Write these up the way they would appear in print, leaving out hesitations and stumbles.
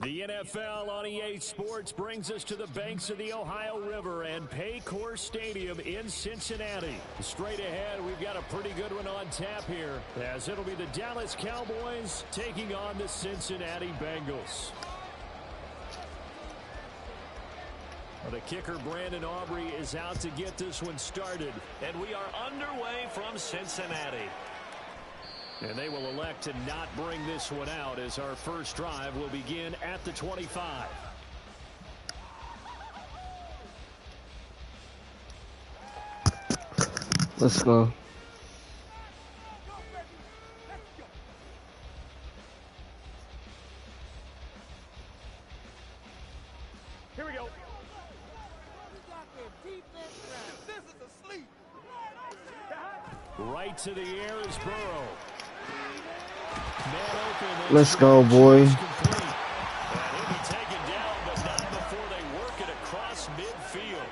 The NFL on EA Sports brings us to the banks of the Ohio River and Paycor Stadium in Cincinnati. Straight ahead, we've got a pretty good one on tap here, as it'll be the Dallas Cowboys taking on the Cincinnati Bengals. Well, the kicker, Brandon Aubrey, is out to get this one started. And we are underway from Cincinnati. And they will elect to not bring this one out as our first drive will begin at the 25. Let's go. Here we go. Right to the air is Burrow. Let's go, boy. And he'll be taken down, but not before they work it across midfield.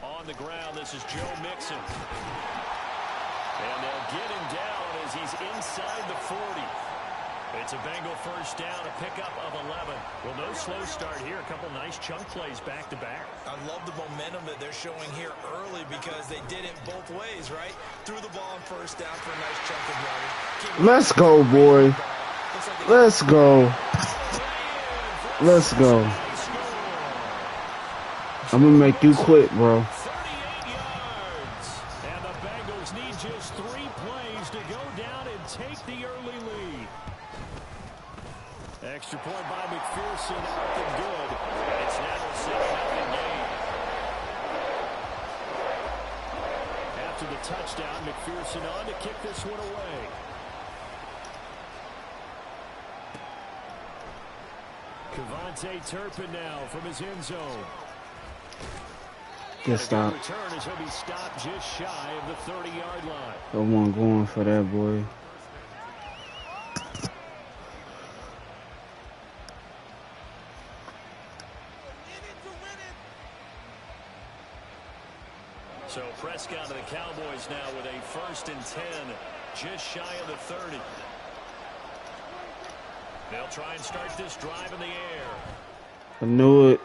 On the ground, this is Joe Mixon. And they'll get him down as he's inside the 40. It's a Bengal first down, a pickup of 11. Well, no slow start here. A couple nice chunk plays back-to-back. I love the momentum that they're showing here early because they did it both ways, right? Threw the ball on first down for a nice chunk of yardage. Let's go, boy. Let's go. Let's go. I'm going to make you quit, bro. 38 yards. And the Bengals need just 3 plays to go down and take the early lead. Extra point by McPherson, up and good. And it's now a 7-0 game. After the touchdown, McPherson on to kick this one away. Kevontae Turpin now from his end zone. Good stop. Return as he'll be stopped just shy of the 30-yard line. Come on, going for that, boy. So Prescott of the Cowboys now with a 1st and 10, just shy of the 30. They'll try and start this drive in the air. I knew it.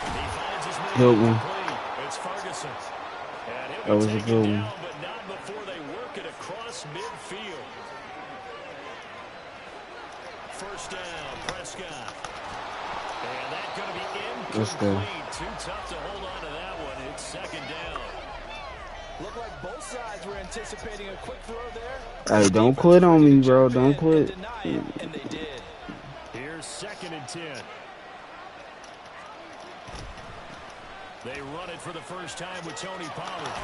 He finds his man Good one. complete. It's Ferguson. And That he'll was be a taken good down, one. but not before they work it across midfield. First down, Prescott. And that's going to be incomplete. Let's go. Too tough to hold on to that one. It's 2nd down. Looked like both sides were anticipating a quick throw there. Hey, don't quit on me, bro. Don't quit. And they did. Here's 2nd and 10. They run it for the first time with Tony Pollard.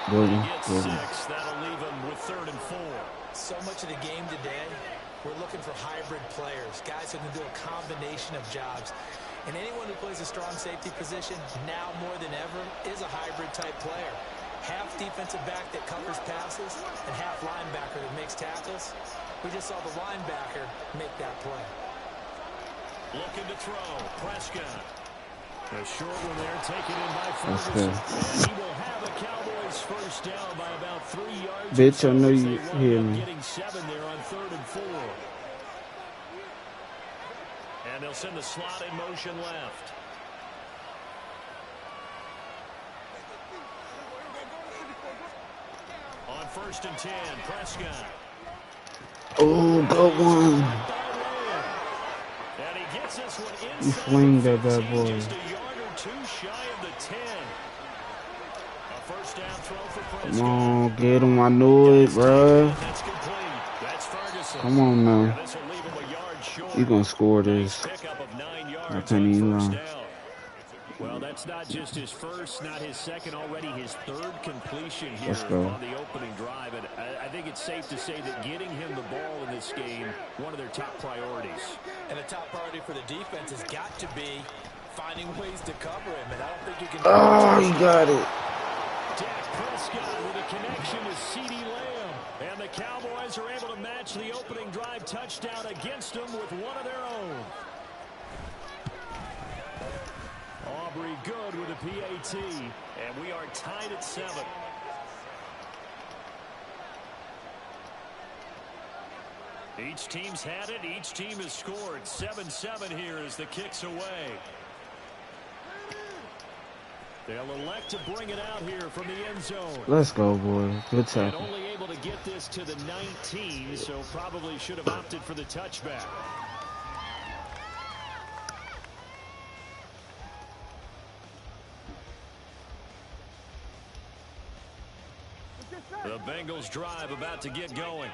Good He one. gets Good one. 6. That'll leave him with 3rd and 4. So much of the game today, we're looking for hybrid players, guys who can do a combination of jobs. And anyone who plays a strong safety position, now more than ever, is a hybrid-type player. Half defensive back that covers passes and half linebacker that makes tackles. We just saw the linebacker make that play. Looking to throw. Prescott. A short one there, taken in by Let's Ferguson. go. And he will have a Cowboys first down by about 3 yards. Bitch, I know as you they wind hear up me. Getting 7 there on 3rd and 4. And they'll send the slot in motion left. On 1st and 10, Prescott. Oh, good one. And he gets this one inside. You fling the that bad 15, boy. Just a yard or 2 shy of the 10. A first down throw for Prescott. Come on, get him. I knew it, bro. That's complete. That's Ferguson. Come on now. And this will leave him a yard short. You gonna score this. Pickup of 9 yards I can't even on lie. first down. Well, that's not just his first, not his second, already his 3rd completion here Let's go. on the opening drive. And I think it's safe to say that getting him the ball in this game, one of their top priorities. And the top priority for the defense has got to be finding ways to cover him. And I don't think you can... Oh, he got it. Dak Prescott with a connection to CeeDee Lamb. And the Cowboys are able to match the opening drive touchdown against them with one of their own. Aubrey good with a PAT. And we are tied at 7. Each team's had it. Each team has scored. 7-7 here as the kick's away. They'll elect to bring it out here from the end zone. Let's go, boy. Good tackle. And only able to get this to the 19, so probably should have opted for the touchback. The Bengals drive about to get going.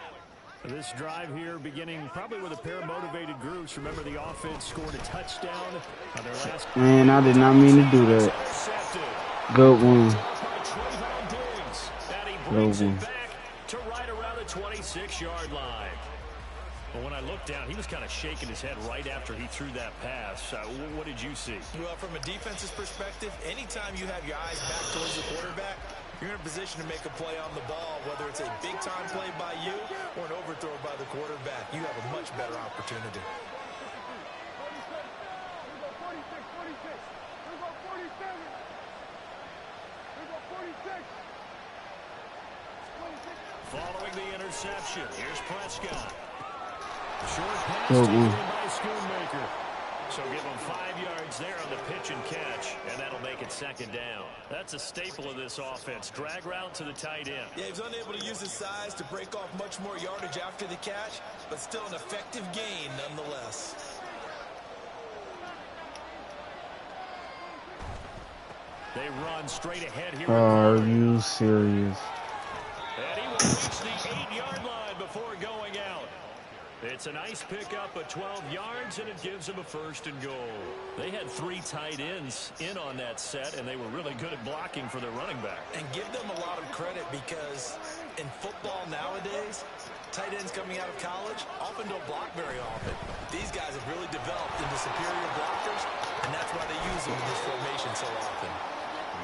This drive here beginning probably with a pair of motivated groups. Remember, the offense scored a touchdown on their last. Man, I did not mean to do that. Good one. Brings it back to right around the 26-yard line. But when I looked down, he was kind of shaking his head right after he threw that pass. What did you see? Well, from a defense's perspective, anytime you have your eyes back towards the quarterback, you're in a position to make a play on the ball, whether it's a big-time play by you or an overthrow by the quarterback. You have a much better opportunity. Following the interception, here's Prescott. Short pass taken by Schoonmaker. So give him 5 yards there on the pitch and catch, and that'll make it second down. That's a staple of this offense. Drag route to the tight end. Yeah, he was unable to use his size to break off much more yardage after the catch, but still an effective gain nonetheless. They run straight ahead here. Are you serious? And he will reach the 8-yard line before going out. It's a nice pickup of 12 yards, and it gives them a 1st and goal. They had 3 tight ends in on that set, and they were really good at blocking for their running back. And give them a lot of credit because in football nowadays, tight ends coming out of college often don't block very often. These guys have really developed into superior blockers, and that's why they use them in this formation so often.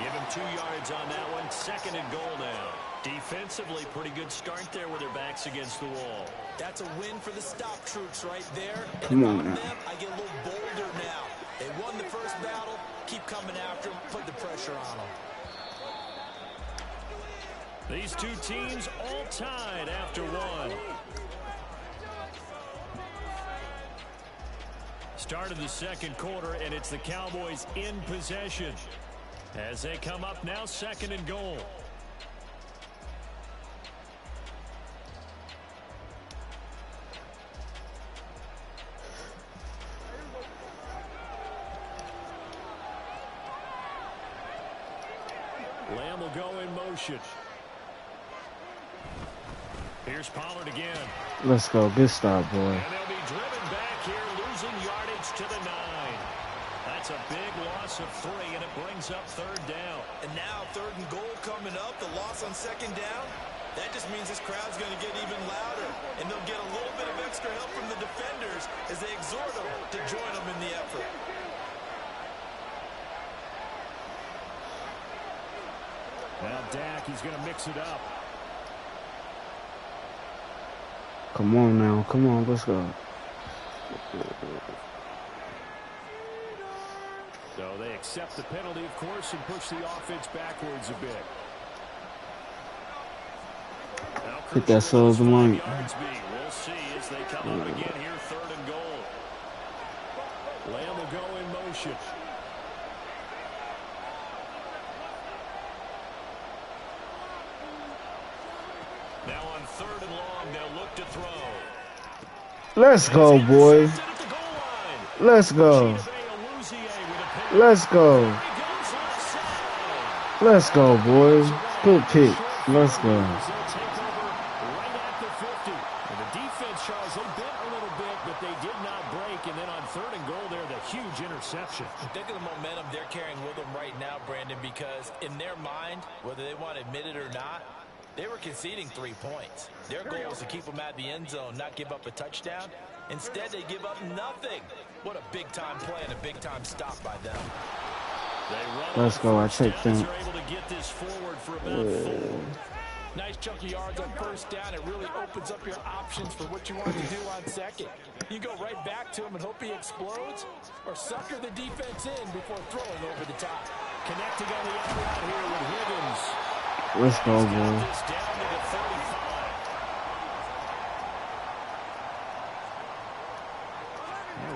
Give him 2 yards on that one. 2nd and goal now. Defensively, pretty good start there with their backs against the wall. That's a win for the stop troops right there. Come on now. Them, I get a little bolder now. They won the first battle. Keep coming after them. Put the pressure on them. These two teams all tied after one. Start of the second quarter, and it's the Cowboys in possession. As they come up now, 2nd and goal. Lamb will go in motion. Here's Pollard again. Let's go. Good stop, boy. And they'll be driven back here, losing yardage to the 9. That's a big loss of 3, and it brings up 3rd down. And now 3rd and goal coming up. The loss on 2nd down. That just means this crowd's going to get even louder. And they'll get a little bit of extra help from the defenders as they exhort them to join them in the effort. Now Dak, he's going to mix it up. Come on now. Come on. Let's go. So they accept the penalty, of course, and push the offense backwards a bit. Hit that soul of the money. We'll see as they come up again here, 3rd and goal. Lamb will go in motion. Now on 3rd and long, they'll look to throw. Let's go, boy. Let's go. Let's go. Let's go, boys. Good pick. Let's go. The defense, Charles, they bent a little bit, but they did not break. And then on 3rd and goal there, the huge interception. Think of the momentum they're carrying with them right now, Brandon, because in their mind, whether they want to admit it or not, they were conceding 3 points. Their goal was to keep them at the end zone, not give up a touchdown. Instead, they give up nothing. What a big-time play and a big-time stop by them. Let's go. I take them. Able to get this forward for about 4. Nice chunk of yards on 1st down. It really opens up your options for what you want to do on 2nd. You go right back to him and hope he explodes, or sucker the defense in before throwing over the top. Connecting on the out route here with Higgins. Let's go, boy.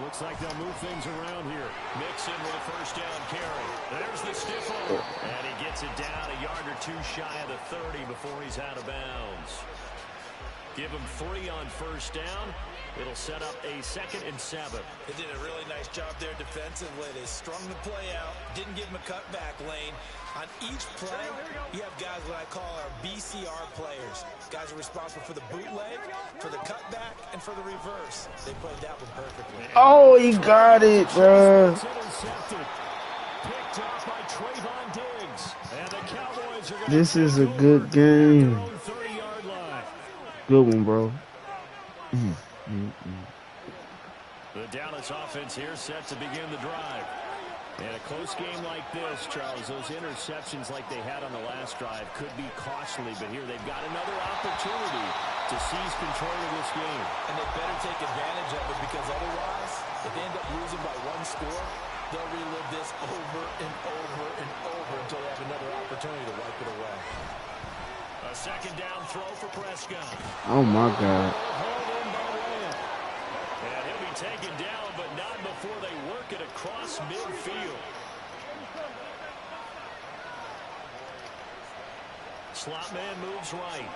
Looks like they'll move things around here. Mixon with a first down carry. There's the stiff arm. And he gets it down a yard or two shy of the 30 before he's out of bounds. Give him 3 on first down. It'll set up a 2nd and 7. They did a really nice job there defensively. They strung the play out. Didn't give him a cutback lane. On each play, you have guys what I call our BCR players. Guys are responsible for the bootleg, for the cutback, and for the reverse. They played that one perfectly. Oh, he got it, bro. Picked off by Trayvon Diggs. And the Cowboys are This is a good game. Good one, bro. The Dallas offense here set to begin the drive. And a close game like this, Charles, those interceptions like they had on the last drive could be costly, but here they've got another opportunity to seize control of this game. And they better take advantage of it, because otherwise, if they end up losing by 1 score, they'll relive this over and over and over until they have another opportunity to wipe it away. A 2nd down throw for Prescott. Oh, my God. And he'll be taken down, but not before they work it across midfield. Slot man moves right.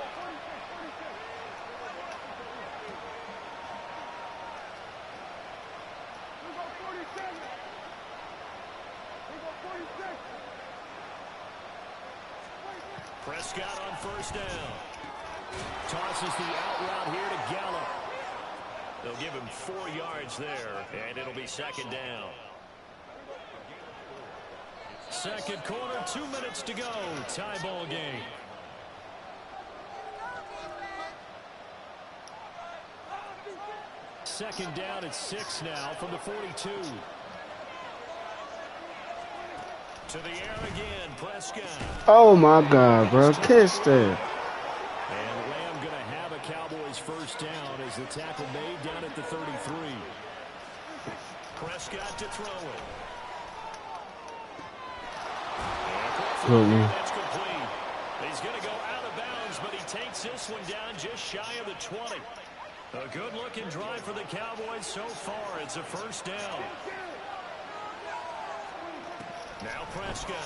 Prescott on first down. Tosses the out route here to Gallup. They'll give him 4 yards there, and it'll be 2nd down. 2nd quarter, 2 minutes to go. Tie ball game. Second down at 6 now from the 42. To the air again, Prescott. Oh, my God, bro. Catch that. And Lamb going to have a Cowboys first down as the tackle made down at the 33. Prescott to throw it. That's complete. He's going to go out of bounds, but he takes this one down just shy of the 20. A good-looking drive for the Cowboys so far. It's a first down. Now Prescott.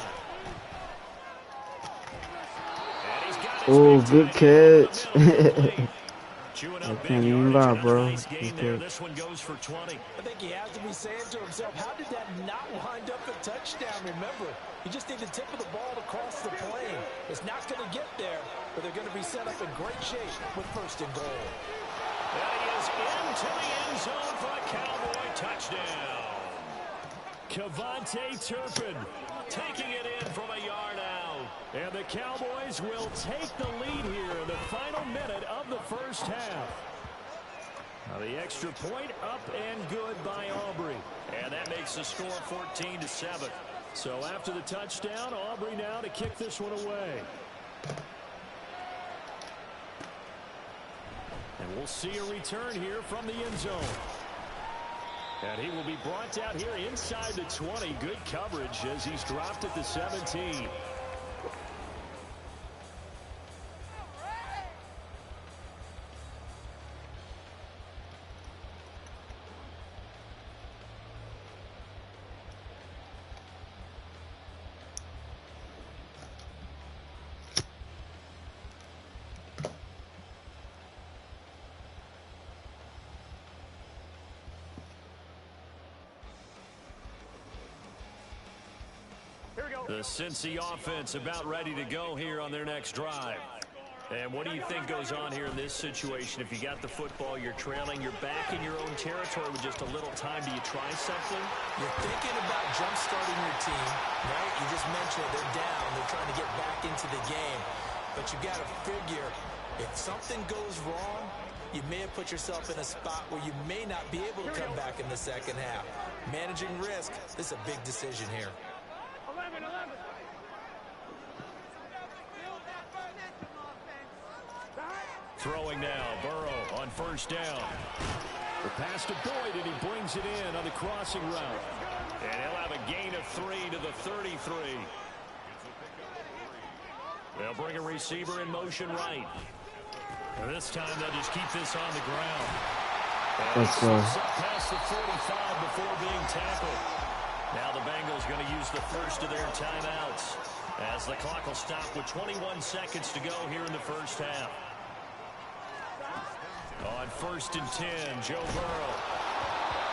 And he's got Oh, good catch. I can't even lie, bro. Nice game there. This one goes for 20. I think he has to be saying to himself, how did that not wind up a touchdown? Remember, you just need the tip of the ball to cross the plane. It's not going to get there, but they're going to be set up in great shape with 1st and goal. And he is into the end zone for a Cowboy touchdown. Kevontae Turpin Taking it in from a yard out. And the Cowboys will take the lead here in the final minute of the first half. Now the extra point up and good by Aubrey. And that makes the score 14-7. So after the touchdown, Aubrey now to kick this one away. And we'll see a return here from the end zone. And he will be brought down here inside the 20. Good coverage as he's dropped at the 17. The Cincy offense about ready to go here on their next drive. And what do you think goes on here in this situation? If you got the football, you're trailing, you're back in your own territory with just a little time. Do you try something? You're thinking about jump-starting your team, right? You just mentioned they're down. They're trying to get back into the game. But you got to figure, if something goes wrong, you may have put yourself in a spot where you may not be able to come back in the second half. Managing risk, this is a big decision here. Throwing now, Burrow on first down. The pass to Boyd, and he brings it in on the crossing route. And he'll have a gain of 3 to the 33. They'll bring a receiver in motion right. And this time they'll just keep this on the ground. Let's go. Past the 45 before being tackled. Now the Bengals going to use the first of their timeouts as the clock will stop with 21 seconds to go here in the first half. On 1st and 10, Joe Burrow.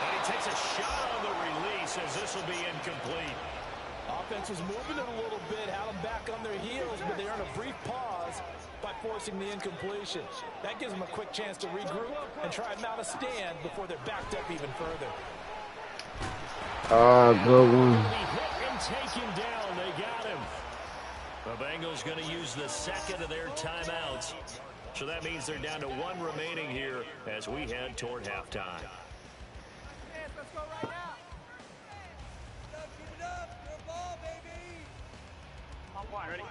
And he takes a shot on the release as this will be incomplete. Offense was moving it a little bit, had them back on their heels, but they earned a brief pause by forcing the incompletion. That gives them a quick chance to regroup and try and mount a stand before they're backed up even further. Good one. Hit and taken down. They got him. The Bengals going to use the second of their timeouts. So that means they're down to 1 remaining here as we head toward halftime.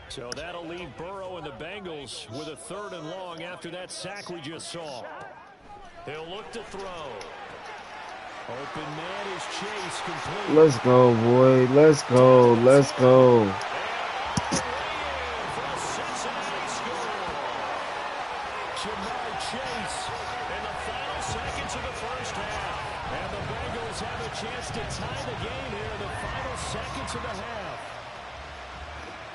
So that'll leave Burrow and the Bengals with a 3rd and long after that sack we just saw. They'll look to throw. Open man is Chase, complete. Let's go, boy. Let's go. Let's go. Jamar Chase in the final seconds of the first half. And the Bengals have a chance to tie the game here in the final seconds of the half.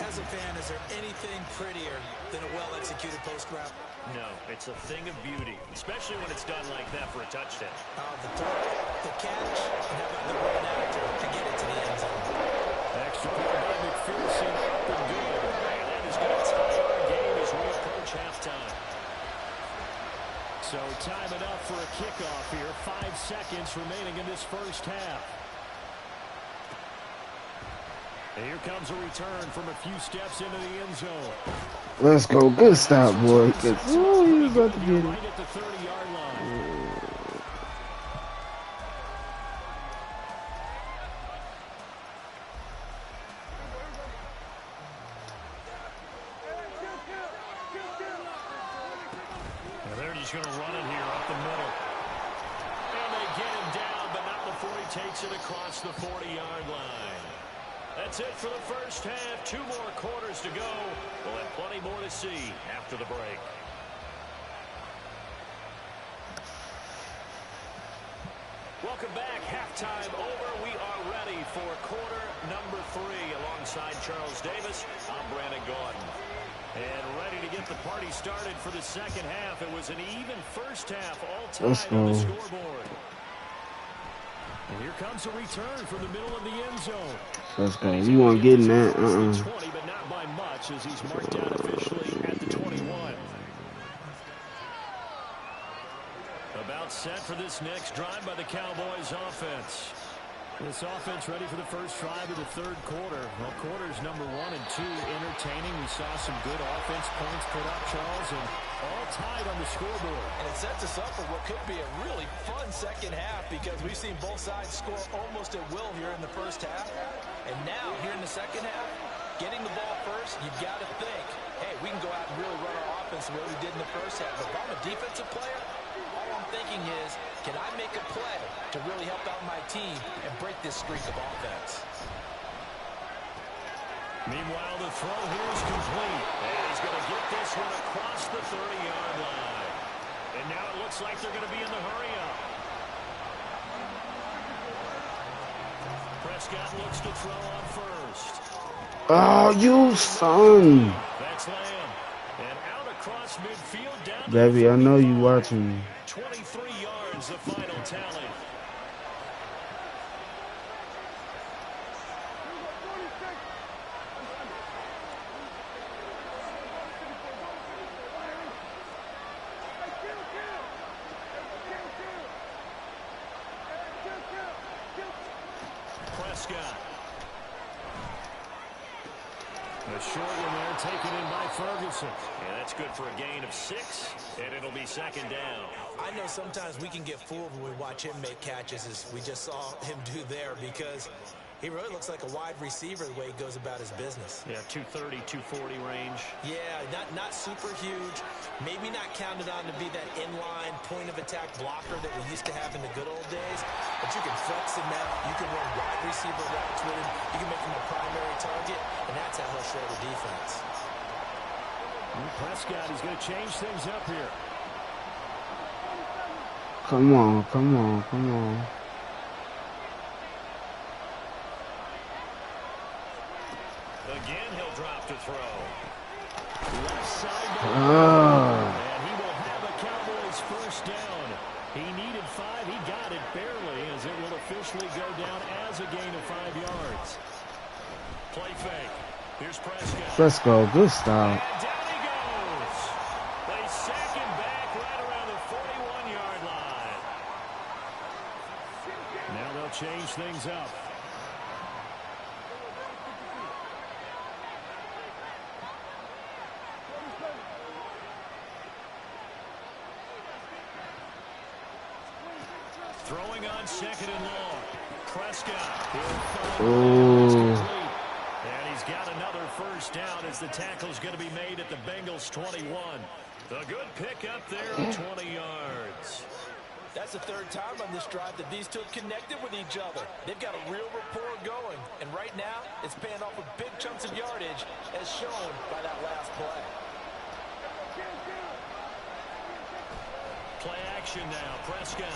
As a fan, is there anything prettier than a well-executed post route? No, it's a thing of beauty, especially when it's done like that for a touchdown. The throw, the catch, and how about the run after to get it to the end zone? Extra point by McPherson, up and good. And that is going to tie our game as we approach halftime. So time it up for a kickoff here. 5 seconds remaining in this first half. And here comes a return from a few steps into the end zone. Let's go. Good stop, boy. Good. Oh, he was about to get it. Right at the 30-yard line. And they're just going to run it here up the middle. And they get him down, but not before he takes it across the 40-yard line. That's it for the first half. 2 more quarters to go. We'll have plenty more to see after the break. Welcome back. Halftime over. We are ready for quarter number 3. Alongside Charles Davis, I'm Brandon Gordon. And ready to get the party started for the second half. It was an even first half, all tied on the scoreboard. And here comes a return from the middle of the end zone. Let's go. You want to get in that? 20, but not by much as he's marked down officially at the 21. About set for this next drive by the Cowboys offense. This offense ready for the first drive of the 3rd quarter. Well, quarters number 1 and 2 entertaining. We saw some good offense points put up, Charles, and all tied on the scoreboard. And it sets us up for what could be a really fun second half because we've seen both sides score almost at will here in the first half. And now, here in the second half, getting the ball first, you've got to think, hey, we can go out and really run our offense the way we did in the first half. But if I'm a defensive player, all I'm thinking is, can I make a play to really help out my team and break this streak of offense? Meanwhile, the throw here is complete. And he's going to get this one across the 30-yard line. And now it looks like they're going to be in the hurry-up. Prescott looks to throw on first. Oh, you son. That's Lamb. And out across midfield down. Baby, I know you watching me. 23 yards, the final tally. Prescott. A short one there taken in by Ferguson. Yeah, that's good for a gain of 6, and it'll be second down. I know sometimes we can get fooled when we watch him make catches, as we just saw him do there, because he really looks like a wide receiver the way he goes about his business. Yeah, 230, 240 range. Yeah, not super huge. Maybe not counted on to be that inline point-of-attack blocker that we used to have in the good old days. But you can flex him out. You can run wide receiver routes with him. You can make him a primary target, and that's how he'll shred a defense. And Prescott is going to change things up here. Come on, come on, come on. Again, he'll drop to throw. Left side. Ah. And he will have a Cowboys first down. He needed 5. He got it barely, as it will officially go down as a gain of 5 yards. Play fake. Here's Prescott. Let's go. Good stop. And down he goes. They sack him back right around the 41-yard line. Now they'll change things up. Throwing on 2nd and long. Prescott. Oh. And he's got another first down as the tackle's going to be made at the Bengals' 21. A good pickup there of 20 yards. That's the 3rd time on this drive that these two have connected with each other. They've got a real rapport going. And right now, it's paying off with big chunks of yardage, as shown by that last play. Play action now. Prescott.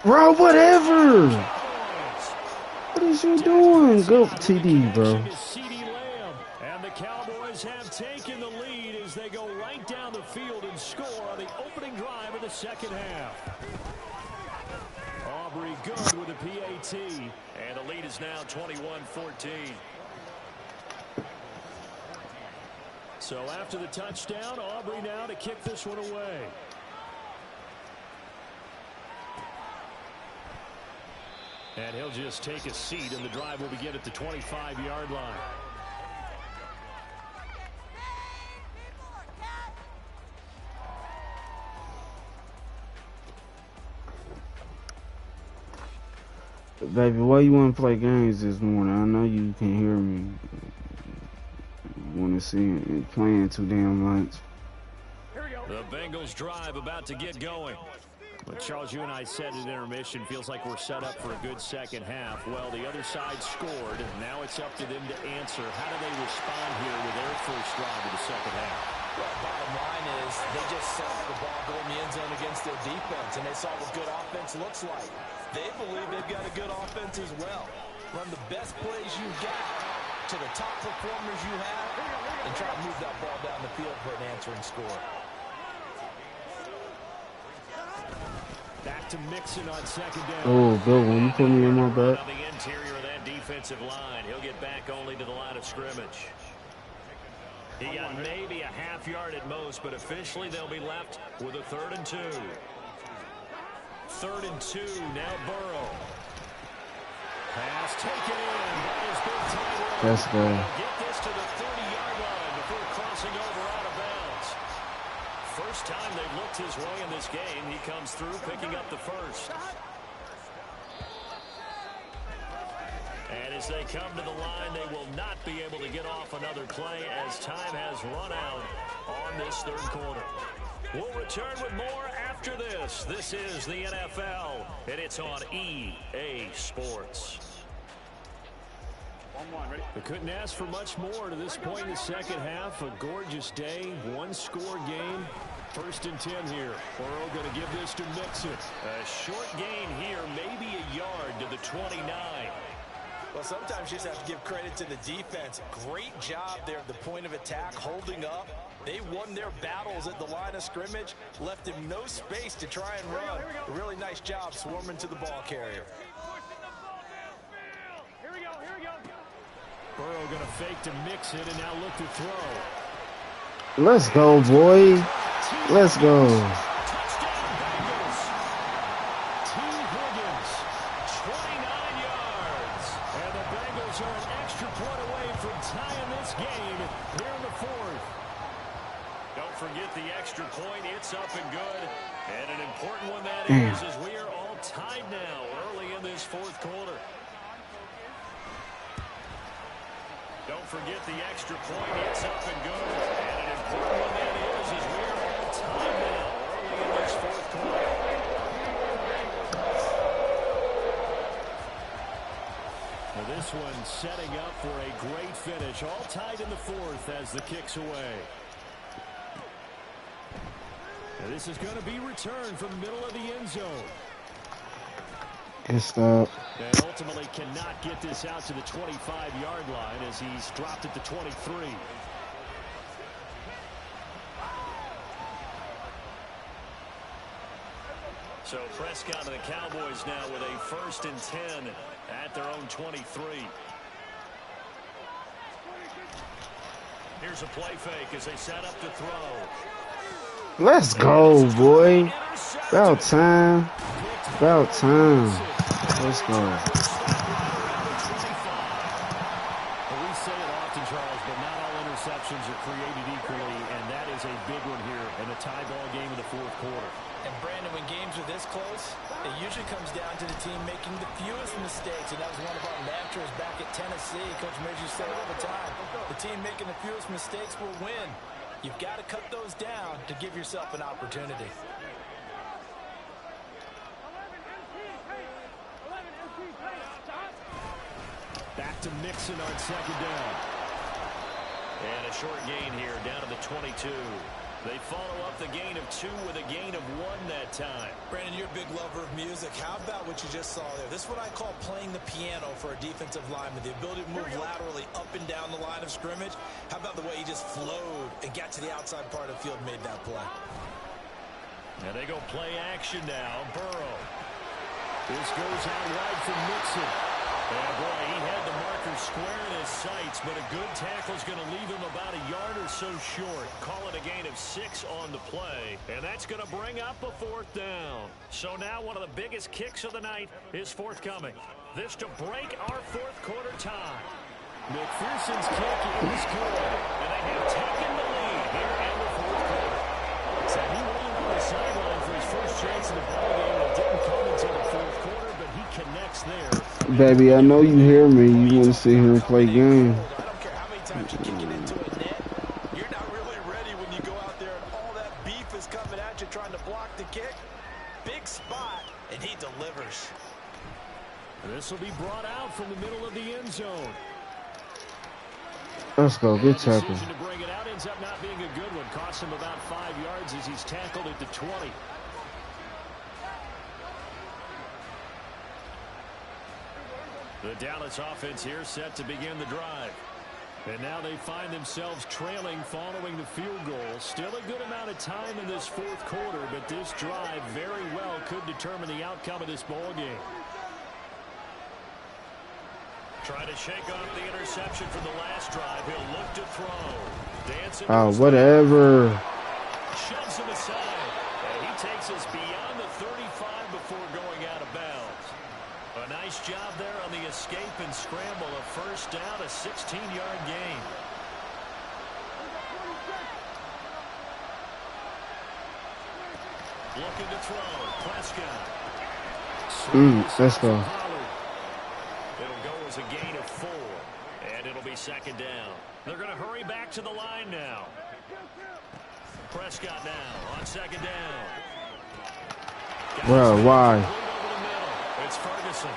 Bro, whatever. What is you doing? Go TD, bro. And the Cowboys have taken the lead as they go right down the field and score on the opening drive of the second half. Aubrey good with a PAT. And the lead is now 21-14. So after the touchdown, Aubrey now to kick this one away. And he'll just take a seat, and the drive will begin at the 25-yard line. Baby, why you want to play games this morning? I know you can hear me. You want to see it playing too damn much. The Bengals drive about to get going. But Charles, you and I said at intermission, feels like we're set up for a good second half. Well, the other side scored, and now it's up to them to answer. How do they respond here with their first drive of the second half? Well, bottom line is they just saw the ball go in the end zone against their defense, and they saw what good offense looks like. They believe they've got a good offense as well. Run the best plays you've got to the top performers you have, and try to move that ball down the field for an answering score. Back to Mixon on second down. Oh, good one. You put me in my back. On the interior of that defensive line. He'll get back only to the line of scrimmage. He got maybe a half yard at most, but officially they'll be left with a 3rd and 2. 3rd and 2, now Burrow. Pass taken in. That is big time. Let's go. Get this to the 30-yard line before crossing over out of bounds. First time they've looked his way in this game. He comes through picking up the first. And as they come to the line, they will not be able to get off another play as time has run out on this 3rd quarter. We'll return with more after this. This is the NFL, and it's on EA Sports. They couldn't ask for much more to this point in the second half. A gorgeous day, one-score game. 1st and 10 here. Burrow going to give this to Mixon. A short gain here, maybe a yard to the 29. Well, sometimes you just have to give credit to the defense. Great job there at the point of attack, holding up. They won their battles at the line of scrimmage, left him no space to try and run. A really nice job swarming to the ball carrier. Burrow going to fake to Mixon and now look to throw. Let's go, boy. Let's go. Touchdown Bengals. T. Higgins, 29 yards. And the Bengals are an extra point away from tying this game here in the 4th. Don't forget the extra point. It's up and good. And an important one that is, as we are all tied now early in this 4th quarter. Don't forget the extra point. It's up and good. And an important one that is, as we are all tied now early in this 4th quarter. Well, this one setting up for a great finish. All tied in the 4th as the kick's away. And this is going to be returned from the middle of the end zone. Good stop. And ultimately cannot get this out to the 25-yard line as he's dropped it to 23. So Prescott and the Cowboys now with a 1st and 10 at their own 23. Here's a play fake as they set up to throw. Let's go, boy. About time. About time. Let's go. We say it often, Charles, but not all interceptions are created equally, and that is a big one here in a tie ball game in the 4th quarter. And Brandon, when games are this close, it usually comes down to the team making the fewest mistakes, and that was one of our mantras back at Tennessee. Coach Midge used to say all the time, the team making the fewest mistakes will win. You've got to cut those down to give yourself an opportunity. Back to Mixon on 2nd down. And a short gain here down to the 22. They follow up the gain of 2 with a gain of 1 that time. Brandon, you're a big lover of music. How about what you just saw there? This is what I call playing the piano for a defensive lineman. The ability to move laterally up and down the line of scrimmage. How about the way he just flowed and got to the outside part of the field and made that play? And they go play action now. Burrow. This goes out wide for Mixon. And boy, he had the marker square in his sights, but a good tackle is going to leave him about a yard or so short. Call it a gain of 6 on the play, and that's going to bring up a 4th down. So now one of the biggest kicks of the night is forthcoming. This to break our 4th quarter tie. McPherson's kick is good, and they have taken the lead here in the 4th quarter. So he waited on the sideline for his first chance in the ballgame. It didn't come until the 4th quarter, but he connects there. Baby, I know you hear me. You want to sit here and play game. I don't care how many times you kick it into a net. You're not really ready when you go out there and all that beef is coming at you trying to block the kick. Big spot, and he delivers. This will be brought out from the middle of the end zone. Let's go. Good tackle. Decision to bring it out ends up not being a good one. Costs him about 5 yards as he's tackled at the 20. The Dallas offense here set to begin the drive. And now they find themselves trailing following the field goal. Still a good amount of time in this 4th quarter, but this drive very well could determine the outcome of this ball game. Trying to shake off the interception from the last drive. He'll look to throw. Dancing. Oh, whatever. Shoves him aside. And he takes us beyond the 35 before going out of bounds. A nice job there on the escape and scramble. A 1st down, a 16-yard gain. Looking to throw. Prescott. Let's go. It'll go as a gain of 4. And it'll be 2nd down. They're going to hurry back to the line now. Prescott now on 2nd down. Bro, why? It's Ferguson.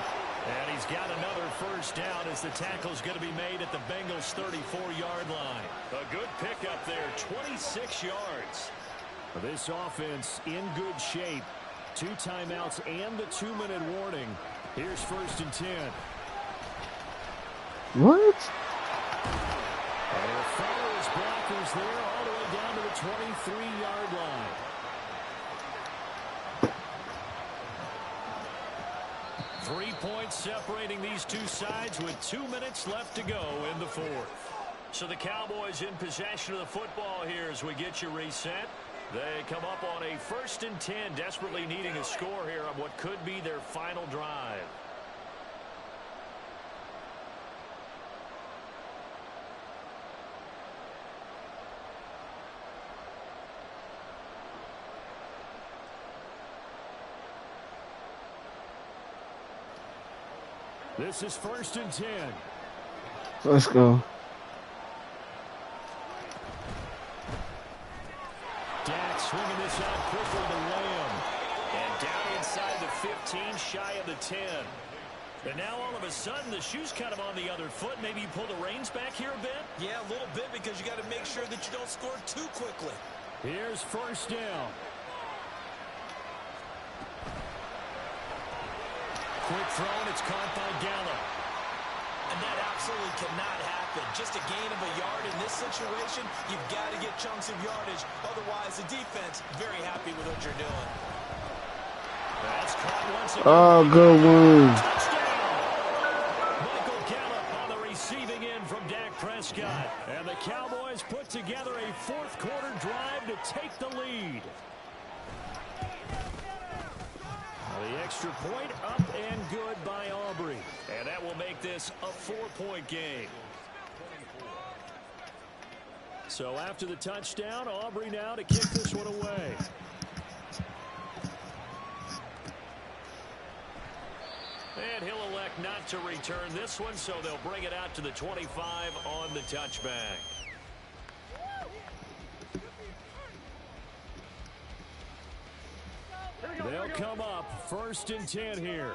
And he's got another 1st down as the tackle's going to be made at the Bengals' 34-yard line. A good pickup there, 26 yards. This offense in good shape. 2 timeouts and the 2-minute warning. Here's 1st and 10. What? And the follow his blockers there all the way down to the 23-yard line. Three points separating these two sides with 2 minutes left to go in the 4th. So the Cowboys in possession of the football here as we get you reset. They come up on a 1st and 10, desperately needing a score here on what could be their final drive. This is 1st and 10. Let's go. Dak swinging this out quickly to Lamb. And down inside the 15, shy of the 10. And now all of a sudden the shoe's kind of on the other foot. Maybe you pull the reins back here a bit? Yeah, a little bit because you got to make sure that you don't score too quickly. Here's 1st down. Quick throw, and it's caught by Gallup. And that absolutely cannot happen. Just a gain of a yard in this situation, you've got to get chunks of yardage. Otherwise, the defense very happy with what you're doing. That's caught once again. Oh, good one. Michael Gallup on the receiving end from Dak Prescott. And the Cowboys put together a fourth-quarter drive to take the lead. The extra point up and good by Aubrey. And that will make this a 4-point game. So after the touchdown, Aubrey now to kick this one away. And he'll elect not to return this one, so they'll bring it out to the 25 on the touchback. They'll come up 1st and 10 here.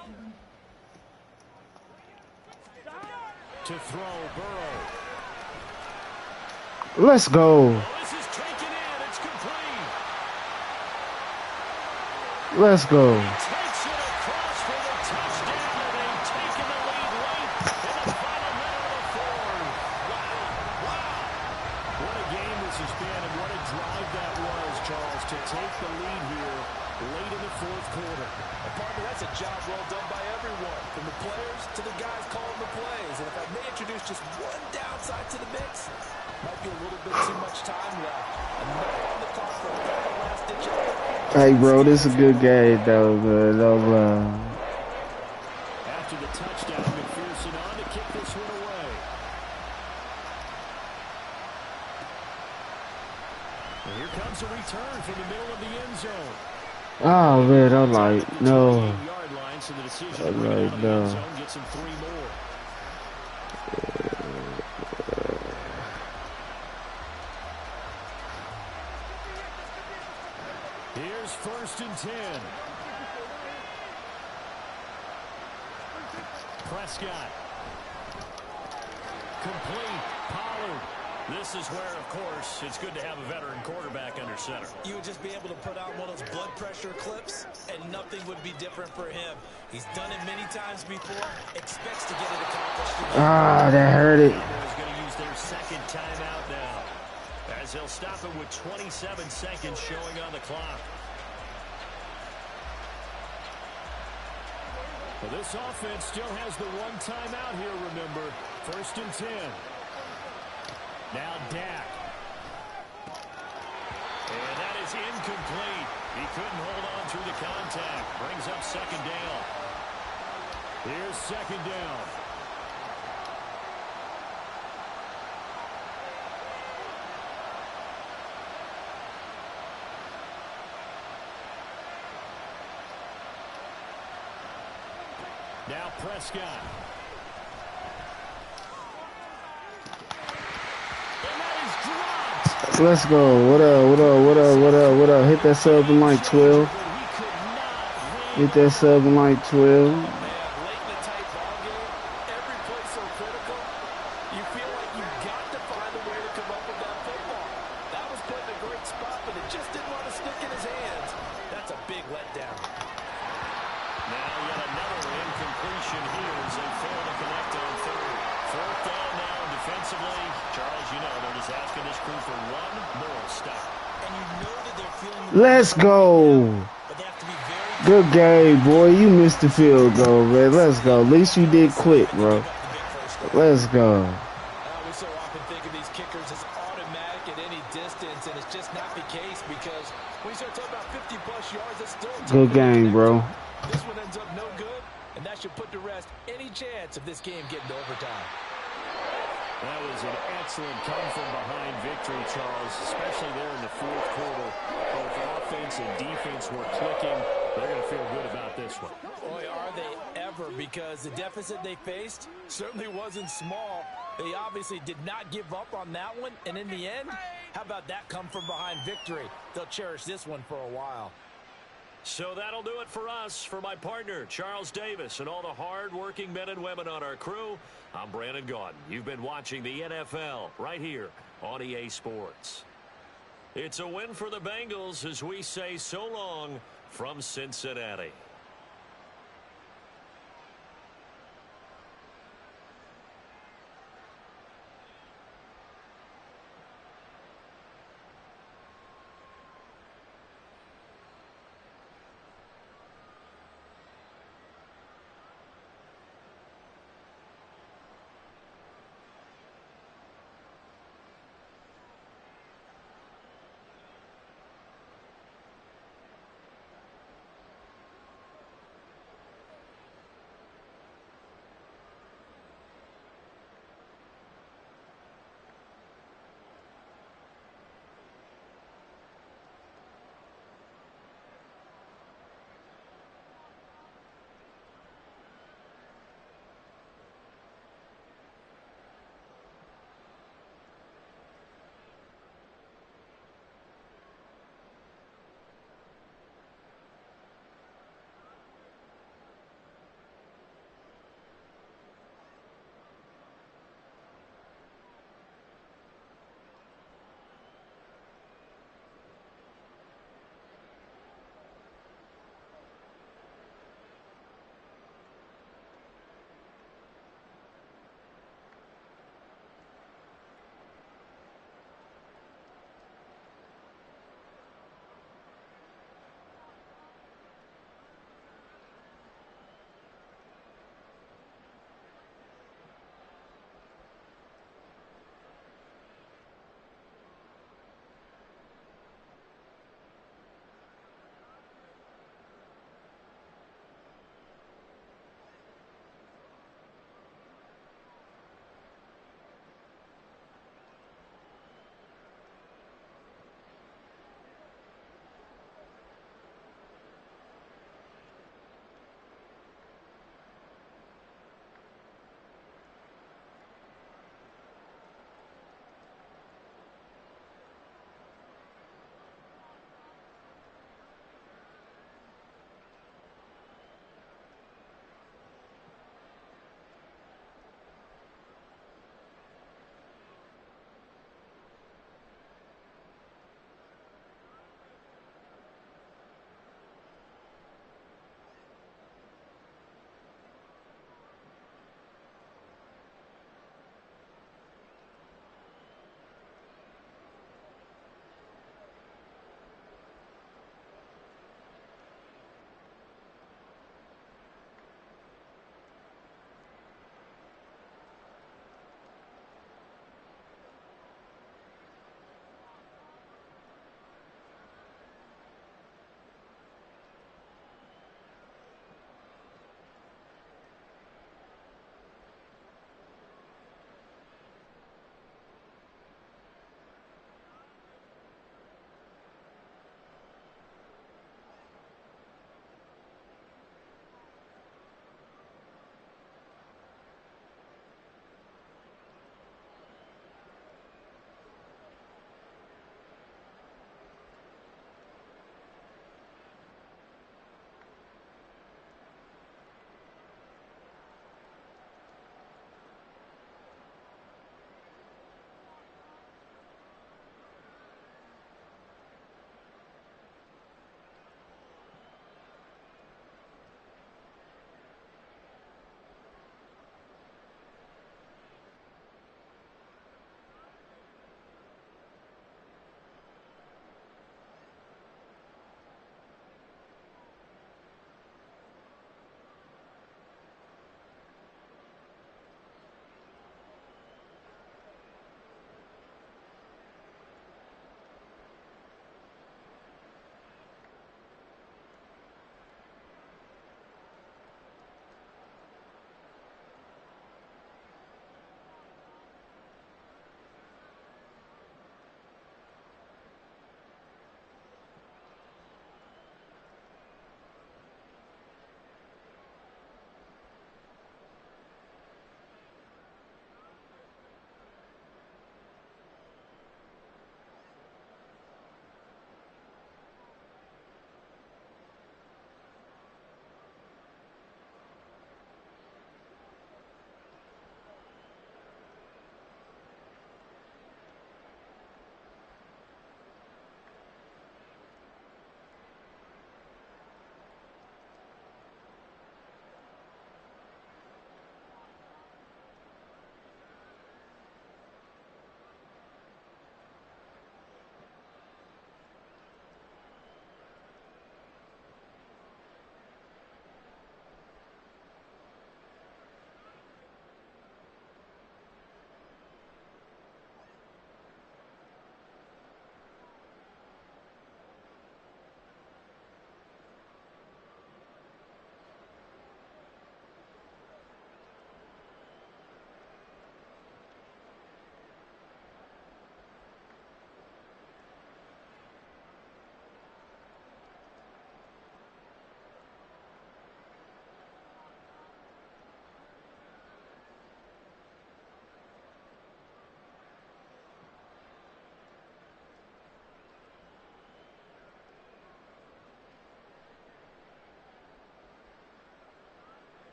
To throw, Burrow. Let's go. This is taken in. It's complete. Let's go. Takes it across for the touchdown, and they've taken the lead late in the final minute of the fourth. Wow. What a game this has been, and what a drive that was, Charles, to take the lead here late in the fourth quarter. Partner, that's a job well done by everyone, from the players to the guys calling the plays. And if I may introduce just one downside to the mix, might be a little bit too much time left. Another on the clock for a final last-ditch effort. Hey, bro, this is a good game, though. After the touchdown, McPherson on to kick this one away. And here comes a return from the middle of the end zone. Oh, man, I'm like, no. Yard line, so the decision I'm to bring it like, out of the end no. zone gets him 3 more. Here's 1st and 10. Prescott. Complete. Pollard. This is where, of course, it's good to have a veteran quarterback under center. You would just be able to put out one of those blood pressure clips, and nothing would be different for him. He's done it many times before, expects to get it accomplished. Ah, that hurt it. Cowboys going to use their second timeout now, as they'll stop it with 27 seconds showing on the clock. Well, this offense still has the one timeout here, remember. 1st and 10. Now Dak. And that is incomplete. He couldn't hold on through the contact. Brings up 2nd down. Here's 2nd down. Now Prescott. Let's go. What up? Hit that sub in like 12. Hit that sub in like 12. Let's go. Good game, boy. You missed the field goal, man. Let's go. At least you did quit, bro. Let's go. We so often think of these kickers as automatic at any distance, and it's just not the case because when you start talking about 50-plus yards, that's still good game, bro. This one ends up no good, and that should put to rest any chance of this game getting to overtime. That was an excellent come-from-behind victory, Charles, especially there in the fourth quarter. Both offense and defense were clicking. They're going to feel good about this one. Boy, are they ever, because the deficit they faced certainly wasn't small. They obviously did not give up on that one, and in the end, how about that come-from-behind victory? They'll cherish this one for a while. So that'll do it for us. For my partner, Charles Davis, and all the hard-working men and women on our crew, I'm Brandon Gaudin. You've been watching the NFL right here on EA Sports. It's a win for the Bengals as we say so long from Cincinnati.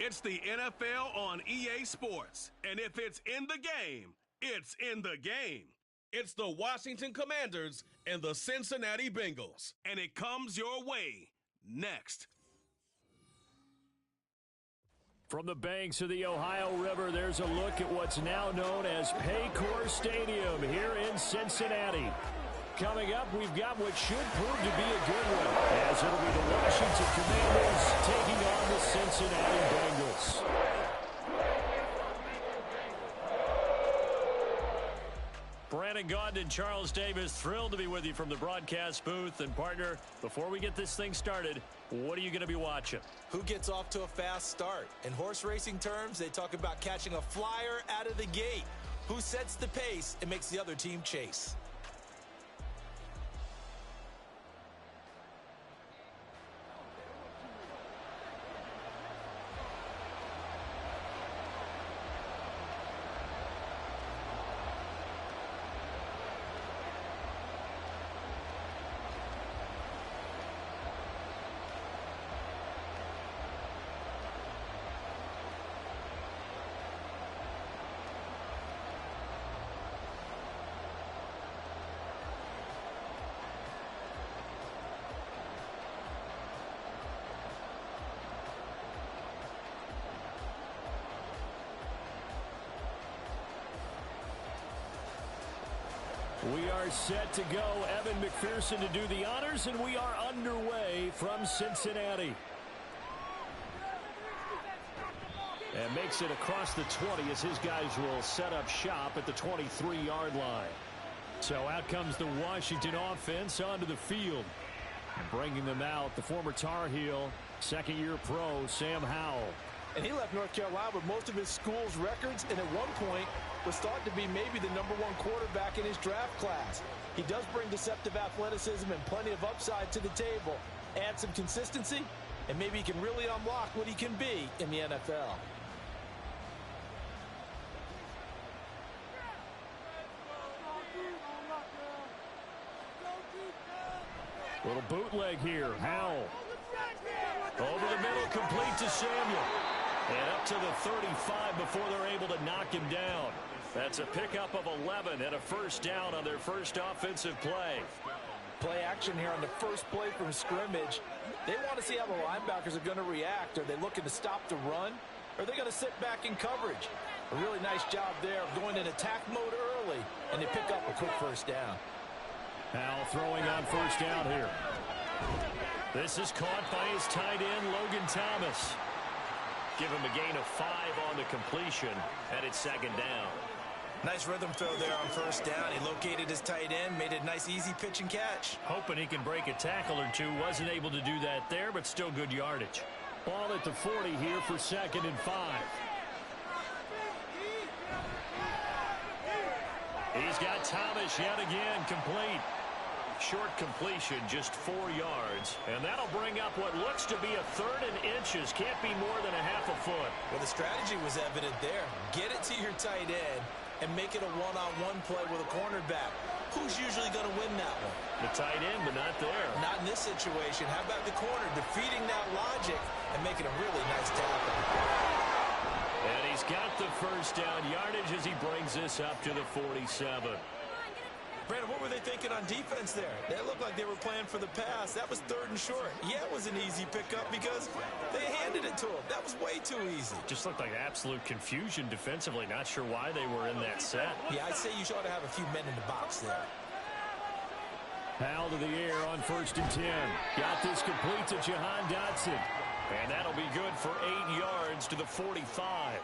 It's the NFL on EA Sports. And if it's in the game, it's in the game. It's the Washington Commanders and the Cincinnati Bengals. And it comes your way next. From the banks of the Ohio River, there's a look at what's now known as Paycor Stadium here in Cincinnati. Coming up, we've got what should prove to be a good one, as it'll be the Washington Commanders taking on the Cincinnati Bengals. Brandon Gaudin and Charles Davis, thrilled to be with you from the broadcast booth. And, partner, before we get this thing started, what are you going to be watching? Who gets off to a fast start? In horse racing terms, they talk about catching a flyer out of the gate. Who sets the pace and makes the other team chase? We are set to go. Evan McPherson to do the honors, and we are underway from Cincinnati. And makes it across the 20 as his guys will set up shop at the 23-yard line. So out comes the Washington offense onto the field. Bringing them out, the former Tar Heel, second-year pro, Sam Howell. And he left North Carolina with most of his school's records, and at one point was thought to be maybe the #1 quarterback in his draft class. He does bring deceptive athleticism and plenty of upside to the table. Add some consistency, and maybe he can really unlock what he can be in the NFL. Little bootleg here. Howell. Over the middle, complete to Samuel. And up to the 35 before they're able to knock him down. That's a pickup of 11 and a first down on their first offensive play. Play action here on the first play from scrimmage. They want to see how the linebackers are going to react. Are they looking to stop the run? Or are they going to sit back in coverage? A really nice job there of going in attack mode early, and they pick up a quick first down. Howell throwing on first down here. This is caught by his tight end, Logan Thomas. Give him a gain of 5 on the completion, and it's second down. Nice rhythm throw there on first down. He located his tight end, made a nice easy pitch and catch. Hoping he can break a tackle or two. Wasn't able to do that there, but still good yardage. Ball at the 40 here for 2nd and 5. He's got Thomas yet again complete. Short completion, just 4 yards. And that'll bring up what looks to be a 3rd and inches. Can't be more than a half a foot. Well, the strategy was evident there. Get it to your tight end and make it a one-on-one play with a cornerback. Who's usually going to win that one? The tight end, but not there. Not in this situation. How about the corner defeating that logic and making a really nice tackle? And he's got the first down yardage as he brings this up to the 47. Brandon, what were they thinking on defense there? They looked like they were playing for the pass. That was 3rd and short. Yeah, it was an easy pickup because they handed it to him. That was way too easy. Just looked like absolute confusion defensively. Not sure why they were in that set. Yeah, I'd say you ought to have a few men in the box there. Howell to the air on 1st and 10. Got this complete to Jahan Dotson. And that'll be good for 8 yards to the 45.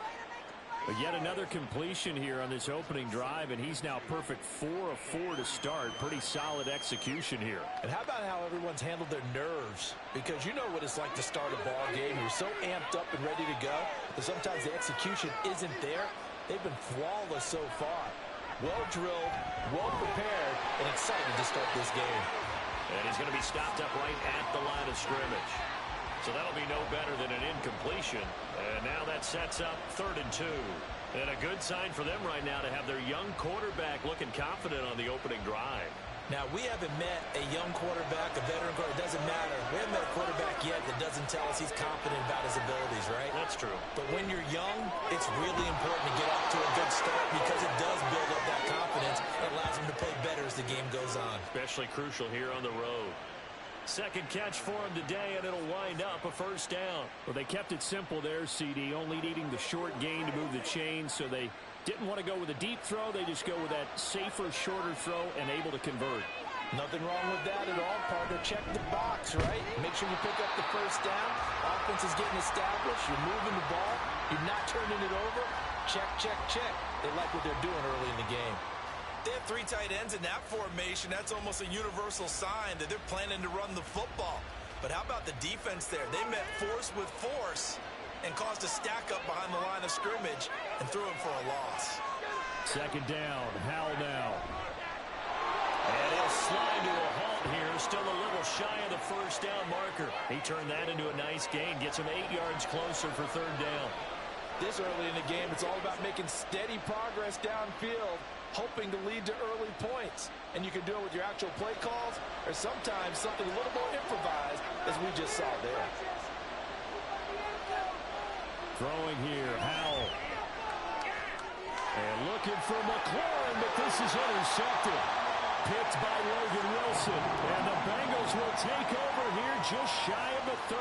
But yet another completion here on this opening drive, and he's now perfect 4 of 4 to start. Pretty solid execution here. And how about how everyone's handled their nerves? Because you know what it's like to start a ball game. You're so amped up and ready to go that sometimes the execution isn't there. They've been flawless so far. Well drilled, well prepared, and excited to start this game. And he's going to be stopped up right at the line of scrimmage. So that'll be no better than an incompletion. And now that sets up 3rd and 2. And a good sign for them right now to have their young quarterback looking confident on the opening drive. Now, we haven't met a young quarterback, a veteran quarterback. It doesn't matter. We haven't met a quarterback yet that doesn't tell us he's confident about his abilities, right? That's true. But when you're young, it's really important to get off to a good start because it does build up that confidence that allows him to play better as the game goes on. Especially crucial here on the road. Second catch for him today, and it'll wind up a first down. Well, they kept it simple there, CD, only needing the short gain to move the chains, so they didn't want to go with a deep throw. They just go with that safer, shorter throw and able to convert. Nothing wrong with that at all, partner. Check the box, right? Make sure you pick up the first down. Offense is getting established. You're moving the ball. You're not turning it over. Check, check, check. They like what they're doing early in the game. They have 3 tight ends in that formation. That's almost a universal sign that they're planning to run the football. But how about the defense there? They met force with force and caused a stack up behind the line of scrimmage and threw him for a loss. Second down, Howell now. And he'll slide to a halt here, still a little shy of the first down marker. He turned that into a nice gain, gets him 8 yards closer for third down. This early in the game, it's all about making steady progress downfield, hoping to lead to early points. And you can do it with your actual play calls or sometimes something a little more improvised, as we just saw there. Throwing here, Howell. And looking for McLaurin, but this is intercepted. Picked by Logan Wilson. And the Bengals will take over here just shy of the 30.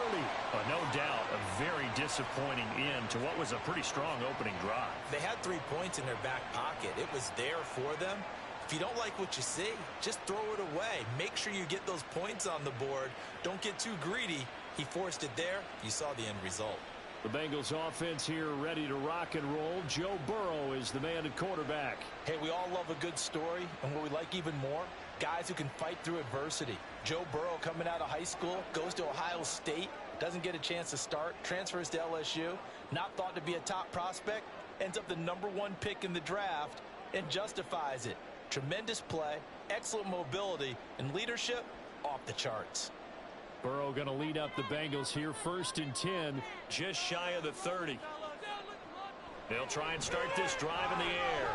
No doubt, a very disappointing end to what was a pretty strong opening drive. They had 3 points in their back pocket. It was there for them. If you don't like what you see, just throw it away. Make sure you get those points on the board. Don't get too greedy. He forced it there. You saw the end result. The Bengals offense here ready to rock and roll. Joe Burrow is the man at quarterback. Hey, we all love a good story, and what we like even more, guys who can fight through adversity. Joe Burrow coming out of high school, goes to Ohio State, doesn't get a chance to start, transfers to LSU, not thought to be a top prospect, ends up the #1 pick in the draft, and justifies it. Tremendous play, excellent mobility, and leadership off the charts. Burrow going to lead up the Bengals here, 1st and 10, just shy of the 30. They'll try and start this drive in the air.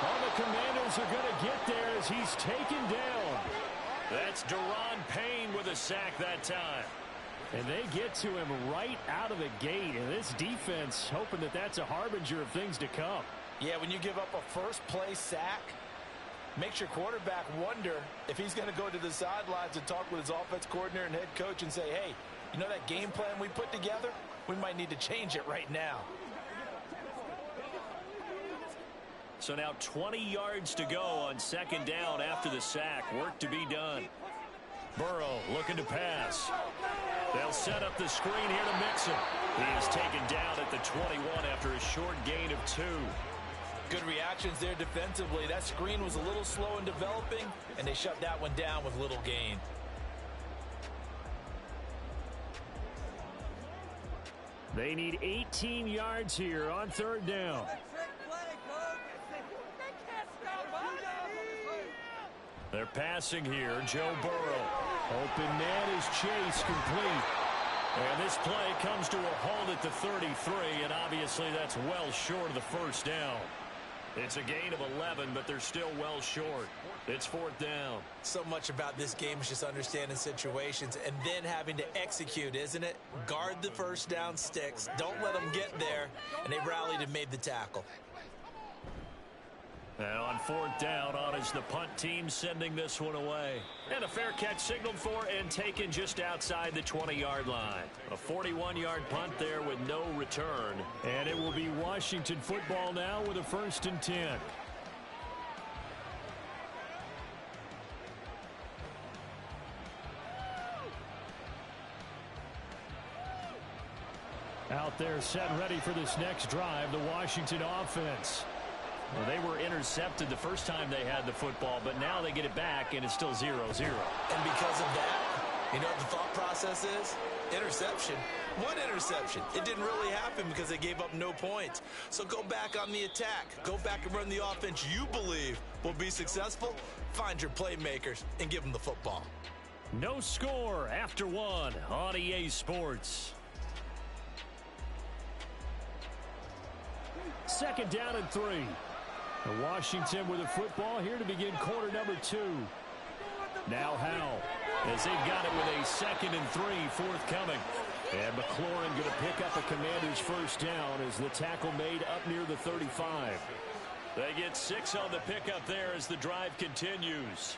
All the Commanders are going to get there as he's taken down. That's Daron Payne with a sack that time. And they get to him right out of the gate. And this defense hoping that that's a harbinger of things to come. Yeah, when you give up a first play sack, makes your quarterback wonder if he's going to go to the sidelines and talk with his offense coordinator and head coach and say, hey, you know that game plan we put together? We might need to change it right now. So now 20 yards to go on second down after the sack. Work to be done. Burrow looking to pass. They'll set up the screen here to mix him. He is taken down at the 21 after a short gain of 2. Good reactions there defensively. That screen was a little slow in developing, and they shut that one down with little gain. They need 18 yards here on third down. They're passing here. Joe Burrow. Open man is Chase, complete. And this play comes to a halt at the 33, and obviously that's well short of the first down. It's a gain of 11, but they're still well short. It's 4th down. So much about this game is just understanding situations and then having to execute, isn't it? Guard the first down sticks. Don't let them get there. And they rallied and made the tackle. And on 4th down, on is the punt team sending this one away. And a fair catch signaled for and taken just outside the 20-yard line. A 41-yard punt there with no return. And it will be Washington football now with a 1st and 10. Out there set ready for this next drive, the Washington offense. Well, they were intercepted the first time they had the football, but now they get it back, and it's still 0-0. And because of that, you know what the thought process is? Interception. What interception? It didn't really happen because they gave up no points. So go back on the attack. Go back and run the offense you believe will be successful. Find your playmakers and give them the football. No score after 1 on EA Sports. Second down and 3. Washington with the football here to begin quarter number 2. Now Howell, as they've got it with a 2nd and 3 forthcoming. And McLaurin going to pick up a Commanders first down as the tackle made up near the 35. They get 6 on the pickup there as the drive continues.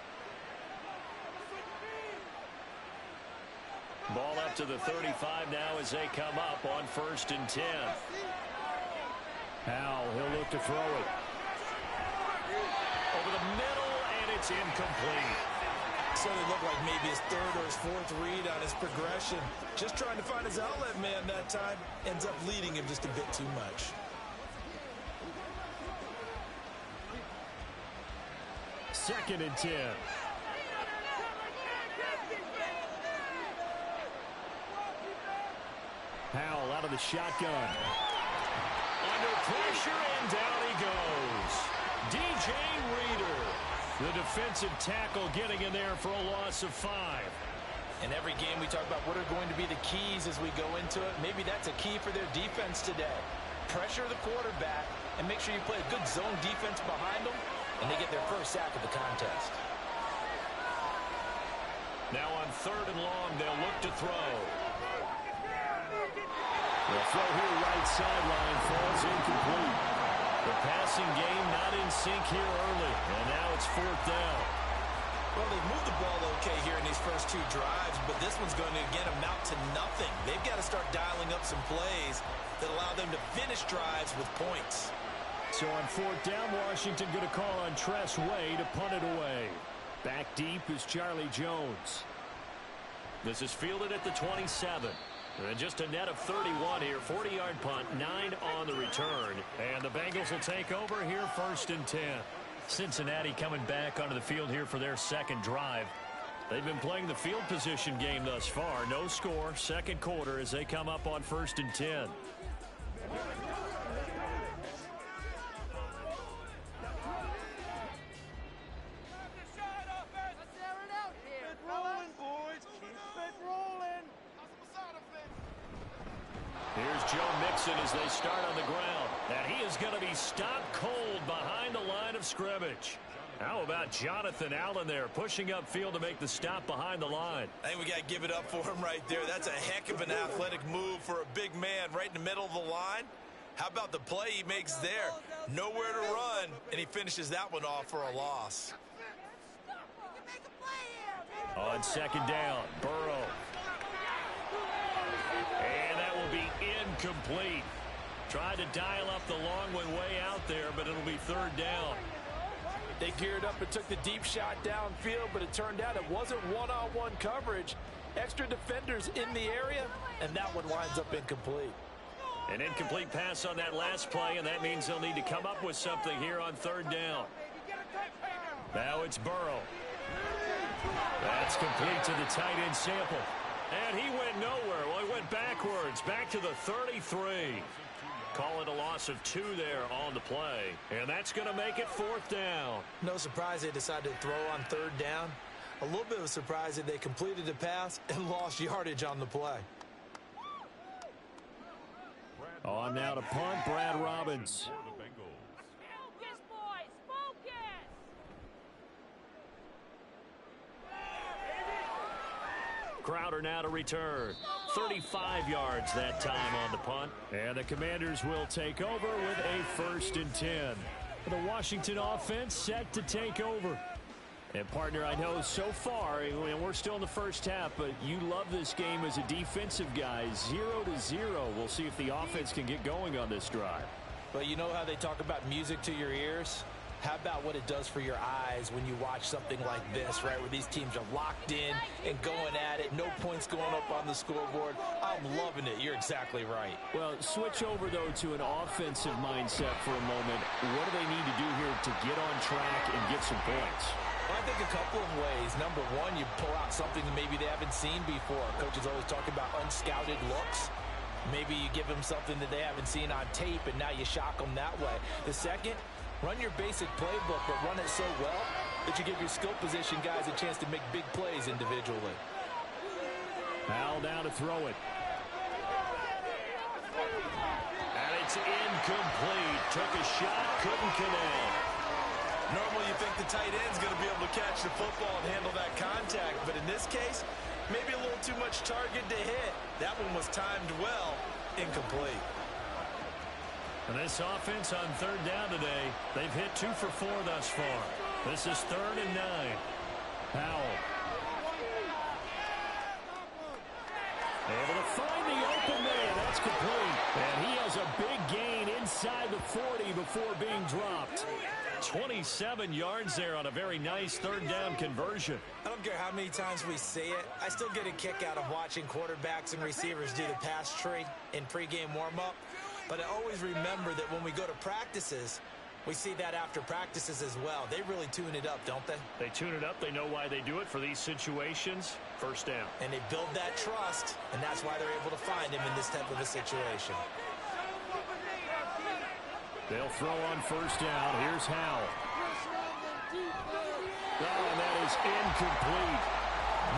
Ball up to the 35 now as they come up on 1st and 10. Howell, he'll look to throw it. Over the middle, and it's incomplete. So it looked like maybe his 3rd or his 4th read on his progression. Just trying to find his outlet man that time. Ends up leading him just a bit too much. Second and 10. Howell out of the shotgun. Under pressure, and down he goes. DJ Reader, the defensive tackle, getting in there for a loss of 5. In every game we talk about what are going to be the keys as we go into it. Maybe that's a key for their defense today. Pressure the quarterback and make sure you play a good zone defense behind them, and they get their first sack of the contest. Now on 3rd and long, they'll look to throw. The throw here right sideline falls incomplete. The passing game not in sync here early, and now it's 4th down. Well, they've moved the ball okay here in these first 2 drives, but this one's going to, again, amount to nothing. They've got to start dialing up some plays that allow them to finish drives with points. So on 4th down, Washington going to call on Tress Way to punt it away. Back deep is Charlie Jones. This is fielded at the 27. And just a net of 31 here. 40-yard punt, 9 on the return. And the Bengals will take over here 1st and 10. Cincinnati coming back onto the field here for their 2nd drive. They've been playing the field position game thus far. No score, 2nd quarter as they come up on 1st and 10. Here's Joe Mixon as they start on the ground. And he is going to be stopped cold behind the line of scrimmage. How about Jonathan Allen there pushing upfield to make the stop behind the line? I think we got to give it up for him right there. That's a heck of an athletic move for a big man right in the middle of the line. How about the play he makes there? Nowhere to run, and he finishes that one off for a loss. On 2nd down, Burrow. And that will be incomplete. Tried to dial up the long one way out there, but it'll be 3rd down. They geared up and took the deep shot downfield, but it turned out it wasn't one-on-one coverage. Extra defenders in the area, and that one winds up incomplete. An incomplete pass on that last play, and that means they'll need to come up with something here on 3rd down. Now it's Burrow. That's complete to the tight end sample. And he went nowhere. Well, he went backwards, back to the 33. Call it a loss of 2 there on the play. And that's going to make it 4th down. No surprise they decided to throw on 3rd down. A little bit of a surprise that they completed the pass and lost yardage on the play. On now to punt, Brad Robbins. Focus, boys, focus! Crowder now to return. 35 yards that time on the punt. And the Commanders will take over with a 1st and 10. The Washington offense set to take over. And, partner, I know so far, and we're still in the first half, but you love this game as a defensive guy. 0-0. We'll see if the offense can get going on this drive. But you know how they talk about music to your ears? How about what it does for your eyes when you watch something like this, right, where these teams are locked in and going at it, no points going up on the scoreboard? I'm loving it. You're exactly right. Well, switch over, though, to an offensive mindset for a moment. What do they need to do here to get on track and get some points? Well, I think a couple of ways. Number one, you pull out something that maybe they haven't seen before. Coaches always talk about unscouted looks. Maybe you give them something that they haven't seen on tape, and now you shock them that way. The second, run your basic playbook, but run it so well that you give your skill position guys a chance to make big plays individually. Howell down to throw it. And it's Incomplete. Took a shot, couldn't connect. Normally you think the tight end's going to be able to catch the football and handle that contact, but in this case, maybe a little too much target to hit. That one was timed well. Incomplete. And this offense on third down today, they've hit 2 for 4 thus far. This is 3rd and 9. Howell. Able to find the open man. That's complete. And he has a big gain inside the 40 before being dropped. 27 yards there on a very nice third down conversion. I don't care how many times we see it. I still get a kick out of watching quarterbacks and receivers do the pass tree in pregame warm-up. But I always remember that when we go to practices, we see that after practices as well. They really tune it up, don't they? They tune it up. They know why they do it for these situations. First down. And they build that trust, and that's why they're able to find him in this type of a situation. They'll throw on first down. Here's Howell. Oh, and that is incomplete.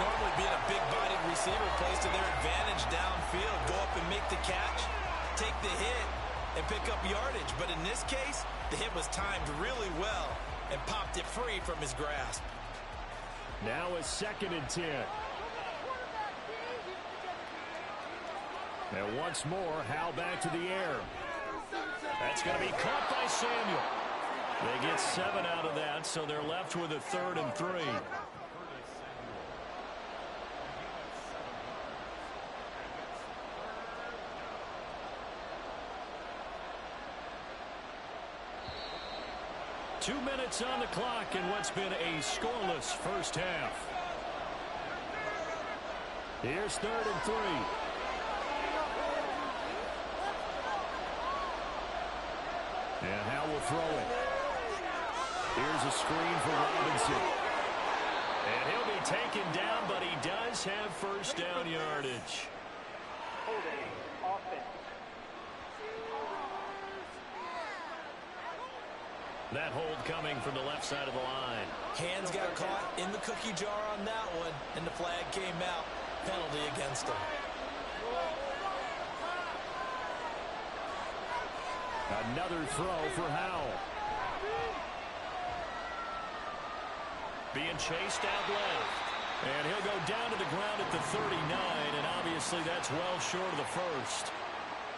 Normally being a big-bodied receiver plays to their advantage downfield. Go up and make the catch, take the hit, and pick up yardage. But in this case, the hit was timed really well and popped it free from his grasp. Now a 2nd and 10. And once more, Howell back to the air. That's going to be caught by Samuel. They get 7 out of that, so they're left with a 3rd and 3. Two minutes on the clock in what's been a scoreless first half. Here's 3rd and 3. And Howell will throw it. Here's a screen for Robinson. And he'll be taken down, but he does have first down yardage. That hold coming from the left side of the line. Hands got caught in the cookie jar on that one, and the flag came out. Penalty against him. Another throw for Howell. Being chased out left. And he'll go down to the ground at the 39, and obviously that's well short of the first.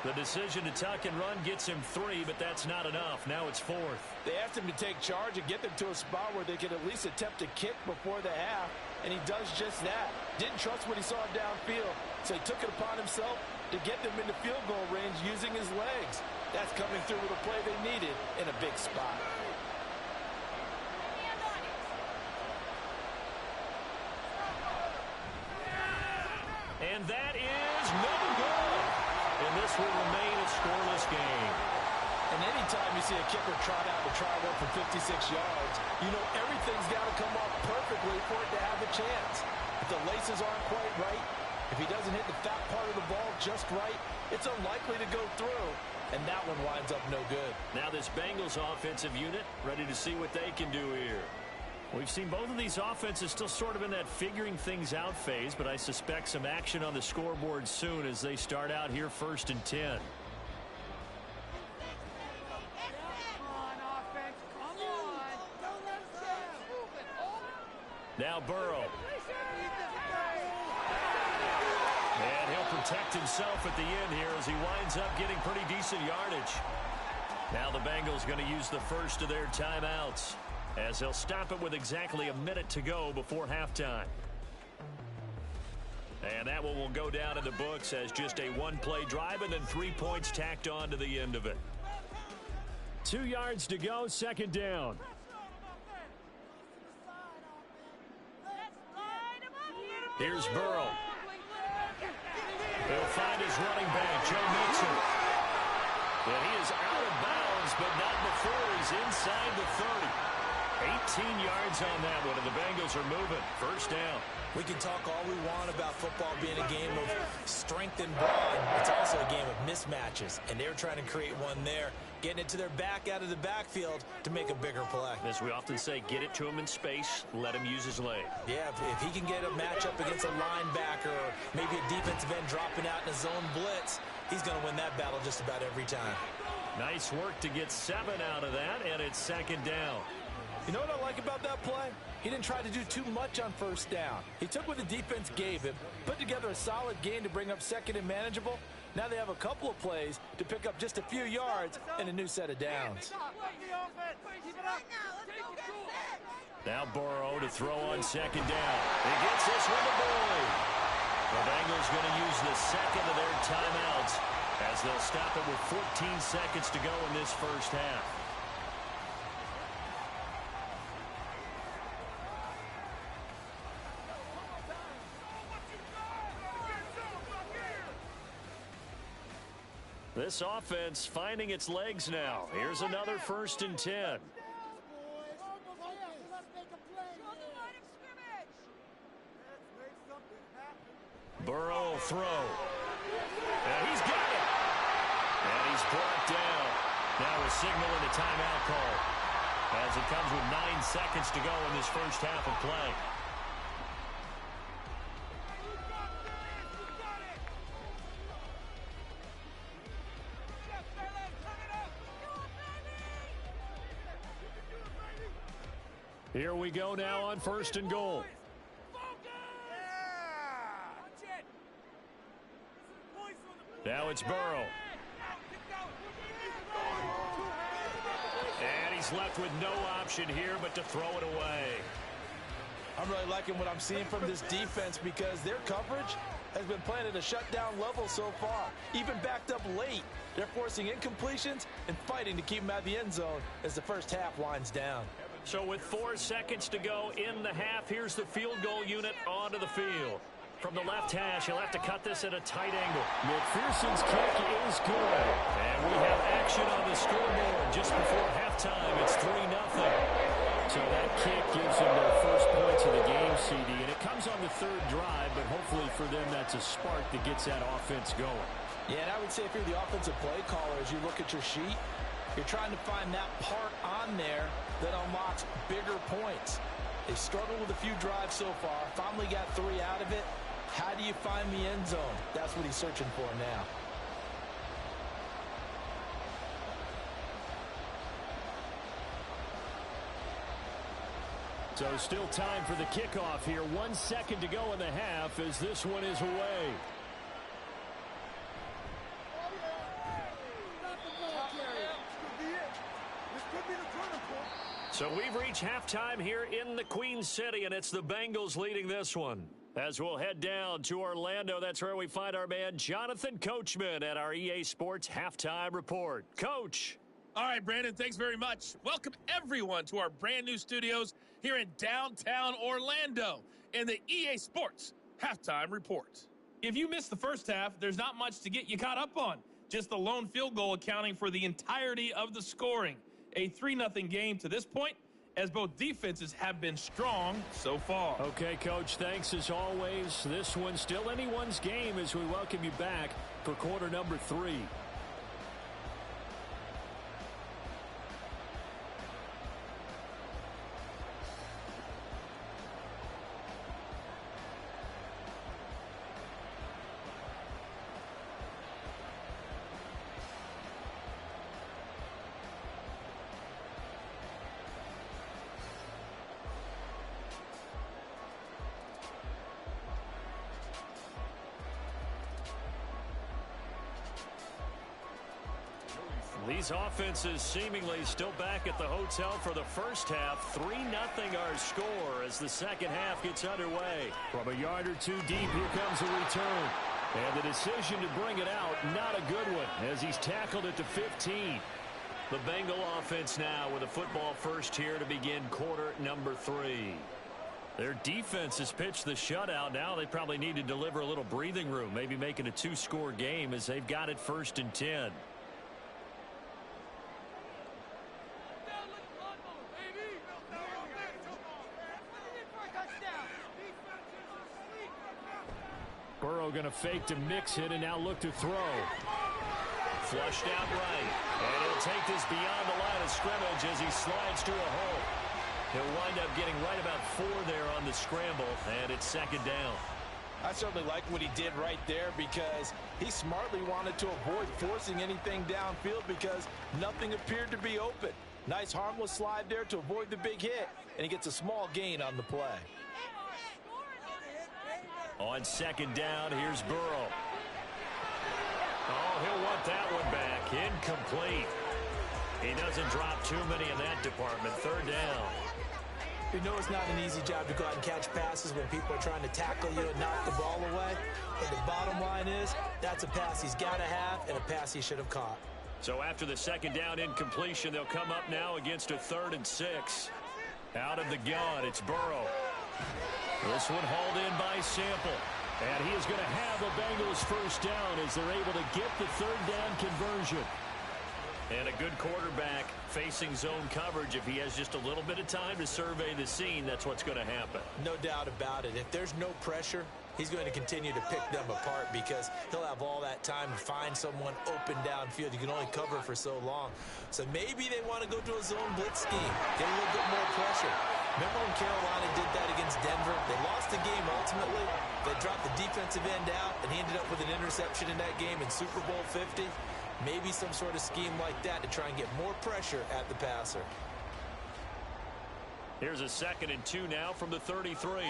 The decision to tuck and run gets him 3, but that's not enough. Now it's 4th. They asked him to take charge and get them to a spot where they could at least attempt a kick before the half, and he does just that. Didn't trust what he saw downfield, so he took it upon himself to get them into field goal range using his legs. That's coming through with a play they needed in a big spot. And that is no good. And this will remain a scoreless game. And anytime you see a kicker trot out and try one for 56 yards, you know everything's got to come off perfectly for it to have a chance. If the laces aren't quite right, if he doesn't hit the fat part of the ball just right, it's unlikely to go through. And that one winds up no good. Now this Bengals offensive unit ready to see what they can do here. We've seen both of these offenses still sort of in that figuring things out phase, but I suspect some action on the scoreboard soon as they start out here 1st and 10. Now Burrow. And he'll protect himself at the end here as he winds up getting pretty decent yardage. Now the Bengals going to use the first of their timeouts, as they'll stop it with exactly a minute to go before halftime. And that one will go down in the books as just a one-play drive and then 3 points tacked on to the end of it. 2 yards to go, 2nd down. Here's Burrow. He'll find his running back, Joe Mixon. And he is out of bounds, but not before he's inside the 30. 18 yards on that one, and the Bengals are moving. First down. We can talk all we want about football being a game of strength and brawn. It's also a game of mismatches, and they're trying to create one there, getting it to their back out of the backfield to make a bigger play. As we often say, get it to him in space, let him use his leg. Yeah, if he can get a matchup against a linebacker or maybe a defensive end dropping out in a zone blitz, he's going to win that battle just about every time. Nice work to get 7 out of that, and it's second down. You know what I like about that play? He didn't try to do too much on first down. He took what the defense gave him, put together a solid game to bring up second and manageable. Now they have a couple of plays to pick up just a few yards and a new set of downs. Now Burrow to throw on second down. He gets this one to Boyd. The Bengals going to use the second of their timeouts as they'll stop it with 14 seconds to go in this first half. This offense finding its legs now. Here's another 1st and 10. Burrow will throw. And he's got it. And he's brought down. Now a signal and a timeout call as it comes with 9 seconds to go in this first half of play. Here we go now on 1st and goal. Now it's Burrow. And he's left with no option here but to throw it away. I'm really liking what I'm seeing from this defense because their coverage has been playing at a shutdown level so far. Even backed up late, they're forcing incompletions and fighting to keep them out of the end zone as the first half winds down. So with 4 seconds to go in the half, here's the field goal unit onto the field. From the left hash, he'll have to cut this at a tight angle. McPherson's kick is good. And we have action on the scoreboard just before halftime. It's 3-0. So that kick gives them their first points of the game, CD. And it comes on the 3rd drive, but hopefully for them that's a spark that gets that offense going. Yeah, and I would say if you're the offensive play caller, as you look at your sheet, you're trying to find that part on there that unlocks bigger points. They struggled with a few drives so far. Finally got 3 out of it. How do you find the end zone? That's what he's searching for now. So still time for the kickoff here. 1 second to go in the half as this one is away. So we've reached halftime here in the Queen City, and it's the Bengals leading this one. As we'll head down to Orlando, that's where we find our man Jonathan Coachman at our EA Sports Halftime Report. Coach. All right, Brandon, thanks very much. Welcome, everyone, to our brand new studios here in downtown Orlando in the EA Sports Halftime Report. If you missed the first half, there's not much to get you caught up on. Just the lone field goal accounting for the entirety of the scoring. A 3-0 game to this point, as both defenses have been strong so far. Okay, Coach, thanks as always. This one's still anyone's game as we welcome you back for quarter number 3. These offenses seemingly still back at the hotel for the first half. 3-0 our score as the second half gets underway. From a yard or 2 deep, here comes a return. And the decision to bring it out, not a good one, as he's tackled it to 15. The Bengal offense now with a football first here to begin quarter number 3. Their defense has pitched the shutout. Now they probably need to deliver a little breathing room, maybe make it a 2-score game as they've got it 1st and 10. Burrow going to fake to mix it and now look to throw. Flushed out right. And he'll take this beyond the line of scrimmage as he slides to a hole. He'll wind up getting right about 4 there on the scramble, and it's second down. I certainly like what he did right there because he smartly wanted to avoid forcing anything downfield because nothing appeared to be open. Nice harmless slide there to avoid the big hit, and he gets a small gain on the play. On second down, here's Burrow. Oh, he'll want that one back. Incomplete. He doesn't drop too many in that department. Third down. You know it's not an easy job to go out and catch passes when people are trying to tackle you and knock the ball away. But the bottom line is, that's a pass he's got to have and a pass he should have caught. So after the second down incompletion, they'll come up now against a 3rd and 6. Out of the gun, it's Burrow. This one hauled in by Sample. And he is going to have a Bengals first down as they're able to get the 3rd down conversion. And a good quarterback facing zone coverage. If he has just a little bit of time to survey the scene, that's what's going to happen. No doubt about it. If there's no pressure, he's going to continue to pick them apart because he'll have all that time to find someone open downfield. You can only cover for so long. So maybe they want to go to a zone blitz scheme, get a little bit more pressure. Remember when Carolina did that against Denver? They lost the game ultimately. They dropped the defensive end out, and he ended up with an interception in that game in Super Bowl 50. Maybe some sort of scheme like that to try and get more pressure at the passer. Here's a 2nd and 2 now from the 33.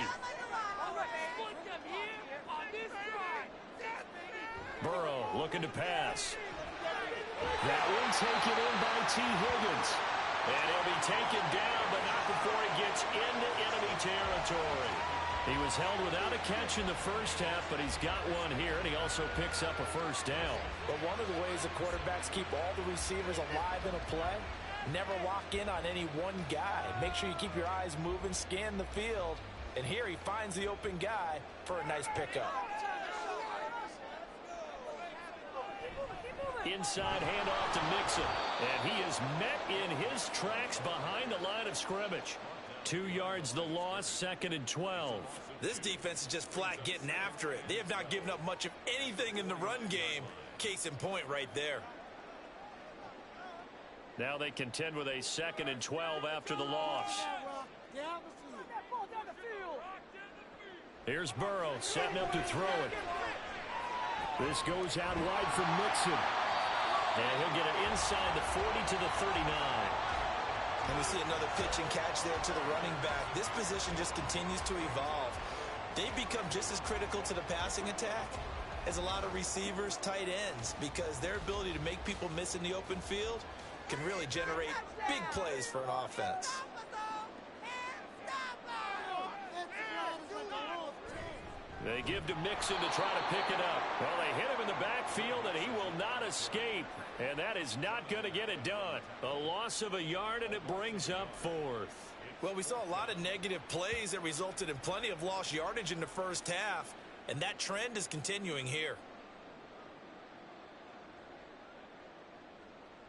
Burrow looking to pass. That one taken in by T. Higgins. And he'll be taken down, but not before he gets into enemy territory. He was held without a catch in the first half, but he's got one here, and he also picks up a first down. But one of the ways the quarterbacks keep all the receivers alive in a play, never lock in on any one guy. Make sure you keep your eyes moving, scan the field, and here he finds the open guy for a nice pickup. Inside handoff to Mixon, and he is met in his tracks behind the line of scrimmage. 2 yards the loss, 2nd and 12. This defense is just flat getting after it. They have not given up much of anything in the run game. Case in point right there. Now they contend with a 2nd and 12 after the loss. Here's Burrow setting up to throw it. This goes out wide from Mixon. And he'll get it inside the 40 to the 39. And we see another pitch and catch there to the running back. This position just continues to evolve. They become just as critical to the passing attack as a lot of receivers, tight ends, because their ability to make people miss in the open field can really generate big plays for an offense. They give to Mixon to try to pick it up. Well, they hit him in the backfield, and he will not escape. And that is not going to get it done. A loss of a yard, and it brings up 4th. Well, we saw a lot of negative plays that resulted in plenty of lost yardage in the first half, and that trend is continuing here.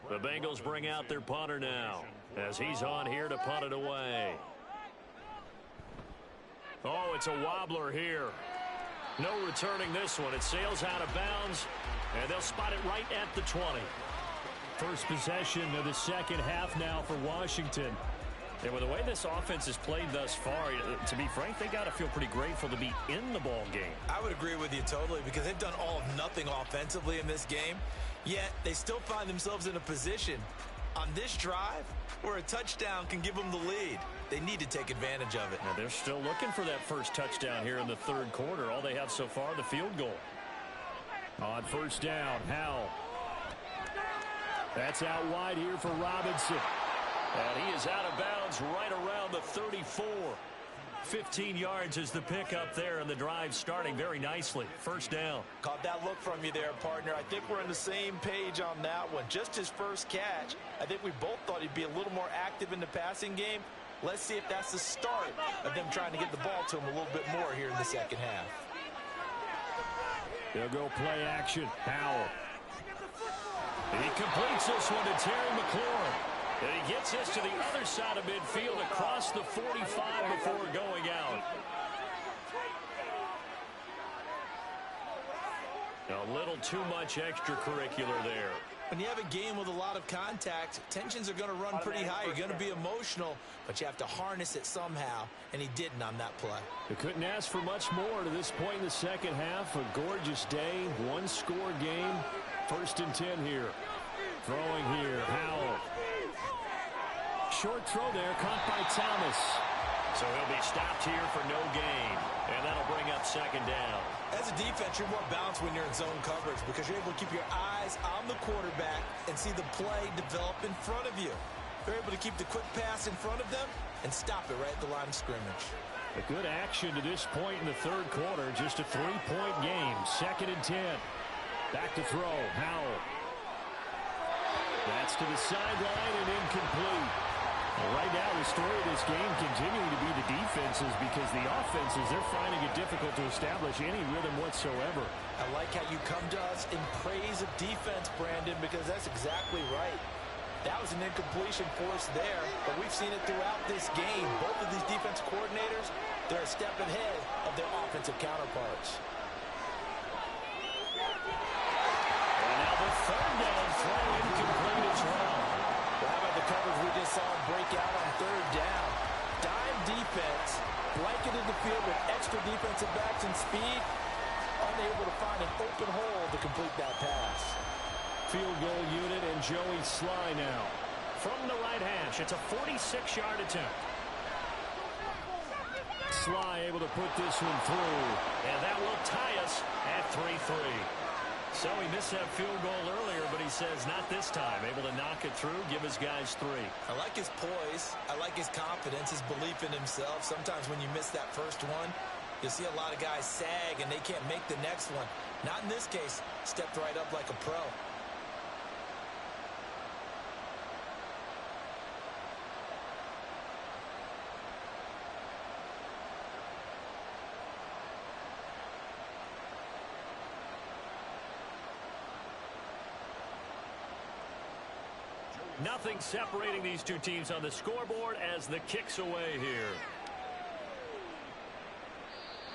The Bengals bring out their punter now as he's on here to punt it away. Oh, it's a wobbler here. No returning this one. It sails out of bounds, and they'll spot it right at the 20. First possession of the second half now for Washington. And with the way this offense has played thus far, to be frank, they got to feel pretty grateful to be in the ball game. I would agree with you totally because they've done all of nothing offensively in this game, yet they still find themselves in a position on this drive where a touchdown can give them the lead. They need to take advantage of it. Now they're still looking for that first touchdown here in the third quarter. All they have so far, the field goal. On first down, Howell. That's out wide here for Robinson. And he is out of bounds right around the 34. 15 yards is the pickup there, and the drive starting very nicely. First down. Caught that look from you there, partner. I think we're on the same page on that one. Just his first catch. I think we both thought he'd be a little more active in the passing game. Let's see if that's the start of them trying to get the ball to him a little bit more here in the second half. They'll go play action. Howell. And he completes this one to Terry McLaurin. And he gets this to the other side of midfield across the 45 before going out. A little too much extracurricular there. When you have a game with a lot of contact, tensions are going to run pretty high. You're going to be emotional, but you have to harness it somehow, and he didn't on that play. They couldn't ask for much more to this point in the second half. A gorgeous day, one-score game. 1st and 10 here. Throwing here, Howell. Short throw there, caught by Thomas. So he'll be stopped here for no gain, and that'll bring up 2nd down. As a defense, you're more balanced when you're in zone coverage because you're able to keep your eyes on the quarterback and see the play develop in front of you. You're able to keep the quick pass in front of them and stop it right at the line of scrimmage. A good action to this point in the 3rd quarter. Just a 3-point game. 2nd and 10. Back to throw. Howell. That's to the sideline and incomplete. Right now, the story of this game continuing to be the defenses because the offenses, they're finding it difficult to establish any rhythm whatsoever. I like how you come to us in praise of defense, Brandon, because that's exactly right. That was an incompletion force there, but we've seen it throughout this game. Both of these defense coordinators, they're a step ahead of their offensive counterparts. And now the 3rd down throw incomplete as well. How about the coverage we just saw him break out on 3rd down? Dime defense, blanketed the field with extra defensive backs and speed, unable to find an open hole to complete that pass. Field goal unit and Joey Sly now. From the right hash, it's a 46-yard attempt. Sly able to put this one through. And that will tie us at 3-3. So he missed that field goal earlier, but he says not this time. Able to knock it through, give his guys 3. I like his poise. I like his confidence, his belief in himself. Sometimes when you miss that first one, you'll see a lot of guys sag and they can't make the next one. Not in this case. Stepped right up like a pro. Nothing separating these two teams on the scoreboard as the kick's away here.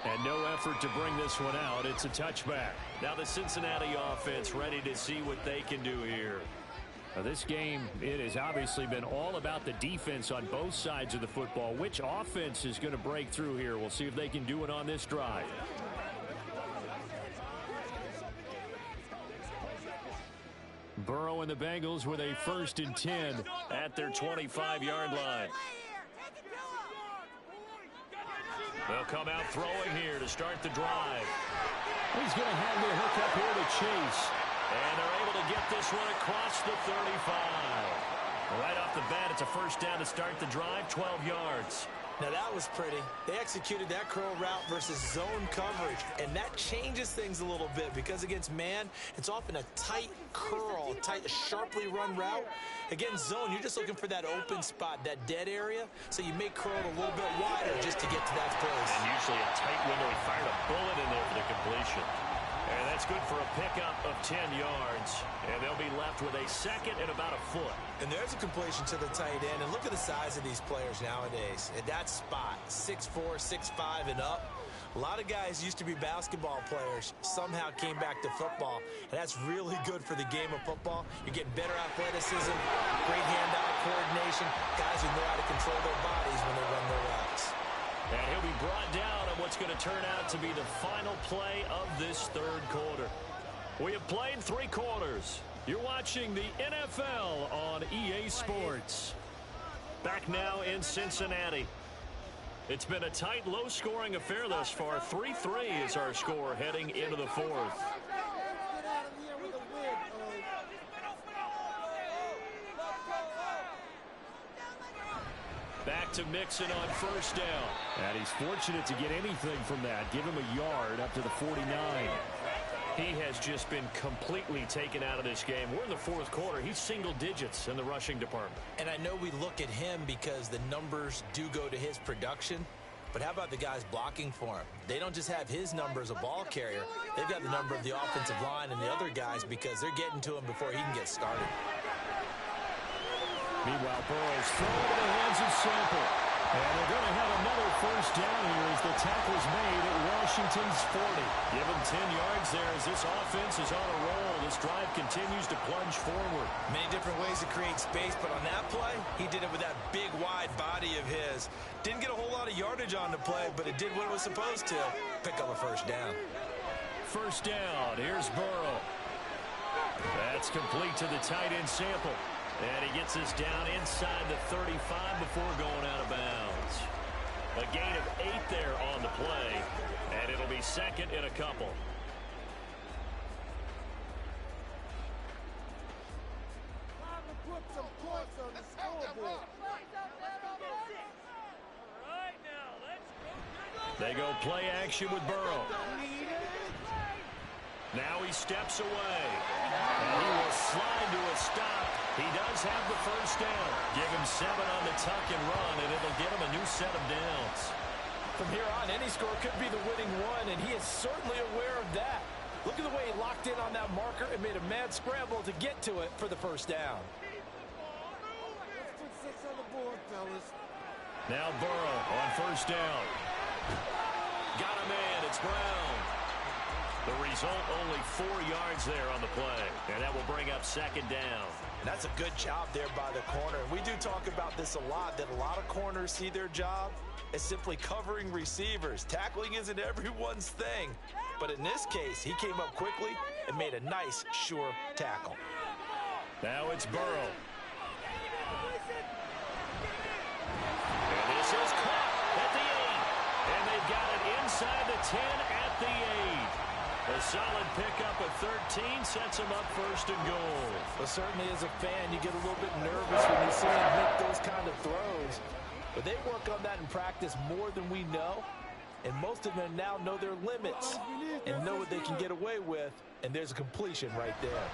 And no effort to bring this one out. It's a touchback. Now the Cincinnati offense ready to see what they can do here. Now this game, it has obviously been all about the defense on both sides of the football. Which offense is going to break through here? We'll see if they can do it on this drive. Burrow and the Bengals with a 1st and 10 at their 25-yard line. They'll come out throwing here to start the drive. He's going to have the hook up here to Chase. And they're able to get this one across the 35. Right off the bat, it's a 1st down to start the drive, 12 yards. Now that was pretty. They executed that curl route versus zone coverage, and that changes things a little bit because against man, it's often a tight curl, tight, sharply run route. Against zone, you're just looking for that open spot, that dead area, so you may curl it a little bit wider just to get to that place. And usually a tight window. He fired a bullet in there for the completion. And that's good for a pickup of 10 yards. And they'll be left with a 2nd and about a foot. And there's a completion to the tight end. And look at the size of these players nowadays. At that spot, 6'4", 6'5", and up. A lot of guys used to be basketball players, somehow came back to football. And that's really good for the game of football. You're getting better athleticism, great hand-eye coordination, guys who know how to control their bodies when they run their routes. And he'll be brought down on what's going to turn out to be the final play of this 3rd quarter. We have played 3 quarters. You're watching the NFL on EA Sports. Back now in Cincinnati. It's been a tight, low-scoring affair thus far. 3-3 is our score heading into the 4th. Back to Mixon on 1st down. And he's fortunate to get anything from that. Give him a yard up to the 49. He has just been completely taken out of this game. We're in the 4th quarter. He's single digits in the rushing department. And I know we look at him because the numbers do go to his production. But how about the guys blocking for him? They don't just have his number as a ball carrier. They've got the number of the offensive line and the other guys because they're getting to him before he can get started. Meanwhile, Burrow's thrown into the hands of Sample. And they're going to have another first down here as the tackle's made at Washington's 40. Give them 10 yards there as this offense is on a roll. This drive continues to plunge forward. Many different ways to create space, but on that play, he did it with that big, wide body of his. Didn't get a whole lot of yardage on the play, but it did what it was supposed to. Pick up a first down. First down. Here's Burrow. That's complete to the tight end Sample. And he gets us down inside the 35 before going out of bounds. A gain of 8 there on the play, and it'll be second and a couple. They go play action with Burrow. Now he steps away. And he will slide to a stop. He does have the first down. Give him 7 on the tuck and run, and it'll get him a new set of downs. From here on, any score could be the winning one, and he is certainly aware of that. Look at the way he locked in on that marker and made a mad scramble to get to it for the first down. Now Burrow on first down. Got a man. It's Brown. The result, only 4 yards there on the play, and that will bring up second down. And that's a good job there by the corner. We do talk about this a lot, that a lot of corners see their job as simply covering receivers. Tackling isn't everyone's thing. But in this case, he came up quickly and made a nice, sure tackle. Now it's Burrow. And this is caught at the 8. And they've got it inside the 10 at the 8. A solid pickup at 13 sets him up first and goal. Well, certainly as a fan, you get a little bit nervous when you see him make those kind of throws. But they work on that in practice more than we know. And most of them now know their limits and know what they can get away with. And there's a completion right there.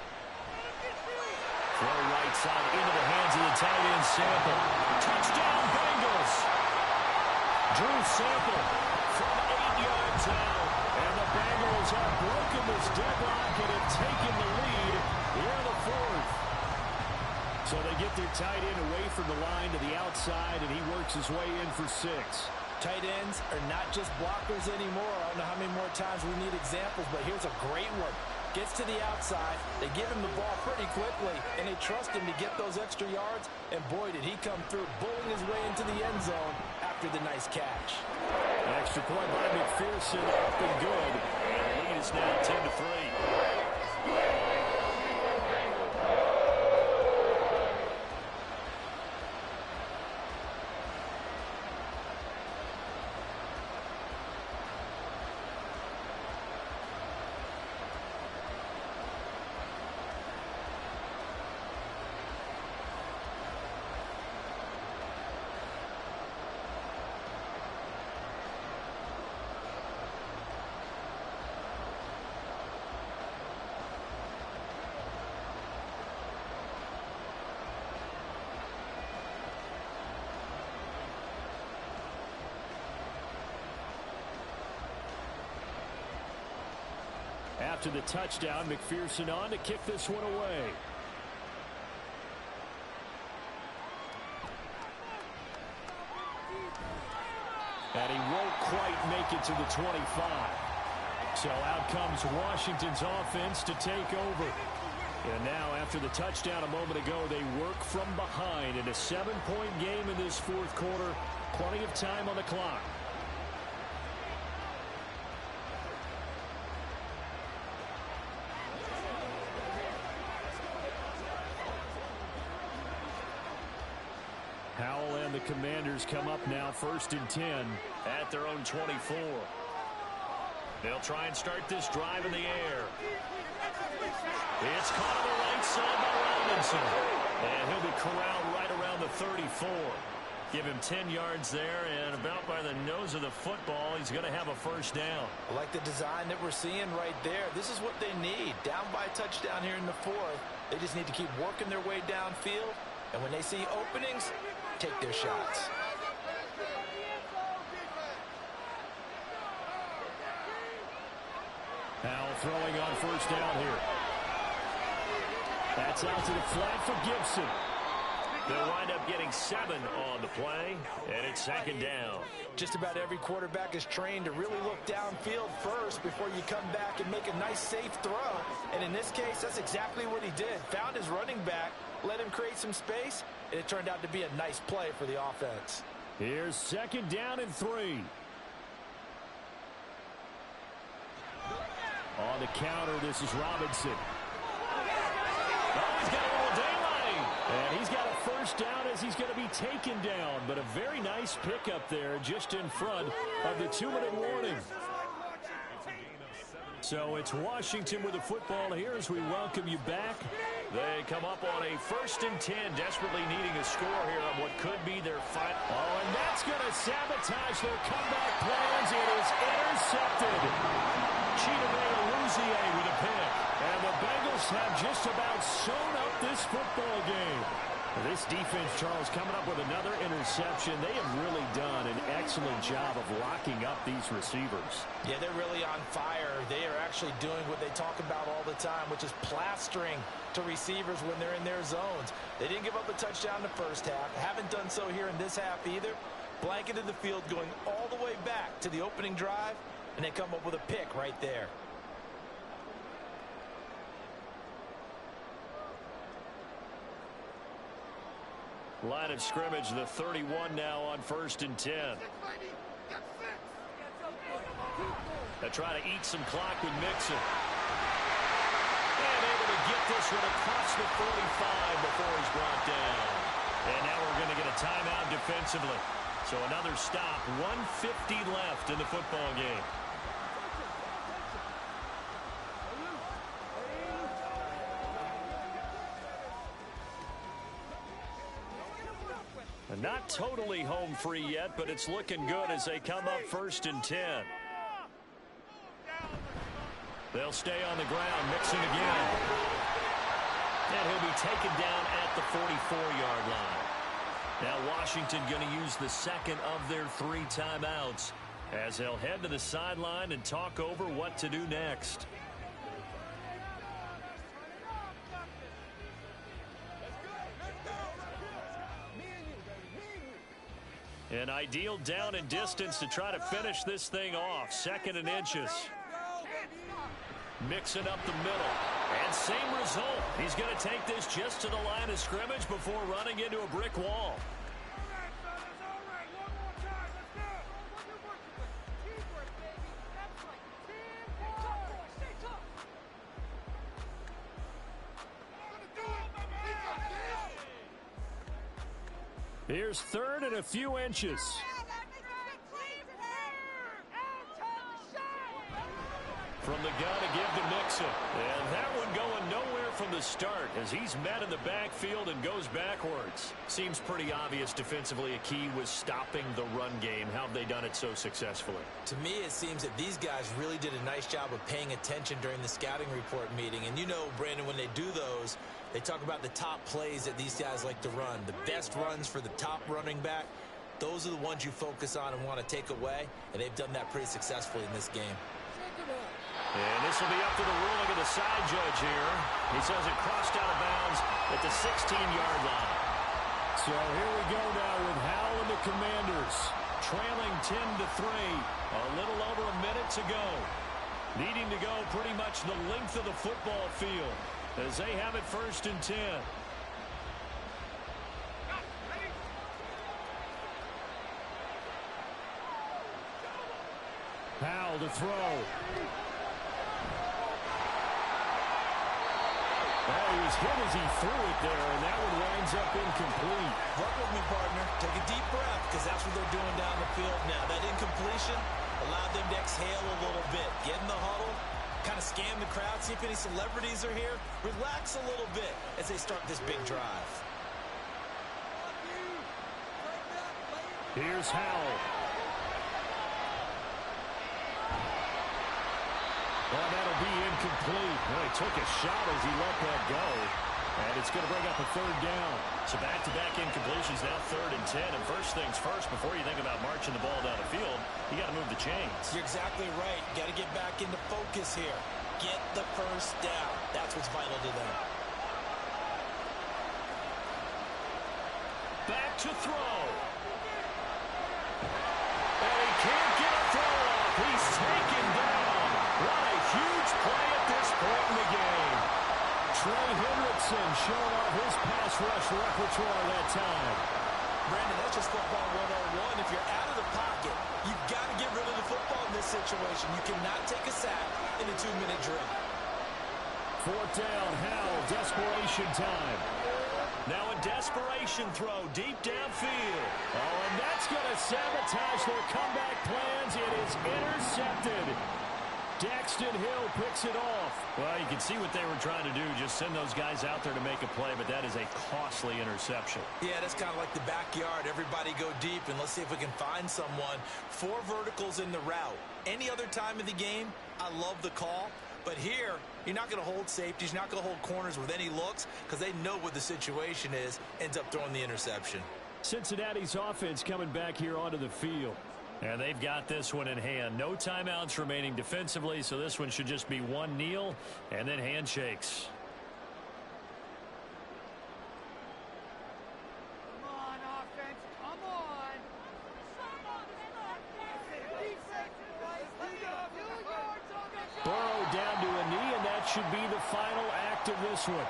Throw right side into the hands of the tight end Sample. Touchdown Bengals. Drew Sample from 8 yards out. And the Bengals have broken this deadlock and have taken the lead here in the 4th. So they get their tight end away from the line to the outside, and he works his way in for 6. Tight ends are not just blockers anymore. I don't know how many more times we need examples, but here's a great one. Gets to the outside, they give him the ball pretty quickly, and they trust him to get those extra yards, and boy, did he come through, bowling his way into the end zone after the nice catch. Extra point by McPherson, up and good, and the lead is now 10-3. After the touchdown, McPherson on to kick this one away. And he won't quite make it to the 25. So out comes Washington's offense to take over. And now after the touchdown a moment ago, they work from behind in a 7-point game in this 4th quarter. Plenty of time on the clock. Howell and the Commanders come up now 1st and 10 at their own 24. They'll try and start this drive in the air. It's caught on the right side by Robinson. And he'll be corralled right around the 34. Give him 10 yards there, and about by the nose of the football, he's going to have a first down. I like the design that we're seeing right there. This is what they need. Down by a touchdown here in the 4th. They just need to keep working their way downfield. And when they see openings, take their shots. Howell throwing on first down here. That's out to the flat for Gibson. They'll wind up getting 7 on the play, and it's second down. Just about every quarterback is trained to really look downfield first before you come back and make a nice, safe throw. And in this case, that's exactly what he did. Found his running back, let him create some space, and it turned out to be a nice play for the offense. Here's second down and 3. On the counter, this is Robinson. Oh, he's got a little daylight. And he's got a first down as he's going to be taken down. But a very nice pickup there just in front of the 2-minute warning. So it's Washington with the football here as we welcome you back. They come up on a 1st and 10, desperately needing a score here on what could be their final. Oh, and that's going to sabotage their comeback plans. It is intercepted. Chidobe with a pick. And the Bengals have just about sewn up this football game. This defense, Charles, coming up with another interception. They have really done an excellent job of locking up these receivers. Yeah, they're really on fire. They are actually doing what they talk about all the time, which is plastering to receivers when they're in their zones. They didn't give up a touchdown in the first half. Haven't done so here in this half either. Blanketed the field going all the way back to the opening drive, and they come up with a pick right there. Line of scrimmage, the 31 now on 1st and 10. They try to eat some clock with Mixon. And able to get this one across the 45 before he's brought down. And now we're going to get a timeout defensively. So another stop, 1:50 left in the football game. Not totally home free yet, but it's looking good as they come up 1st and 10. They'll stay on the ground, Mixon again. And he'll be taken down at the 44-yard line. Now Washington going to use the second of their 3 timeouts as they'll head to the sideline and talk over what to do next. An ideal down and distance to try to finish this thing off. 2nd and inches. Mixing up the middle. And same result. He's going to take this just to the line of scrimmage before running into a brick wall. Here's 3rd and a few inches. From the gun to give to Mixon. And that one going nowhere from the start as he's met in the backfield and goes backwards. Seems pretty obvious defensively a key was stopping the run game. How have they done it so successfully? To me, it seems that these guys really did a nice job of paying attention during the scouting report meeting. And you know, Brandon, when they do those, they talk about the top plays that these guys like to run. The best runs for the top running back. Those are the ones you focus on and want to take away. And they've done that pretty successfully in this game. And this will be up to the ruling of the side judge here. He says it crossed out of bounds at the 16-yard line. So here we go now with Howell and the Commanders trailing 10-3. A little over a minute to go. Needing to go pretty much the length of the football field as they have it 1st and 10. Howell to throw. Oh, he was hit as he threw it there, and that one winds up incomplete. Work with me, partner. Take a deep breath, because that's what they're doing down the field now. That incompletion allowed them to exhale a little bit. Get in the huddle, kind of scan the crowd, see if any celebrities are here. Relax a little bit as they start this big drive. Here's Howell. Well, that'll be incomplete. Well, he took a shot as he let that go. And it's going to bring up a 3rd down. So back-to-back incompletions, now 3rd and 10. And first things first, before you think about marching the ball down the field, you got to move the chains. You're exactly right. Got to get back into focus here. Get the first down. That's what's vital to them. to throw. And he can't get a throw off. He's taken down. What a huge play at this point in the game. Trey Hendrickson showing off his pass rush repertoire that time. Brandon, that's just football 101. If you're out of the pocket, you've got to get rid of the football in this situation. You cannot take a sack in a 2-minute drill. Fourth down, Howell, desperation time. Now a desperation throw deep downfield. Oh, and that's going to sabotage their comeback plans. It is intercepted. Daxton Hill picks it off. Well, you can see what they were trying to do, just send those guys out there to make a play, but that is a costly interception. Yeah, that's kind of like the backyard. Everybody go deep, and let's see if we can find someone. 4 verticals in the route. Any other time of the game, I love the call. But here, you're not going to hold safeties. You're not going to hold corners with any looks because they know what the situation is. Ends up throwing the interception. Cincinnati's offense coming back here onto the field. And they've got this one in hand. No timeouts remaining defensively, so this one should just be one kneel and then handshakes. Come on, offense. Come on. Burrow down to a knee, and that should be the final act of this one.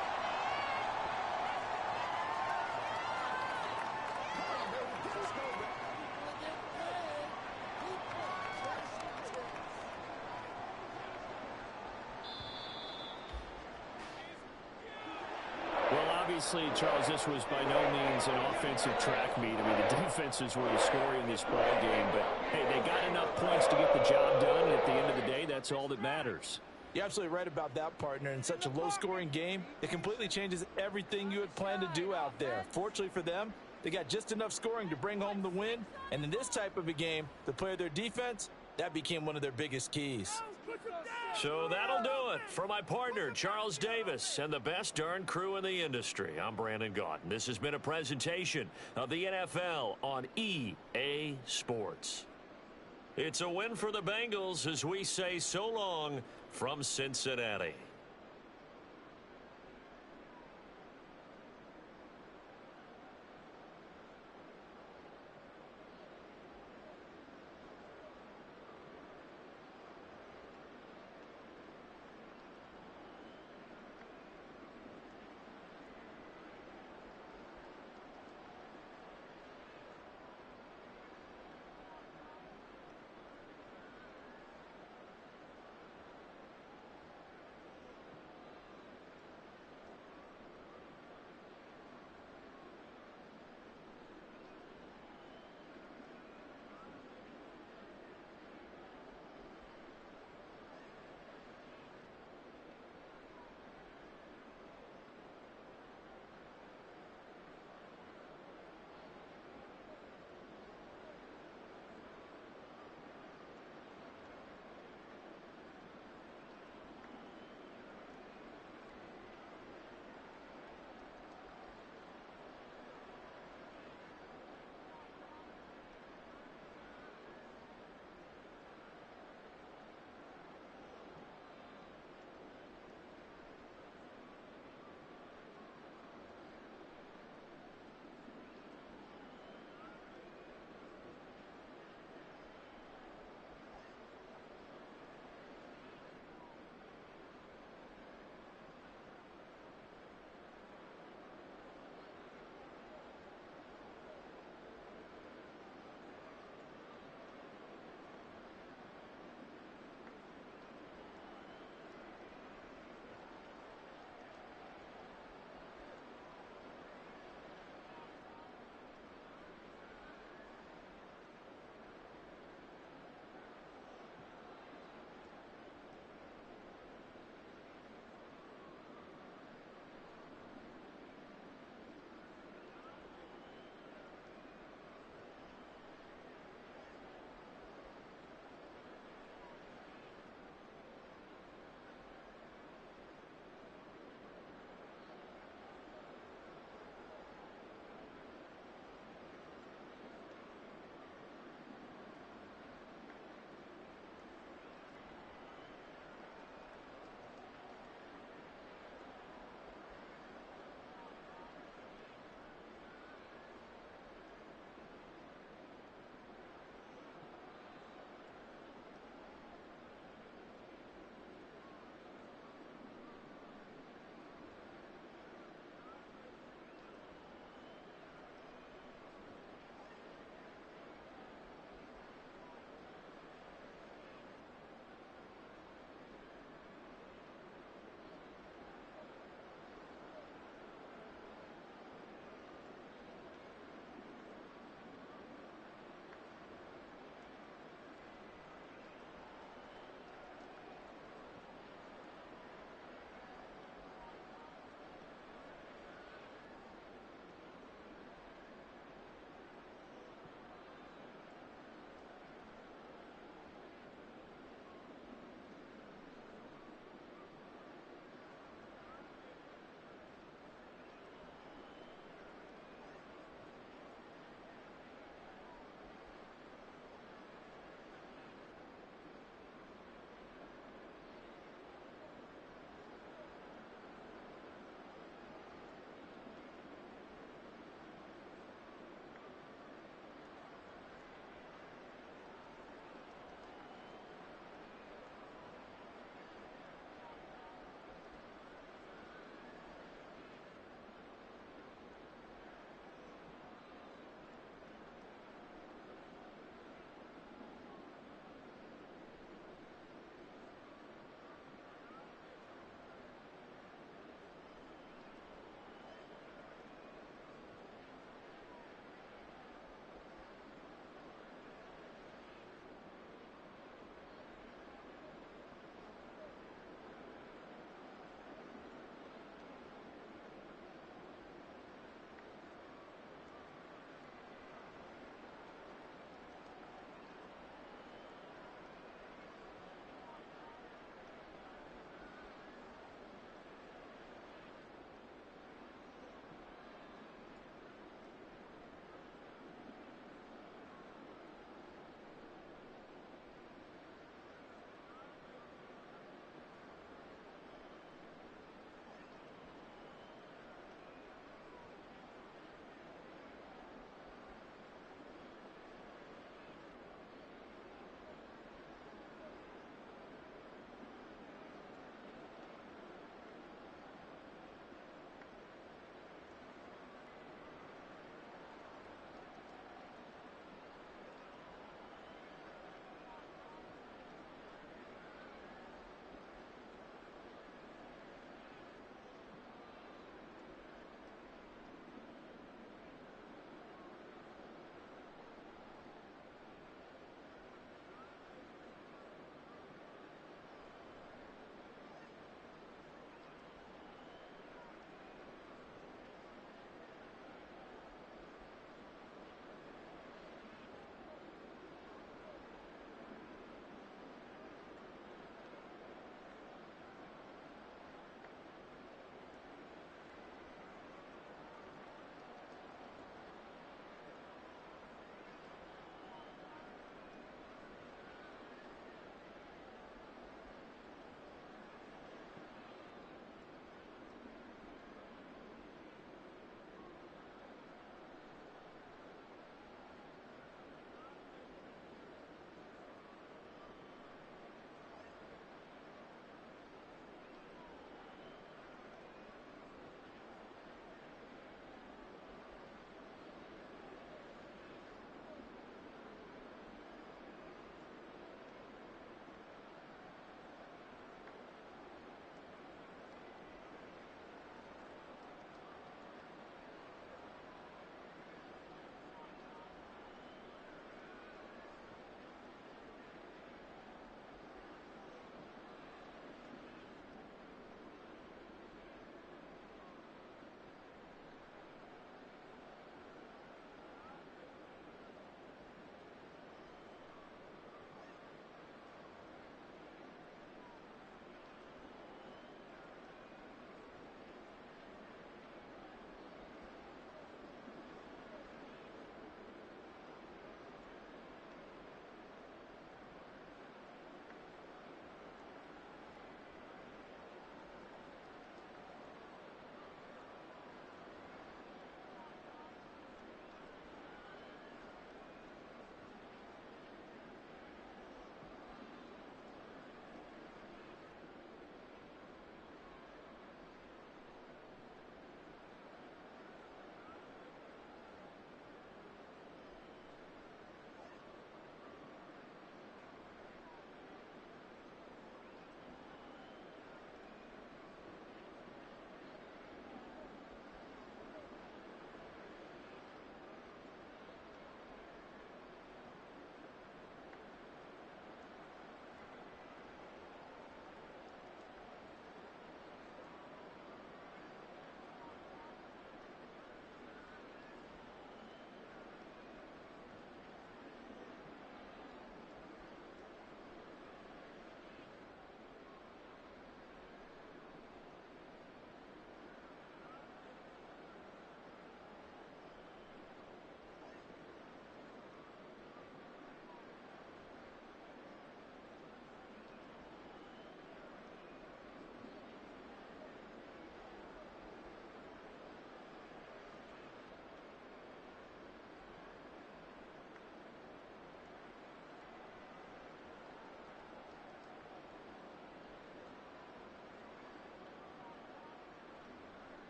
Obviously, Charles, this was by no means an offensive track meet. I mean, the defenses were the story in this ball game, but hey, they got enough points to get the job done, and at the end of the day, that's all that matters. You're absolutely right about that, partner. In such a low-scoring game, it completely changes everything you had planned to do out there. Fortunately for them, they got just enough scoring to bring home the win, and in this type of a game, to play their defense, that became one of their biggest keys. So that'll do it for my partner, Charles Davis, and the best darn crew in the industry. I'm Brandon Gaudin. This has been a presentation of the NFL on EA Sports. It's a win for the Bengals as we say so long from Cincinnati.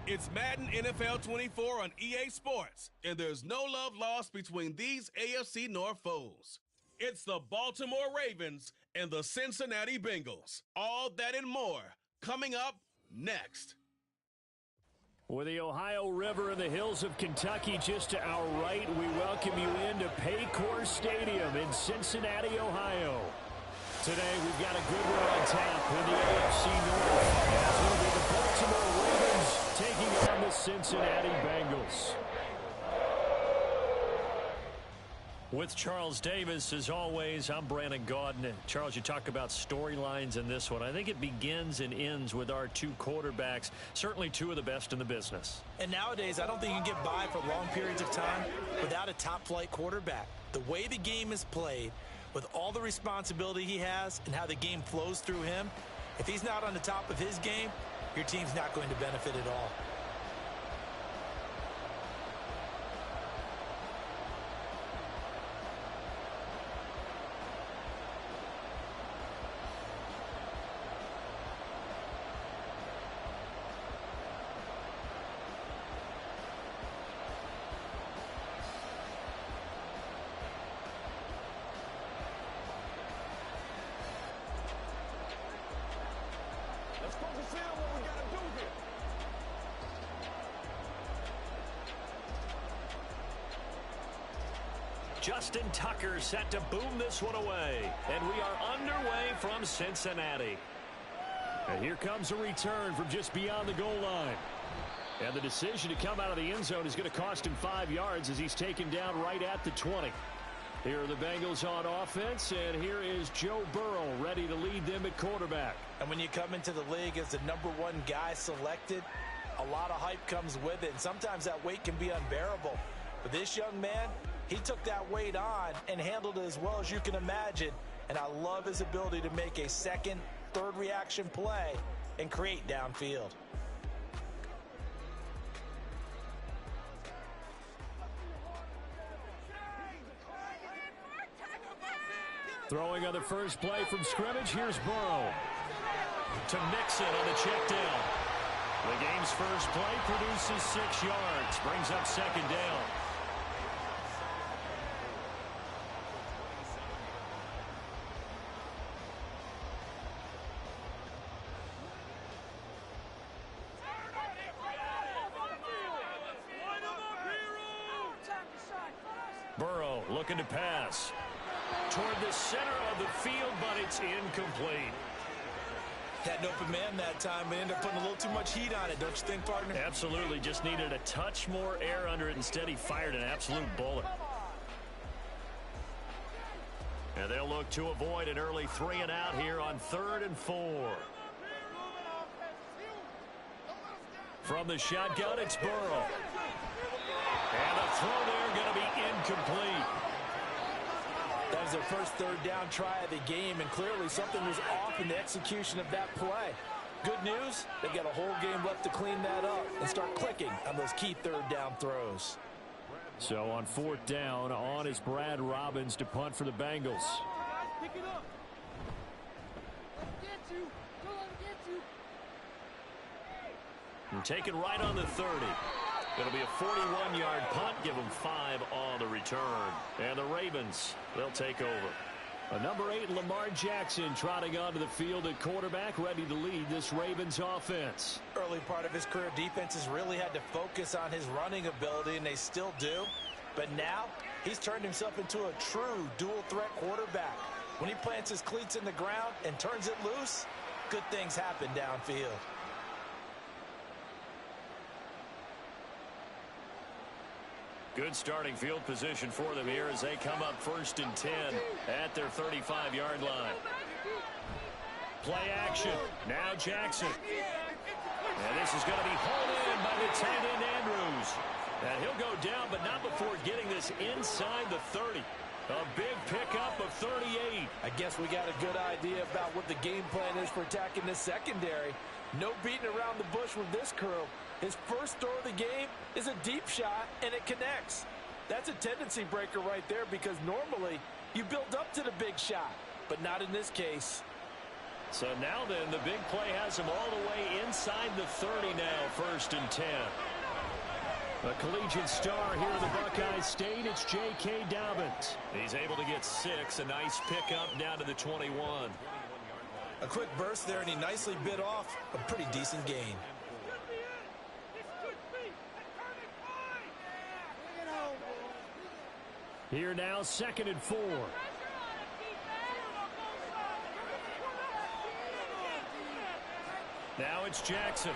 It's Madden NFL 24 on EA Sports, and there's no love lost between these AFC North foes. It's the Baltimore Ravens and the Cincinnati Bengals. All that and more coming up next. With the Ohio River and the hills of Kentucky just to our right, we welcome you into Paycor Stadium in Cincinnati, Ohio. Today, we've got a good one on tap in the AFC North, as will be the Baltimore Ravens taking on the Cincinnati Bengals. With Charles Davis, as always, I'm Brandon Gaudin. Charles, you talk about storylines in this one. I think it begins and ends with our two quarterbacks, certainly two of the best in the business. And nowadays, I don't think you can get by for long periods of time without a top-flight quarterback. The way the game is played, with all the responsibility he has and how the game flows through him, if he's not on the top of his game, your team's not going to benefit at all. Justin Tucker set to boom this one away. And we are underway from Cincinnati. And here comes a return from just beyond the goal line. And the decision to come out of the end zone is going to cost him 5 yards as he's taken down right at the 20. Here are the Bengals on offense, and here is Joe Burrow ready to lead them at quarterback. And when you come into the league as the #1 guy selected, a lot of hype comes with it, and sometimes that weight can be unbearable. But this young man, he took that weight on and handled it as well as you can imagine. And I love his ability to make a second, third reaction play and create downfield. Throwing on the first play from scrimmage, here's Burrow. To Mixon on the check down. The game's first play produces 6 yards, brings up second down. Burrow looking to pass toward the center of the field, but it's incomplete. Had an open man that time, but ended up putting a little too much heat on it, don't you think, partner? Absolutely. Just needed a touch more air under it. Instead, he fired an absolute bullet. And they'll look to avoid an early 3 and out here on 3rd and 4. From the shotgun, it's Burrow. And a throw there going to be incomplete. That was their first third down try of the game, and clearly something was off in the execution of that play. Good news, they got a whole game left to clean that up and start clicking on those key third down throws. So on 4th down, on is Brad Robbins to punt for the Bengals. Pick it up. Let's get you. Don't let him get you. And taken right on the 30. It'll be a 41-yard punt, give them 5 on the return. And the Ravens, they'll take over. A number 8, Lamar Jackson, trotting onto the field at quarterback, ready to lead this Ravens offense. Early part of his career, defenses really had to focus on his running ability, and they still do. But now, he's turned himself into a true dual-threat quarterback. When he plants his cleats in the ground and turns it loose, good things happen downfield. Good starting field position for them here as they come up 1st and 10 at their 35-yard line. Play action. Now Jackson. And this is going to be hauled in by the tight end Andrews. And he'll go down, but not before getting this inside the 30. A big pickup of 38. I guess we got a good idea about what the game plan is for attacking this secondary. No beating around the bush with this crew. His first throw of the game is a deep shot, and it connects. That's a tendency breaker right there because normally you build up to the big shot, but not in this case. So now then, the big play has him all the way inside the 30 now, 1st and 10. A collegiate star here in the Buckeye State, it's J.K. Dobbins. He's able to get 6, a nice pickup down to the 21. A quick burst there, and he nicely bit off a pretty decent gain. Here now, 2nd and 4. Now it's Jackson.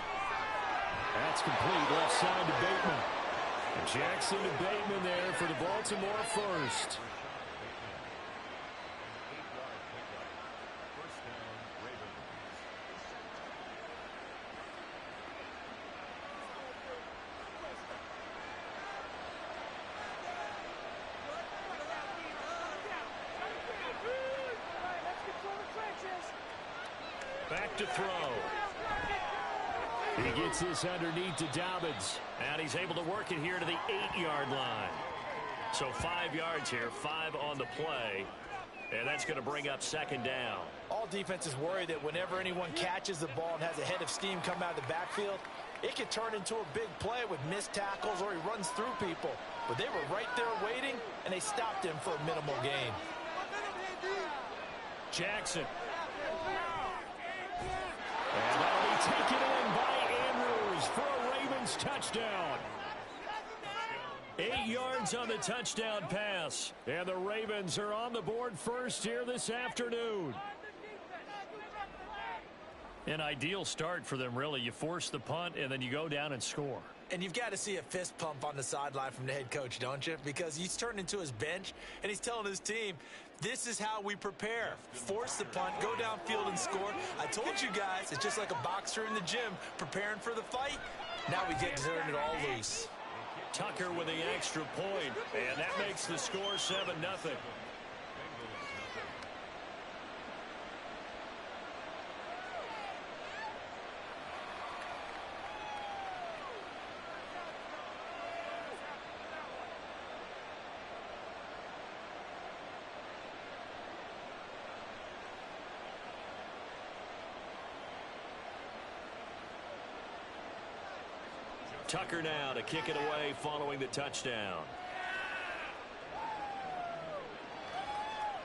That's complete, left side to Bateman. Jackson to Bateman there for the Baltimore first. Back to throw. He gets this underneath to Dobbins. And he's able to work it here to the 8-yard line. So 5 yards here, 5 on the play. And that's going to bring up 2nd down. All defenses worry that whenever anyone catches the ball and has a head of steam come out of the backfield, it can turn into a big play with missed tackles or he runs through people. But they were right there waiting, and they stopped him for a minimal gain. Jackson. And that'll be taken in by Andrews for a Ravens touchdown. 8 yards on the touchdown pass. And the Ravens are on the board first here this afternoon. An ideal start for them, really. You force the punt, and then you go down and score. And you've got to see a fist pump on the sideline from the head coach, don't you? Because he's turned into his bench, and he's telling his team, this is how we prepare. Force the punt, go downfield and score. I told you guys, it's just like a boxer in the gym preparing for the fight. Now we get to turn it all loose. Tucker with the extra point, and that makes the score 7-0. Tucker now to kick it away following the touchdown.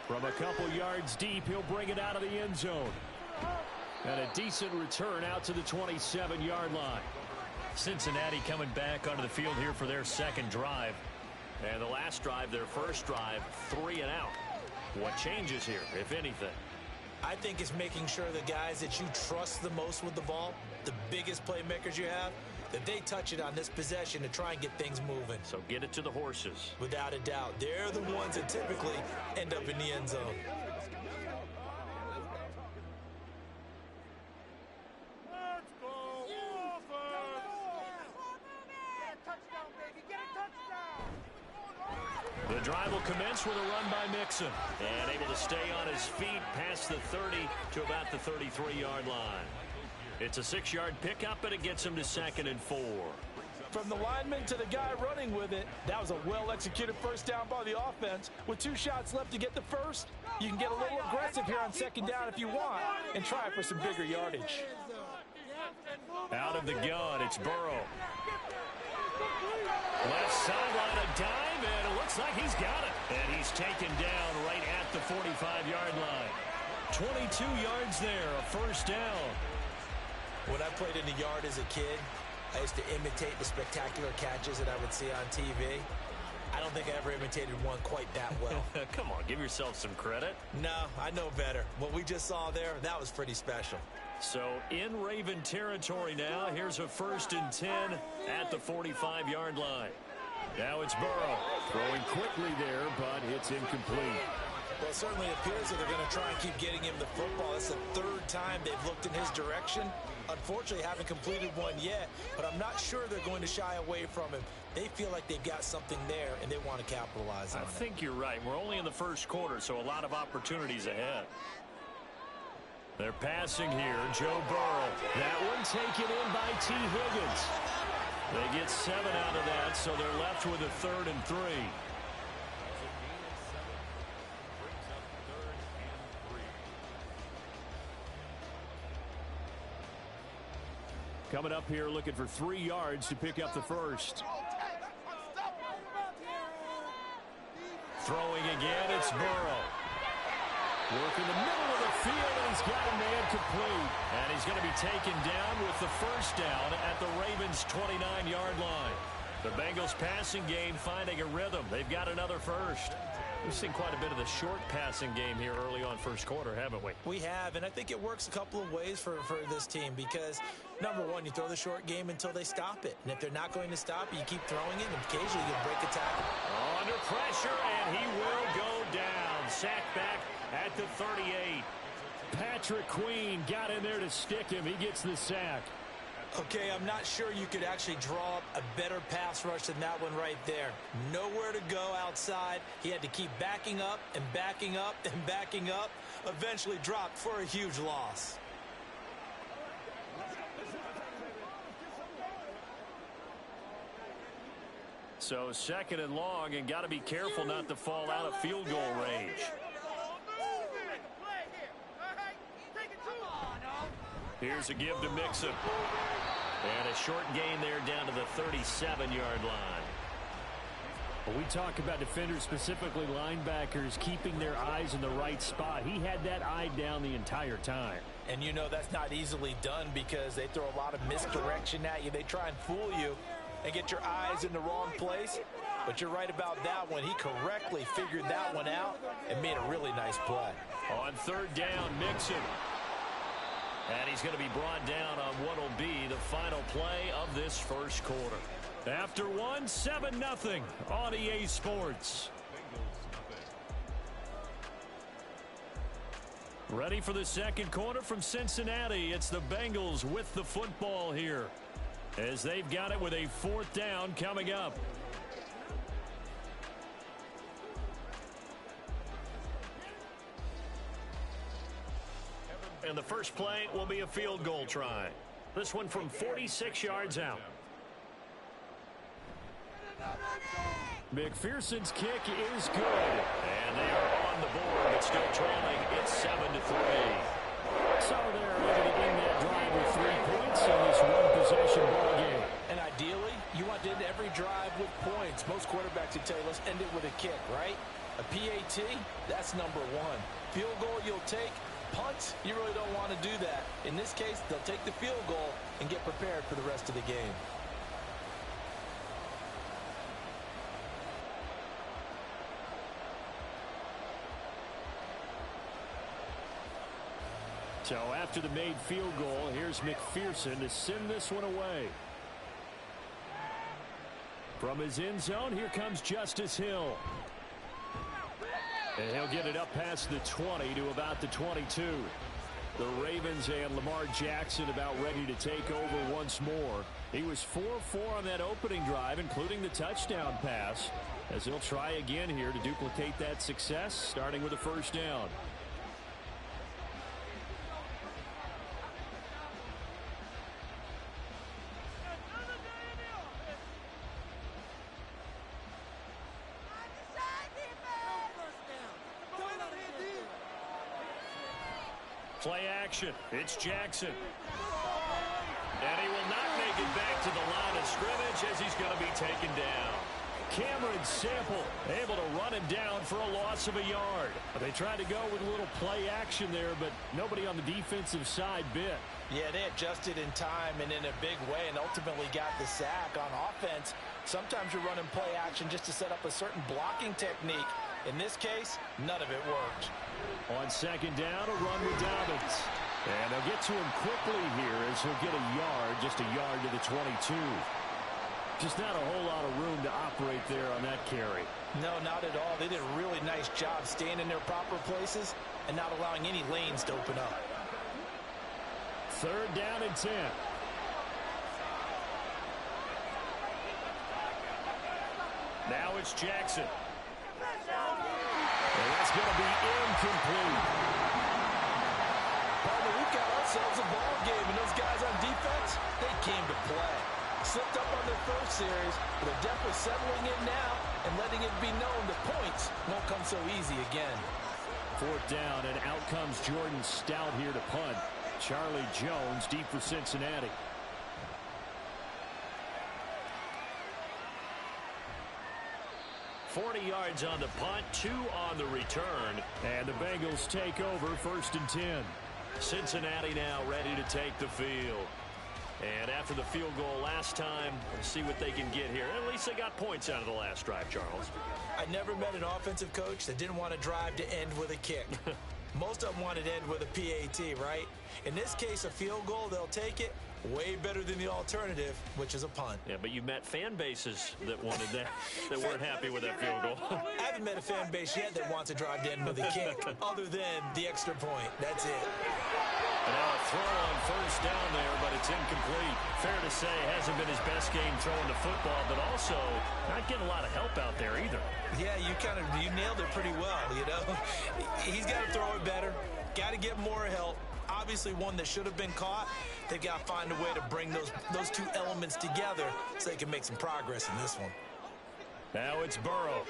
From a couple yards deep, he'll bring it out of the end zone. And a decent return out to the 27-yard line. Cincinnati coming back onto the field here for their 2nd drive. And the last drive, their 1st drive, 3 and out. What changes here, if anything? I think it's making sure the guys that you trust the most with the ball, the biggest playmakers you have, that they touch it on this possession to try and get things moving. So get it to the horses. Without a doubt. They're the ones that typically end up in the end zone. Let's go. Get a touchdown, baby. Get a touchdown. The drive will commence with a run by Mixon. And able to stay on his feet past the 30 to about the 33-yard line. It's a 6-yard pickup, and it gets him to 2nd and 4. From the lineman to the guy running with it, that was a well-executed first down by the offense. With 2 shots left to get the first, you can get a little aggressive here on 2nd down if you want and try for some bigger yardage. Out of the gun, it's Burrow. Left sideline, a dive, and it looks like he's got it. And he's taken down right at the 45-yard line. 22 yards there, a first down. When I played in the yard as a kid, I used to imitate the spectacular catches that I would see on TV. I don't think I ever imitated one quite that well. Come on, give yourself some credit. No, I know better. What we just saw there, that was pretty special. So in Raven territory now, here's a 1st and 10 at the 45-yard line. Now it's Burrow. Throwing quickly there, but it's incomplete. Well, it certainly appears that they're going to try and keep getting him the football. That's the 3rd time they've looked in his direction. Unfortunately, haven't completed one yet, but I'm not sure they're going to shy away from him. They feel like they've got something there, and they want to capitalize on it. I think you're right. We're only in the 1st quarter, so a lot of opportunities ahead. They're passing here, Joe Burrow. That one taken in by T. Higgins. They get 7 out of that, so they're left with a 3rd and 3. Coming up here looking for 3 yards to pick up the first. Throwing again, it's Burrow. Working the middle of the field, and he's got a man complete. And he's going to be taken down with the first down at the Ravens' 29-yard line. The Bengals passing game finding a rhythm. They've got another first. We've seen quite a bit of the short passing game here early on first quarter, haven't we? We have, and I think it works a couple of ways for this team because, number one, you throw the short game until they stop it. And if they're not going to stop it, you keep throwing it, and occasionally you break a tackle. Under pressure, and he will go down. Sacked back at the 38. Patrick Queen got in there to stick him. He gets the sack. Okay, I'm not sure you could actually draw up a better pass rush than that one right there. Nowhere to go outside. He had to keep backing up and backing up and backing up. Eventually dropped for a huge loss. So 2nd and long, and got to be careful not to fall out of field goal range. Here's a give to Mixon. And a short gain there down to the 37-yard line. When we talk about defenders, specifically linebackers, keeping their eyes in the right spot, he had that eye down the entire time. And you know that's not easily done because they throw a lot of misdirection at you. They try and fool you and get your eyes in the wrong place. But you're right about that one. He correctly figured that one out and made a really nice play. On 3rd down, Mixon. And he's going to be brought down on what will be the final play of this first quarter. After 7-0 on EA Sports. Ready for the second quarter from Cincinnati. It's the Bengals with the football here, as they've got it with a 4th down coming up. And the first play will be a field goal try. This one from 46 yards out. McPherson's kick is good. And they are on the board, but still trailing. It's 7-3. So they're able to end that drive with 3 points in this one-possession ball game. And ideally, you want to end every drive with points. Most quarterbacks would tell you, let's end it with a kick, right? A PAT, that's number 1. Field goal you'll take. Punt, you really don't want to do that. In this case, they'll take the field goal and get prepared for the rest of the game. So after the made field goal, here's McPherson to send this one away. From his end zone, here comes Justice Hill. And he'll get it up past the 20 to about the 22. The Ravens and Lamar Jackson about ready to take over once more. He was 4-4 on that opening drive, including the touchdown pass, as he'll try again here to duplicate that success, starting with a first down. Play action. It's Jackson. And he will not make it back to the line of scrimmage as he's going to be taken down. Cameron Sample able to run him down for a loss of a yard. They tried to go with a little play action there, but nobody on the defensive side bit. Yeah, they adjusted in time and in a big way and ultimately got the sack. On offense, sometimes you're running play action just to set up a certain blocking technique. In this case, none of it worked. On 2nd down, a run with Dobbins. And they'll get to him quickly here as he'll get a yard, just a yard to the 22. Just not a whole lot of room to operate there on that carry. No, not at all. They did a really nice job staying in their proper places and not allowing any lanes to open up. 3rd down and 10. Now it's Jackson. And that's going to be incomplete. Partner, we've got ourselves a ball game, and those guys on defense, they came to play. Slipped up on their first series, but they're definitely settling in now and letting it be known the points won't come so easy again. 4th down, and out comes Jordan Stout here to punt. Charlie Jones deep for Cincinnati. 40 yards on the punt, 2 on the return. And the Bengals take over 1st and 10. Cincinnati now ready to take the field. And after the field goal last time, let's see what they can get here. At least they got points out of the last drive, Charles. I never met an offensive coach that didn't want to drive to end with a kick. Most of them wanted to end with a PAT, right? In this case, a field goal, they'll take it. Way better than the alternative, which is a punt. Yeah, but you met fan bases that wanted that, that weren't happy with that field goal. I haven't met a fan base yet that wants to drive to end with a kick, other than the extra point. That's it. And now a throw on 1st down there, but it's incomplete. Fair to say, hasn't been his best game throwing the football, but also not getting a lot of help out there either. Yeah, you nailed it pretty well, you know. He's got to throw it better, got to get more help. Obviously one that should have been caught. They've got to find a way to bring those two elements together so they can make some progress in this one. Now it's Burrow.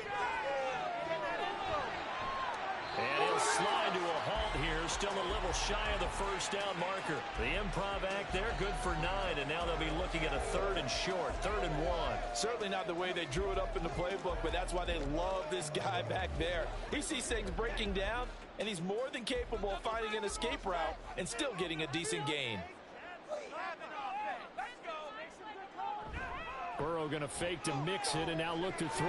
And he'll slide to a halt here, still a little shy of the 1st down marker. The improv act there, good for 9, and now they'll be looking at a 3rd and short, 3rd and 1. Certainly not the way they drew it up in the playbook, but that's why they love this guy back there. He sees things breaking down, and he's more than capable of finding an escape route and still getting a decent gain. Burrow going to fake to mix it and now look to throw.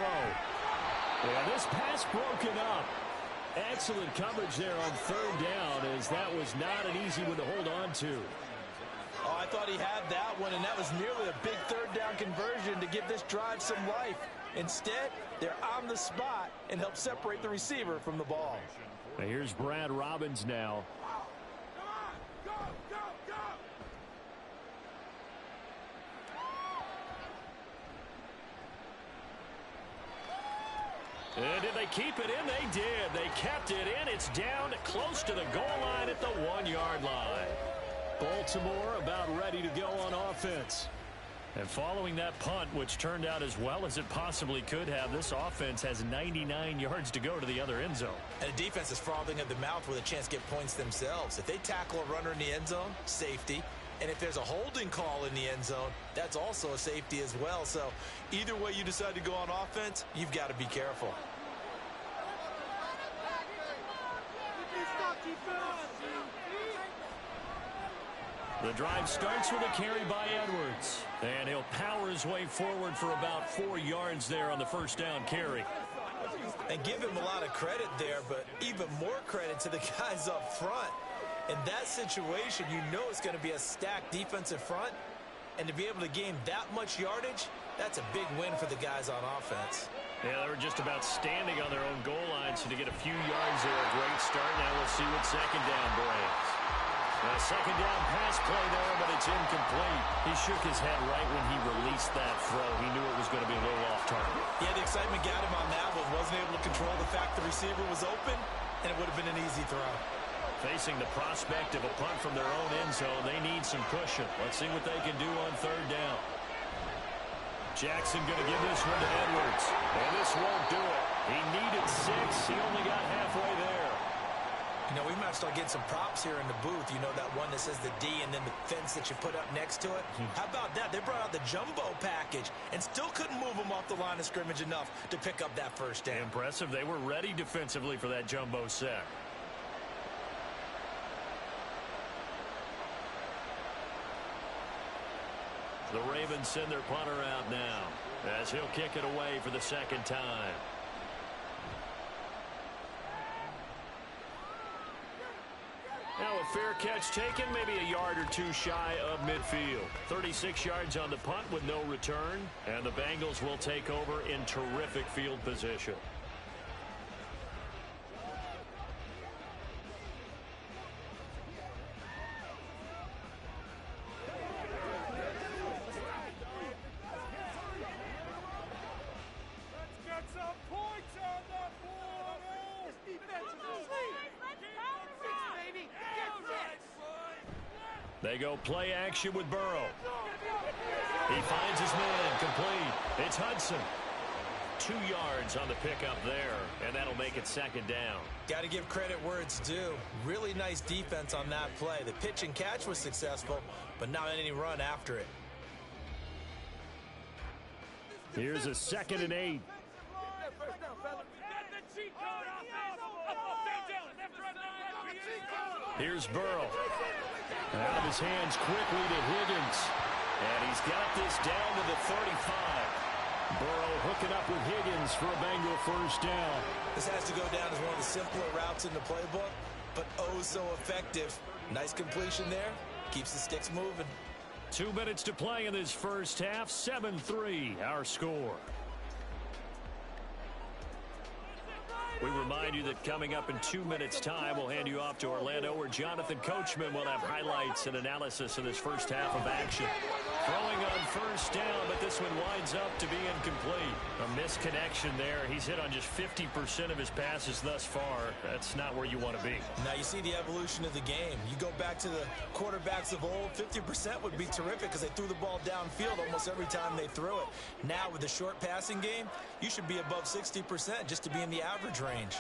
Yeah, this pass broken up. Excellent coverage there on 3rd down, as that was not an easy one to hold on to. Oh, I thought he had that one, and that was nearly a big 3rd down conversion to give this drive some life. Instead, they're on the spot and help separate the receiver from the ball. Now here's Brad Robbins now. And did they keep it in? They did. They kept it in. It's down close to the goal line at the 1-yard line. Baltimore about ready to go on offense. And following that punt, which turned out as well as it possibly could have, this offense has 99 yards to go to the other end zone. And the defense is frothing at the mouth with a chance to get points themselves. If they tackle a runner in the end zone, safety. And if there's a holding call in the end zone, that's also a safety as well. So either way you decide to go on offense, you've got to be careful. The drive starts with a carry by Edwards. And he'll power his way forward for about 4 yards there on the 1st down carry. And give him a lot of credit there, but even more credit to the guys up front. In that situation, you know it's going to be a stacked defensive front. And to be able to gain that much yardage, that's a big win for the guys on offense. Yeah, they were just about standing on their own goal line, so to get a few yards there, a great start. Now we'll see what 2nd down brings. A 2nd down pass play there, but it's incomplete. He shook his head right when he released that throw. He knew it was going to be a little off target. Yeah, the excitement got him on that one. Wasn't able to control the fact the receiver was open, and it would have been an easy throw. Facing the prospect of a punt from their own end zone, they need some cushion. Let's see what they can do on 3rd down. Jackson going to give this one to Edwards. And this won't do it. He needed 6. He only got halfway there. You know, we might start getting some props here in the booth. You know, that one that says the D and then the fence that you put up next to it. How about that? They brought out the jumbo package and still couldn't move them off the line of scrimmage enough to pick up that 1st down. Impressive. They were ready defensively for that jumbo sack. The Ravens send their punter out now as he'll kick it away for the 2nd time. Now a fair catch taken, maybe a yard or 2 shy of midfield. 36 yards on the punt with no return, and the Bengals will take over in terrific field position. They go play action with Burrow. He finds his man complete. It's Hudson. 2 yards on the pickup there, and that'll make it 2nd down. Got to give credit where it's due. Really nice defense on that play. The pitch and catch was successful, but not any run after it. Here's a 2nd and 8. Here's Burrow. Out of his hands quickly to Higgins. And he's got this down to the 35. Burrow hooking up with Higgins for a Bengal first down. This has to go down as one of the simpler routes in the playbook, but oh so effective. Nice completion there. Keeps the sticks moving. 2 minutes to play in this first half. 7-3 our score. We remind you that coming up in 2 minutes' time, we'll hand you off to Orlando, where Jonathan Coachman will have highlights and analysis of this first half of action. Throwing on first down, but this one winds up to be incomplete. A misconnection there. He's hit on just 50% of his passes thus far. That's not where you want to be. Now you see the evolution of the game. You go back to the quarterbacks of old, 50% would be terrific because they threw the ball downfield almost every time they threw it. Now with the short passing game, you should be above 60% just to be in the average range.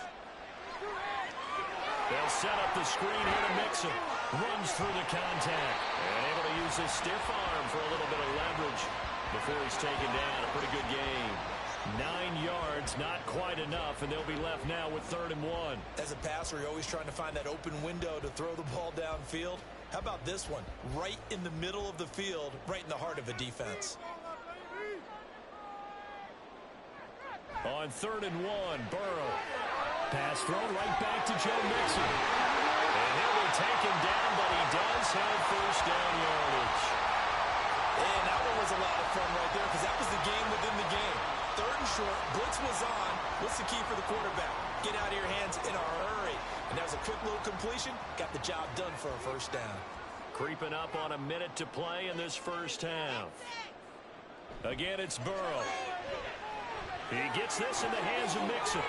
They'll set up the screen here to Mixon. Runs through the contact. And able to use his stiff arm for a little bit of leverage before he's taken down. A pretty good game. 9 yards, not quite enough, and they'll be left now with 3rd and 1. As a passer, you're always trying to find that open window to throw the ball downfield. How about this one? Right in the middle of the field, right in the heart of a defense. On 3rd and 1, Burrow. Pass throw right back to Joe Mixon. And he'll be taken down, but he does have first down yardage. And that one was a lot of fun right there because that was the game within the game. 3rd and short, blitz was on. What's the key for the quarterback? Get out of your hands in a hurry. And that was a quick little completion. Got the job done for a first down. Creeping up on a minute to play in this first half. Again, it's Burrow. He gets this in the hands of Mixon.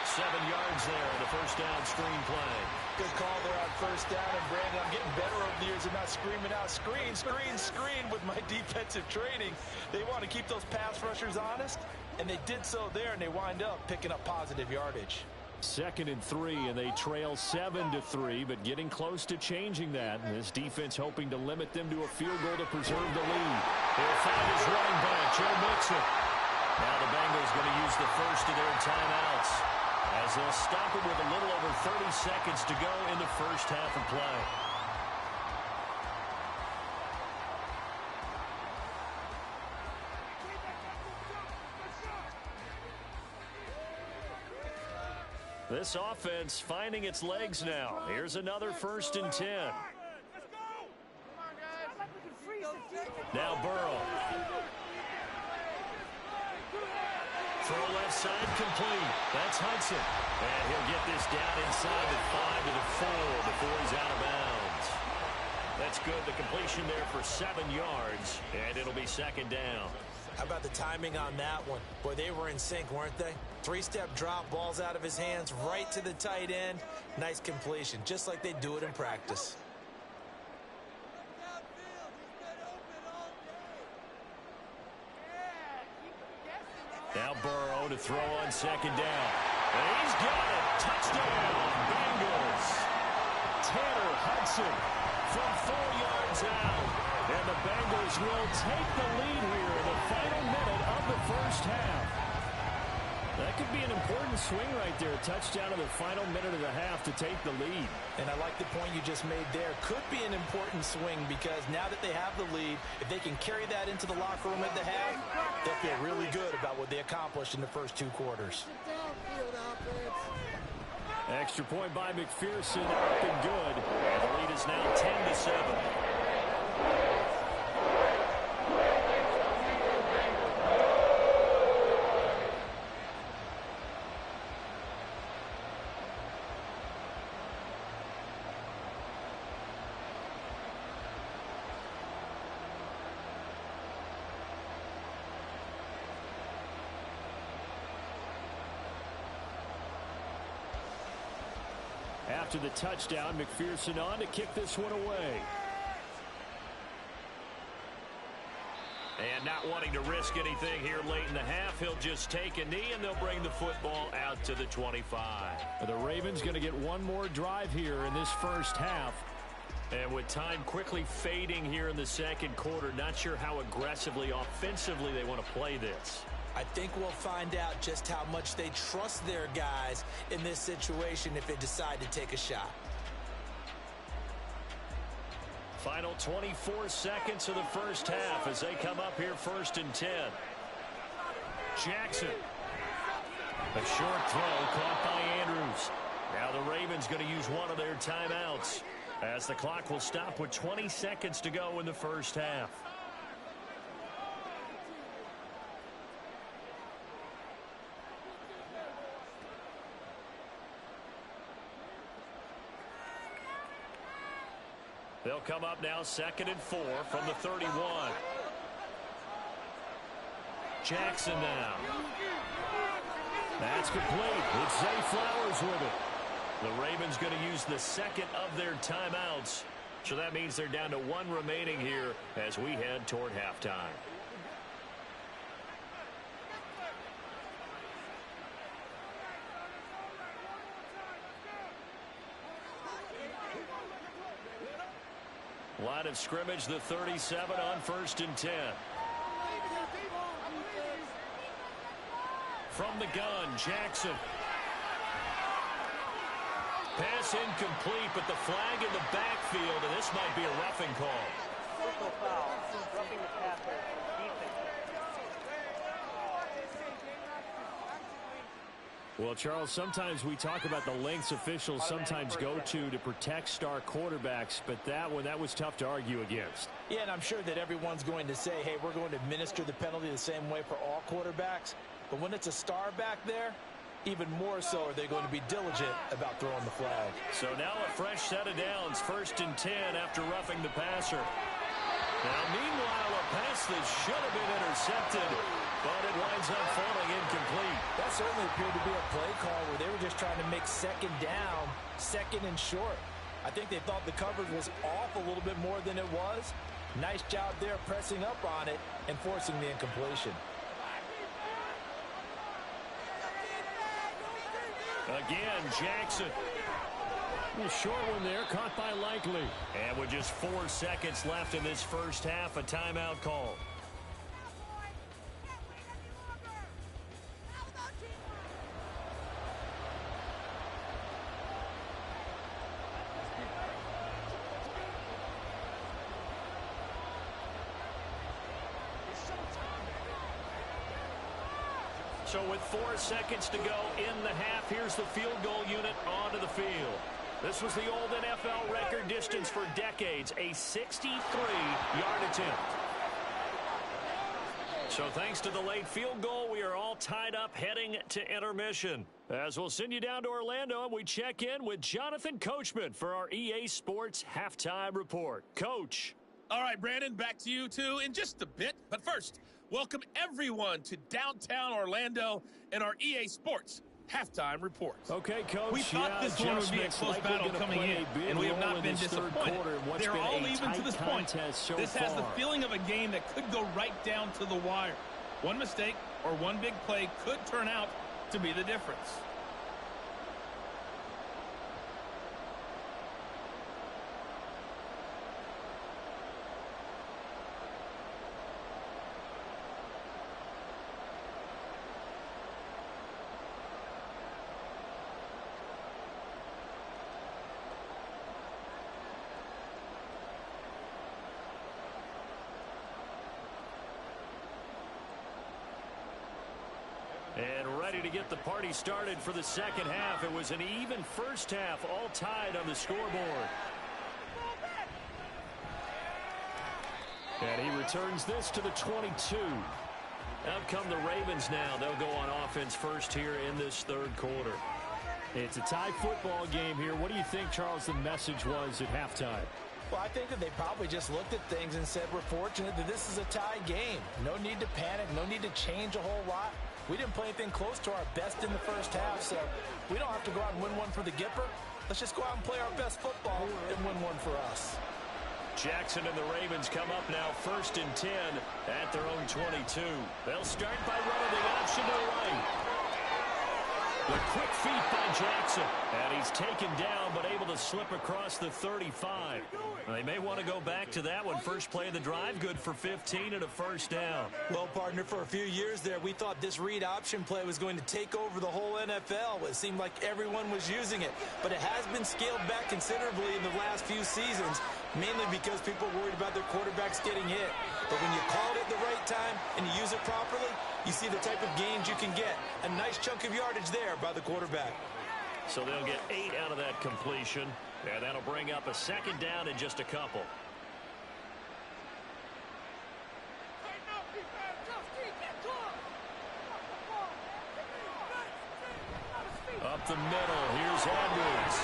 7 yards there, the first down screen play. Good call there on first down. And Brandon, I'm getting better over the years of not screaming out screen, screen, screen with my defensive training. They want to keep those pass rushers honest, and they did so there, and they wind up picking up positive yardage. 2nd and 3, and they trail 7-3, but getting close to changing that. And this defense hoping to limit them to a field goal to preserve the lead. He'll find his running back, Joe Mixon. Now the Bengals going to use the first of their timeouts, as they'll stop it with a little over 30 seconds to go in the first half of play. This offense finding its legs now. Here's another 1st and 10. Now Burrow. Throw left side complete. That's Hudson. And he'll get this down inside the 5 to the 4 before he's out of bounds. That's good. The completion there for 7 yards, and it'll be 2nd down. How about the timing on that one? Boy, they were in sync, weren't they? 3-step drop, balls out of his hands, right to the tight end. Nice completion, just like they do it in practice. Now Burrow to throw on 2nd down. And he's got it. Touchdown, Bengals. Tanner Hudson from 4 yards out. And the Bengals will take the lead here in the final minute of the first half. That could be an important swing right there. Touchdown in the final minute of the half to take the lead. And I like the point you just made there. Could be an important swing because now that they have the lead, if they can carry that into the locker room at the half, they'll feel really good about what they accomplished in the first 2 quarters. Extra point by McPherson, up and good. And the lead is now 10-7. After the touchdown, McPherson on to kick this one away. And not wanting to risk anything here late in the half, he'll just take a knee, and they'll bring the football out to the 25. The Ravens going to get one more drive here in this first half. And with time quickly fading here in the second quarter, not sure how aggressively, offensively they want to play this. I think we'll find out just how much they trust their guys in this situation if they decide to take a shot. Final 24 seconds of the first half as they come up here 1st and 10. Jackson. A short throw caught by Andrews. Now the Ravens going to use one of their timeouts as the clock will stop with 20 seconds to go in the first half. They'll come up now 2nd and 4 from the 31. Jackson now. That's complete. It's Zay Flowers with it. The Ravens going to use the second of their timeouts. So that means they're down to 1 remaining here as we head toward halftime. Line of scrimmage, the 37 on 1st and 10. From the gun, Jackson. Pass incomplete, but the flag in the backfield, and this might be a roughing call. Personal foul. Roughing the passer. Well, Charles, sometimes we talk about the lengths officials sometimes go to protect star quarterbacks, but that was tough to argue against. Yeah, and I'm sure that everyone's going to say, hey, we're going to administer the penalty the same way for all quarterbacks. But when it's a star back there, even more so are they going to be diligent about throwing the flag. So now a fresh set of downs, 1st and 10 after roughing the passer. Now, meanwhile, a pass that should have been intercepted, but it winds up falling incomplete. That certainly appeared to be a play call where they were just trying to make 2nd down, 2nd and short. I think they thought the coverage was off a little bit more than it was. Nice job there pressing up on it and forcing the incompletion. Again, Jackson. A short one there, caught by Likely. And with just 4 seconds left in this first half, a timeout call. So with 4 seconds to go in the half, here's the field goal unit onto the field. This was the old NFL record distance for decades, a 63-yard attempt. So thanks to the late field goal, we are all tied up heading to intermission. As we'll send you down to Orlando, and we check in with Jonathan Coachman for our EA Sports Halftime Report. Coach. All right, Brandon, back to you, too, in just a bit. But first, welcome everyone to downtown Orlando and our EA Sports Halftime Report. Okay, Coach. We thought this one would be a close battle coming in, and we have not been disappointed. They're all even to this point. This has the feeling of a game that could go right down to the wire. One mistake or one big play could turn out to be the difference. And ready to get the party started for the second half. It was an even first half, all tied on the scoreboard. And he returns this to the 22. Out come the Ravens now. They'll go on offense first here in this third quarter. It's a tie football game here. What do you think, Charles, the message was at halftime? Well, I think that they probably just looked at things and said, we're fortunate that this is a tie game. No need to panic. No need to change a whole lot. We didn't play anything close to our best in the first half, so we don't have to go out and win one for the Gipper. Let's just go out and play our best football and win one for us. Jackson and the Ravens come up now 1st and 10 at their own 22. They'll start by running the option to the right. The quick feet by Jackson. And he's taken down, but able to slip across the 35. They may want to go back to that one. First play of the drive, good for 15 and a first down. Well, partner, for a few years there, we thought this read option play was going to take over the whole NFL. It seemed like everyone was using it. But it has been scaled back considerably in the last few seasons, mainly because people are worried about their quarterbacks getting hit. But when you call it at the right time and you use it properly, you see the type of gains you can get. A nice chunk of yardage there by the quarterback. So they'll get 8 out of that completion, and that'll bring up a second down in just a couple. Up the middle, here's Andrews.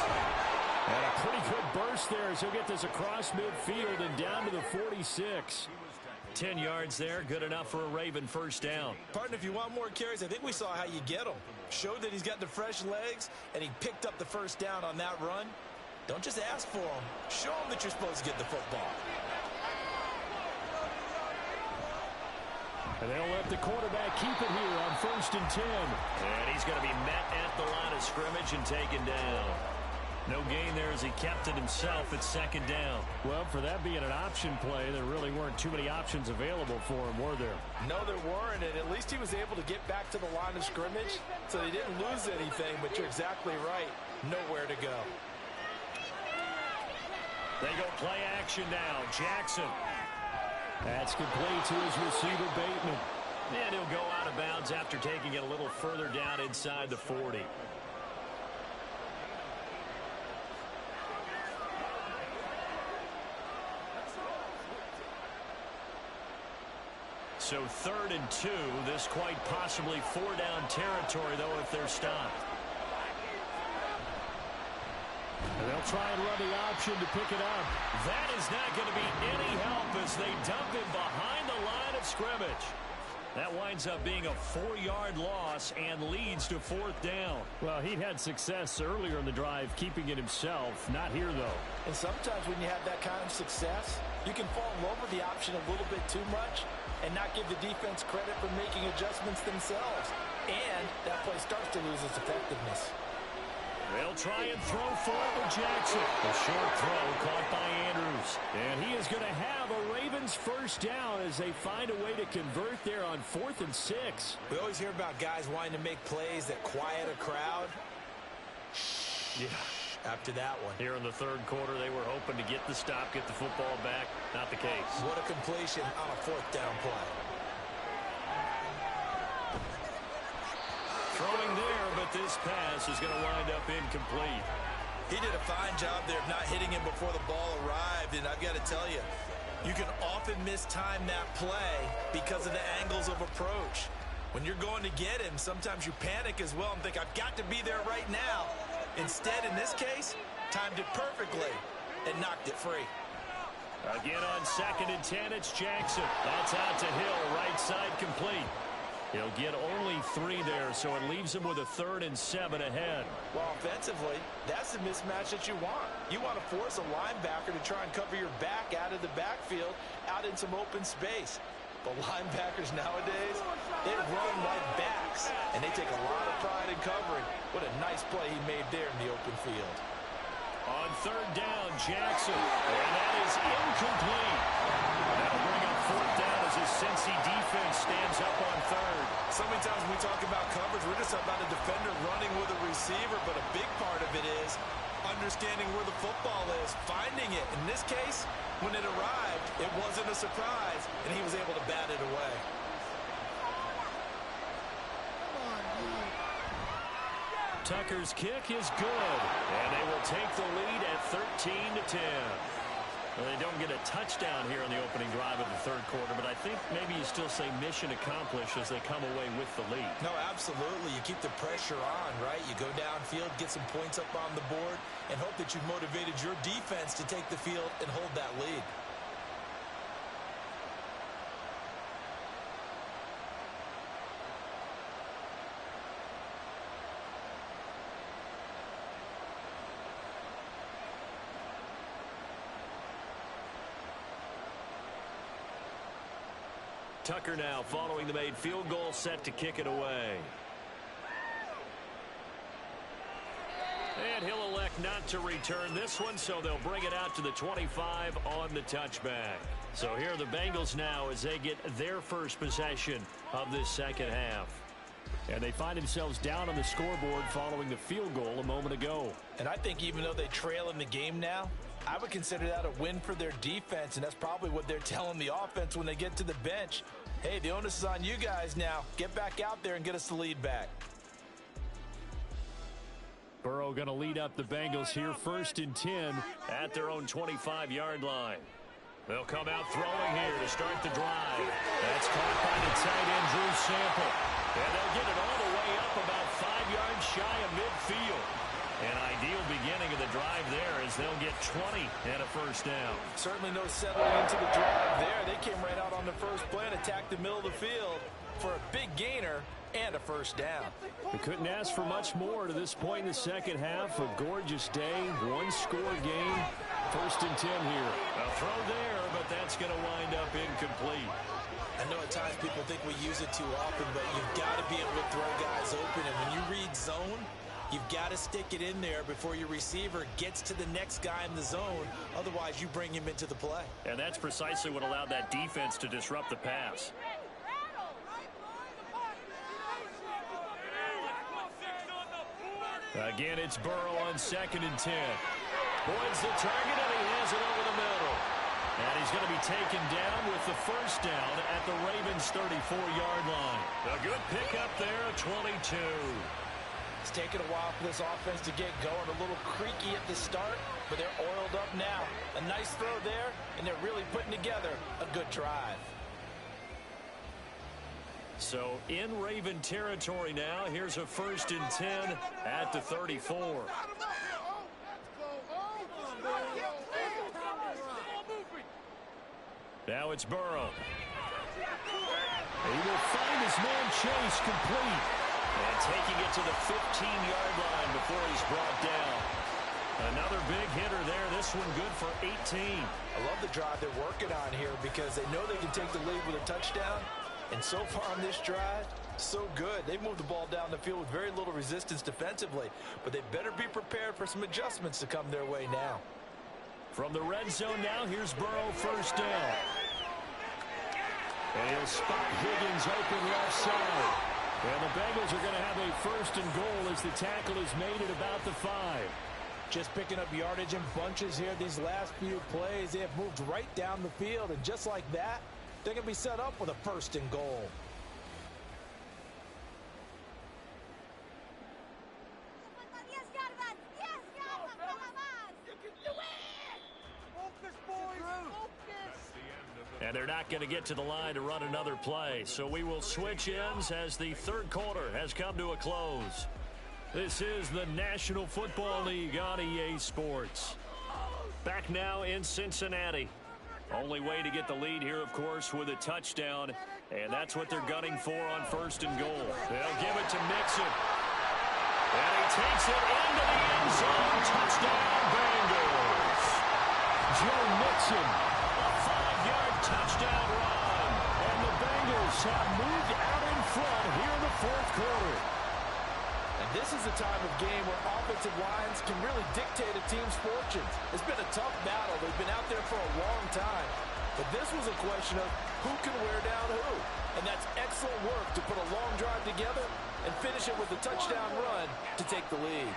And a pretty good burst there as he'll get this across midfield and down to the 46. 10 yards there, good enough for a Raven first down. Partner, if you want more carries, I think we saw how you get them. Showed that he's got the fresh legs, and he picked up the first down on that run. Don't just ask for him. Show him that you're supposed to get the football. And they'll let the quarterback keep it here on 1st and 10. And he's going to be met at the line of scrimmage and taken down. No gain there as he kept it himself at second down. Well, for that being an option play, there really weren't too many options available for him, were there? No, there weren't, and at least he was able to get back to the line of scrimmage, so he didn't lose anything, but you're exactly right. Nowhere to go. They go play action now. Jackson. That's complete to his receiver, Bateman. And he'll go out of bounds after taking it a little further down inside the 40. So 3rd and 2. This quite possibly 4-down territory, though, if they're stopped. And they'll try and run the option to pick it up. That is not going to be any help as they dump him behind the line of scrimmage. That winds up being a 4-yard loss and leads to 4th down. Well, he'd had success earlier in the drive keeping it himself. Not here, though. And sometimes when you have that kind of success, you can fall in love with the option a little bit too much and not give the defense credit for making adjustments themselves. And that play starts to lose its effectiveness. They'll try and throw for it with Jackson. A short throw caught by Andrews. And he is going to have a Ravens first down as they find a way to convert there on 4th and 6. We always hear about guys wanting to make plays that quiet a crowd. Yeah. After that one. Here in the 3rd quarter, they were hoping to get the stop, get the football back. Not the case. What a completion on a 4th down play. Throwing there, but this pass is going to wind up incomplete. He did a fine job there of not hitting him before the ball arrived, and I've got to tell you, you can often mistime that play because of the angles of approach. When you're going to get him, sometimes you panic as well and think, I've got to be there right now. Instead, in this case, timed it perfectly and knocked it free. Again on 2nd and 10, it's Jackson. That's out to Hill, right side complete. He'll get only 3 there, so it leaves him with a 3rd and 7 ahead. Well, offensively, that's the mismatch that you want. You want to force a linebacker to try and cover your back out of the backfield, out in some open space. But linebackers nowadays, they run like backs, and they take a lot of pride in covering. What a nice play he made there in the open field. On 3rd down, Jackson, and that is incomplete. That'll bring up 4th down as his Cincy defense stands up on 3rd. So many times when we talk about coverage, we're just about a defender running with a receiver, but a big part of it is understanding where the football is, finding it. In this case, when it arrived, it wasn't a surprise, and he was able to bat it away. Tucker's kick is good, and they will take the lead at 13-10. Well, they don't get a touchdown here on the opening drive of the 3rd quarter, but I think maybe you still say mission accomplished as they come away with the lead. No, absolutely. You keep the pressure on, right? You go downfield, get some points up on the board, and hope that you've motivated your defense to take the field and hold that lead. Tucker now following the made field goal, set to kick it away. And he'll elect not to return this one, so they'll bring it out to the 25 on the touchback. So here are the Bengals now as they get their first possession of this second half. And they find themselves down on the scoreboard following the field goal a moment ago. And I think even though they trail in the game now, I would consider that a win for their defense, and that's probably what they're telling the offense when they get to the bench. Hey, the onus is on you guys now. Get back out there and get us the lead back. Burrow going to lead up the Bengals here, 1st and 10 at their own 25-yard line. They'll come out throwing here to start the drive. That's caught by the tight end, Drew Sample. And they'll get it all the way up about 5 yards shy of midfield. An ideal beginning of the drive there as they'll get 20 and a first down. Certainly no settling into the drive there. They came right out on the first play and attacked the middle of the field for a big gainer and a first down. We couldn't ask for much more to this point in the second half. A gorgeous day, one-score game. 1st and 10 here. A throw there, but that's going to wind up incomplete. I know at times people think we use it too often, but you've got to be able to throw guys open. And when you read zone, you've got to stick it in there before your receiver gets to the next guy in the zone. Otherwise, you bring him into the play. And that's precisely what allowed that defense to disrupt the pass. Again, it's Burrow on 2nd and 10. Boyd's the target, and he has it over the middle. And he's going to be taken down with the first down at the Ravens' 34-yard line. A good pickup there, 22. It's taken a while for this offense to get going. A little creaky at the start, but they're oiled up now. A nice throw there, and they're really putting together a good drive. So in Raven territory now, here's a 1st and 10 at the 34. Now it's Burrow. He will find his man Chase complete. And taking it to the 15-yard line before he's brought down. Another big hitter there. This one good for 18. I love the drive they're working on here because they know they can take the lead with a touchdown. And so far on this drive, so good. They moved the ball down the field with very little resistance defensively. But they better be prepared for some adjustments to come their way now. From the red zone now, here's Burrow, first down. And he'll spot Higgins open left side. And the Bengals are going to have a 1st and goal as the tackle is made at about the 5. Just picking up yardage in bunches here these last few plays. They have moved right down the field. And just like that, they're going to be set up with a 1st and goal. And they're not going to get to the line to run another play. So we will switch ends as the 3rd quarter has come to a close. This is the National Football League on EA Sports. Back now in Cincinnati. Only way to get the lead here, of course, with a touchdown. And that's what they're gunning for on 1st and goal. They'll give it to Mixon. And he takes it into the end zone. Touchdown, Bengals. Joe Mixon. A 5-yard touchdown run. And the Bengals have moved out in front here in the 4th quarter. And this is a time of game where offensive lines can really dictate a team's fortunes. It's been a tough battle. They've been out there for a long time. But this was a question of who can wear down who. And that's excellent work to put a long drive together and finish it with a touchdown run to take the lead.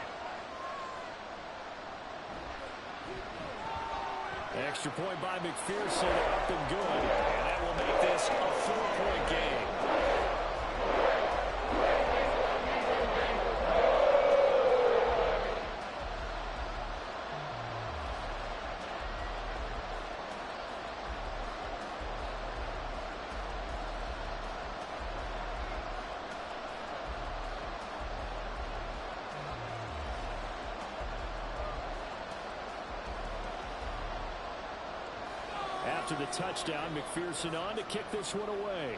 Extra point by McPherson, up and good. And that will make this a 4-point game. After the touchdown, McPherson on to kick this one away.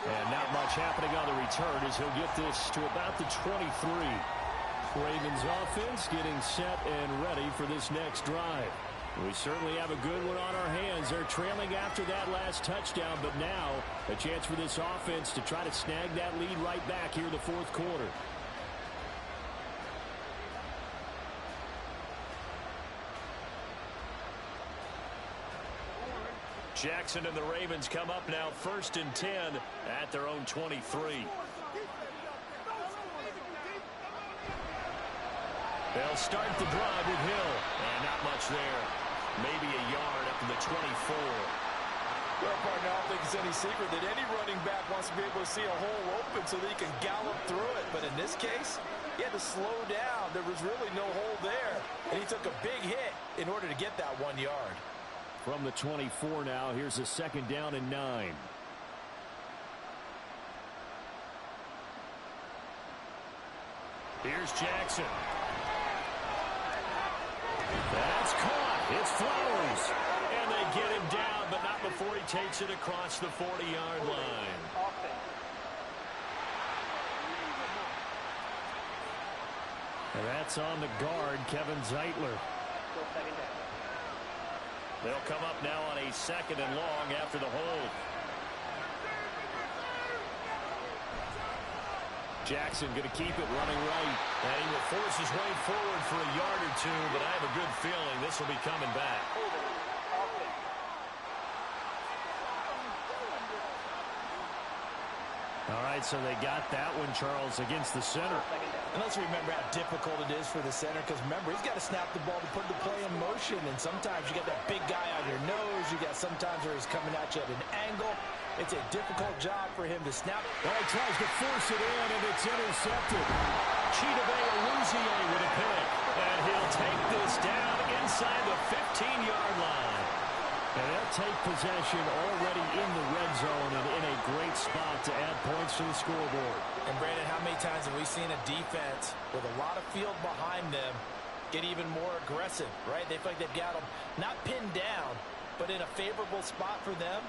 And not much happening on the return as he'll get this to about the 23. Ravens offense getting set and ready for this next drive. We certainly have a good one on our hands. They're trailing after that last touchdown, but now a chance for this offense to try to snag that lead right back here in the fourth quarter. Jackson and the Ravens come up now 1st and 10 at their own 23. They'll start the drive with Hill. And not much there. Maybe a yard up to the 24. Well, partner, I don't think it's any secret that any running back wants to be able to see a hole open so that he can gallop through it. But in this case, he had to slow down. There was really no hole there. And he took a big hit in order to get that 1 yard. From the 24 now, here's a 2nd down and 9. Here's Jackson. That's caught. It's Flowers. And they get him down, but not before he takes it across the 40-yard line. And that's on the guard, Kevin Zeitler. They'll come up now on a 2nd and long after the hold. Jackson going to keep it running right. And he will force his way forward for a yard or two, but I have a good feeling this will be coming back. All right, so they got that one, Charles, against the center. And let's remember how difficult it is for the center, because remember, he's got to snap the ball to put the play in motion, and sometimes you got that big guy on your nose. You got sometimes where he's coming at you at an angle. It's a difficult job for him to snap. Well, he tries to force it in, and it's intercepted. Chidobe Awuzie with a pick, and he'll take this down inside the 15-yard line. And they'll take possession already in the red zone and in a great spot to add points to the scoreboard. And, Brandon, how many times have we seen a defense with a lot of field behind them get even more aggressive, right? They feel like they've got them not pinned down, but in a favorable spot for them,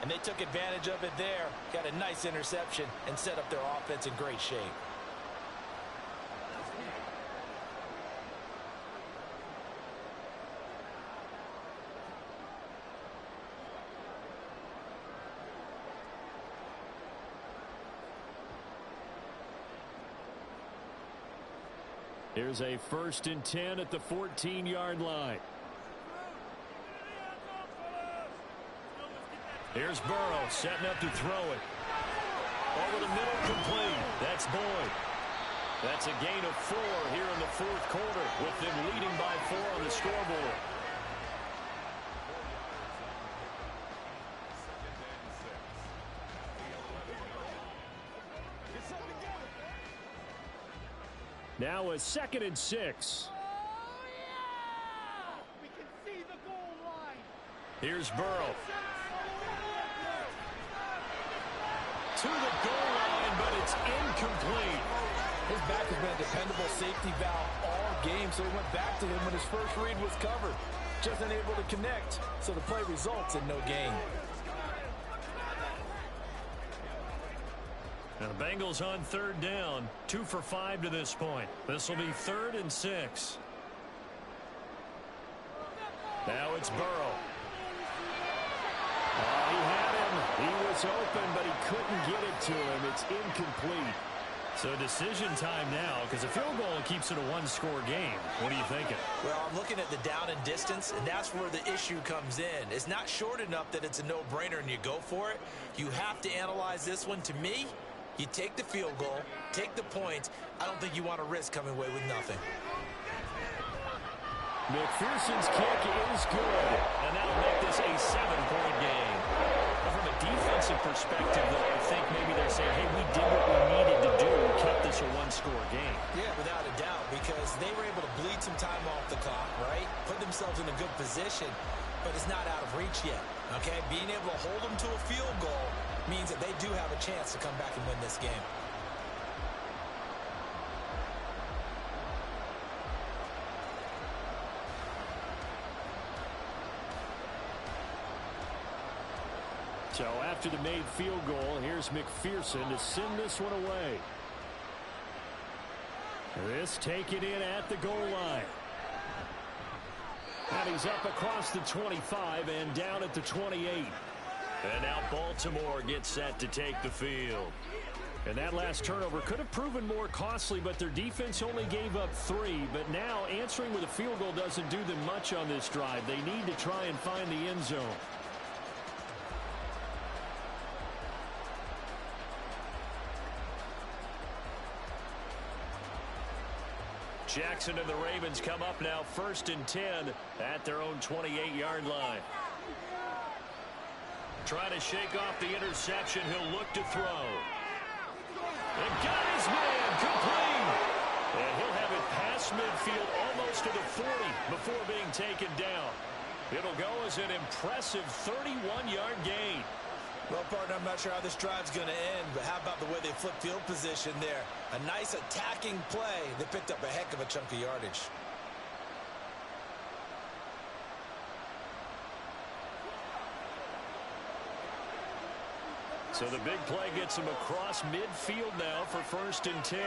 and they took advantage of it there, got a nice interception, and set up their offense in great shape. Here's a 1st and 10 at the 14-yard line. Here's Burrow setting up to throw it. Over the middle, complete. That's Boyd. That's a gain of 4 here in the fourth quarter, with them leading by 4 on the scoreboard. Now a 2nd and 6. We can see the goal line. Here's Burrow. To the goal line, but it's incomplete. His back has been a dependable safety valve all game, so he went back to him when his first read was covered. Just unable to connect, so the play results in no gain. Now the Bengals on 3rd down, 2 for 5 to this point. This will be 3rd and 6. Now it's Burrow. He had him. He was open, but he couldn't get it to him. It's incomplete. So decision time now, because a field goal keeps it a one-score game. What are you thinking? Well, I'm looking at the down and distance, and that's where the issue comes in. It's not short enough that it's a no-brainer and you go for it. You have to analyze this one. To me, you take the field goal, take the points. I don't think you want to risk coming away with nothing. McPherson's kick is good. And that'll make this a 7-point game. But from a defensive perspective, though, I think maybe they're saying, hey, we did what we needed to do and kept this a one-score game. Yeah, without a doubt, because they were able to bleed some time off the clock, right? Put themselves in a good position, but it's not out of reach yet, okay? Being able to hold them to a field goal means that they do have a chance to come back and win this game. So after the made field goal, here's McPherson to send this one away. This taken in at the goal line. And he's up across the 25 and down at the 28. And now Baltimore gets set to take the field. And that last turnover could have proven more costly, but their defense only gave up 3. But now answering with a field goal doesn't do them much on this drive. They need to try and find the end zone. Jackson and the Ravens come up now 1st and 10 at their own 28-yard line. Trying to shake off the interception. He'll look to throw. And got his man complete. And he'll have it past midfield almost to the 40 before being taken down. It'll go as an impressive 31-yard gain. Well, partner, I'm not sure how this drive's going to end, but how about the way they flip field position there? A nice attacking play. They picked up a heck of a chunk of yardage. So the big play gets him across midfield now for 1st and 10.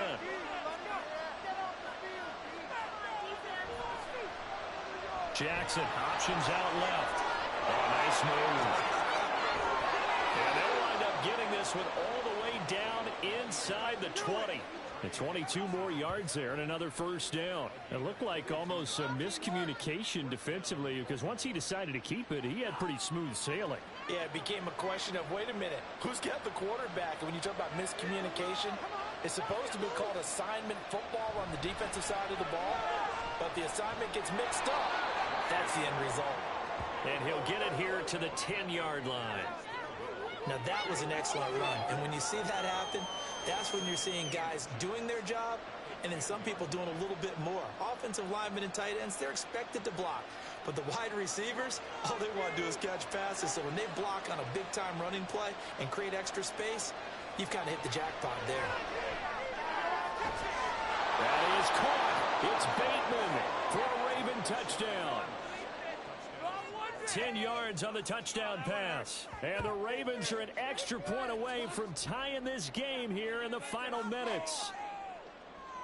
Jackson options out left. Oh, nice move. And they'll wind up getting this one all the way down inside the 20. And 22 more yards there and another 1st down. It looked like almost a miscommunication defensively because once he decided to keep it, he had pretty smooth sailing. Yeah, it became a question of, wait a minute, who's got the quarterback? And when you talk about miscommunication, it's supposed to be called assignment football on the defensive side of the ball. But the assignment gets mixed up. That's the end result. And he'll get it here to the 10-yard line. Now, that was an excellent run. And when you see that happen, that's when you're seeing guys doing their job and then some people doing a little bit more. Offensive linemen and tight ends, they're expected to block. But the wide receivers, all they want to do is catch passes. So when they block on a big-time running play and create extra space, you've kind of hit the jackpot there. That is caught. It's Bateman for a Raven touchdown. 10 yards on the touchdown pass. And the Ravens are an extra point away from tying this game here in the final minutes.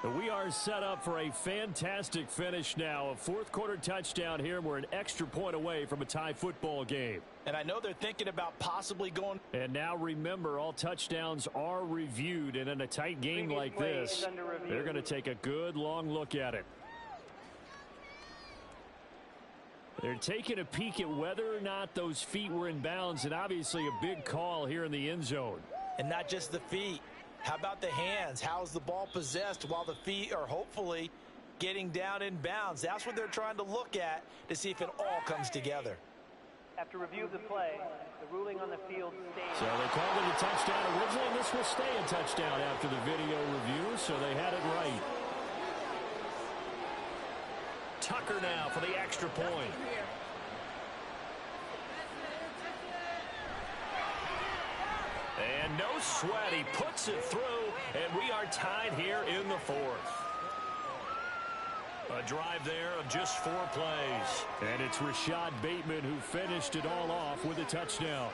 But we are set up for a fantastic finish now. A 4th quarter touchdown here. We're an extra point away from a tie football game. And I know they're thinking about possibly going. And now remember, all touchdowns are reviewed. And in a tight game like this, they're going to take a good long look at it. They're taking a peek at whether or not those feet were in bounds, and obviously a big call here in the end zone. And not just the feet. How about the hands? How's the ball possessed while the feet are hopefully getting down in bounds? That's what they're trying to look at to see if it all comes together. After review of the play, the ruling on the field stays. So they called it a touchdown originally, and this will stay a touchdown after the video review, so they had it right. Tucker now for the extra point. And no sweat. He puts it through, and we are tied here in the 4th. A drive there of just 4 plays. And it's Rashad Bateman who finished it all off with a touchdown.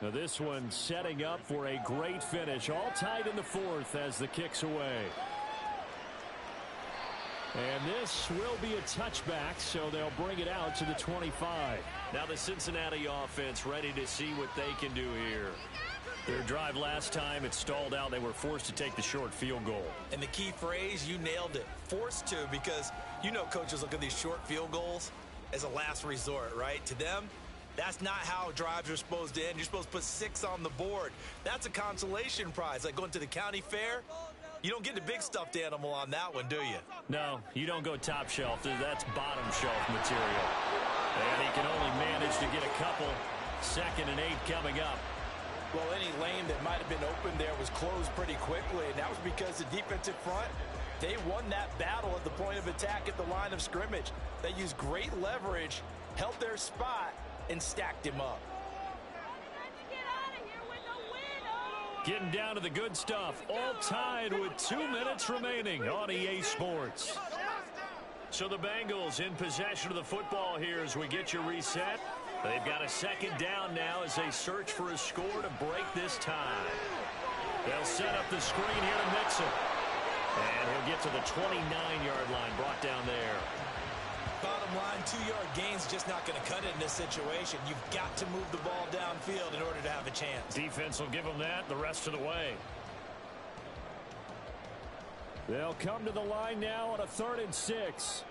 Now this one setting up for a great finish. All tied in the 4th as the kick's away. And this will be a touchback, so they'll bring it out to the 25. Now the Cincinnati offense ready to see what they can do here. Their drive last time, it stalled out. They were forced to take the short field goal. And the key phrase, you nailed it. Forced to, because you know coaches look at these short field goals as a last resort, right? To them, that's not how drives are supposed to end. You're supposed to put 6 on the board. That's a consolation prize. Like going to the county fair, you don't get the big stuffed animal on that one, do you? No, you don't go top shelf. That's bottom shelf material. And he can only manage to get a couple. 2nd and 8 coming up. Well, any lane that might have been open there was closed pretty quickly, and that was because the defensive front, they won that battle at the point of attack at the line of scrimmage. They used great leverage, held their spot, and stacked him up. Getting down to the good stuff. All tied with 2 minutes remaining on EA Sports. So the Bengals in possession of the football here as we get you reset. They've got a second down now as they search for a score to break this tie. They'll set up the screen here to Mixon. And he'll get to the 29-yard line, brought down there. Bottom line, 2-yard gain's just not going to cut it in this situation. You've got to move the ball downfield in order to have a chance. Defense will give them that the rest of the way. They'll come to the line now on a 3rd and 6.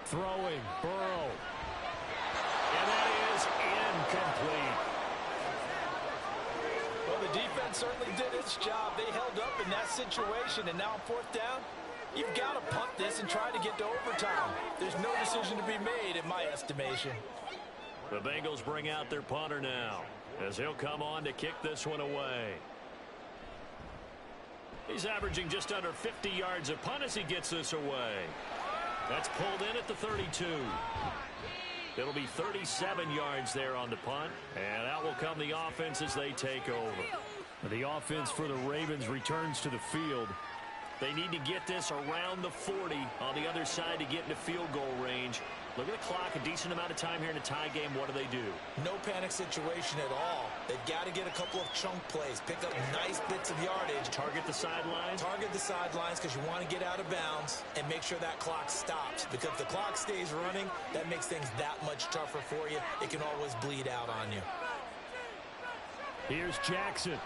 Throwing, Burrow. And that is incomplete. Well, the defense certainly did its job. They held up in that situation, and now on 4th down, you've got to punt this and try to get to overtime. There's no decision to be made in my estimation. The Bengals bring out their punter now as he'll come on to kick this one away. He's averaging just under 50 yards a punt as he gets this away. That's pulled in at the 32. It'll be 37 yards there on the punt, and out will come the offense as they take over. The offense for the Ravens returns to the field. They need to get this around the 40 on the other side to get into field goal range. Look at the clock, a decent amount of time here in a tie game. What do? No panic situation at all. They've got to get a couple of chunk plays, pick up nice bits of yardage. Target the sidelines? Target the sidelines because you want to get out of bounds and make sure that clock stops. Because if the clock stays running, that makes things that much tougher for you. It can always bleed out on you. Here's Jackson.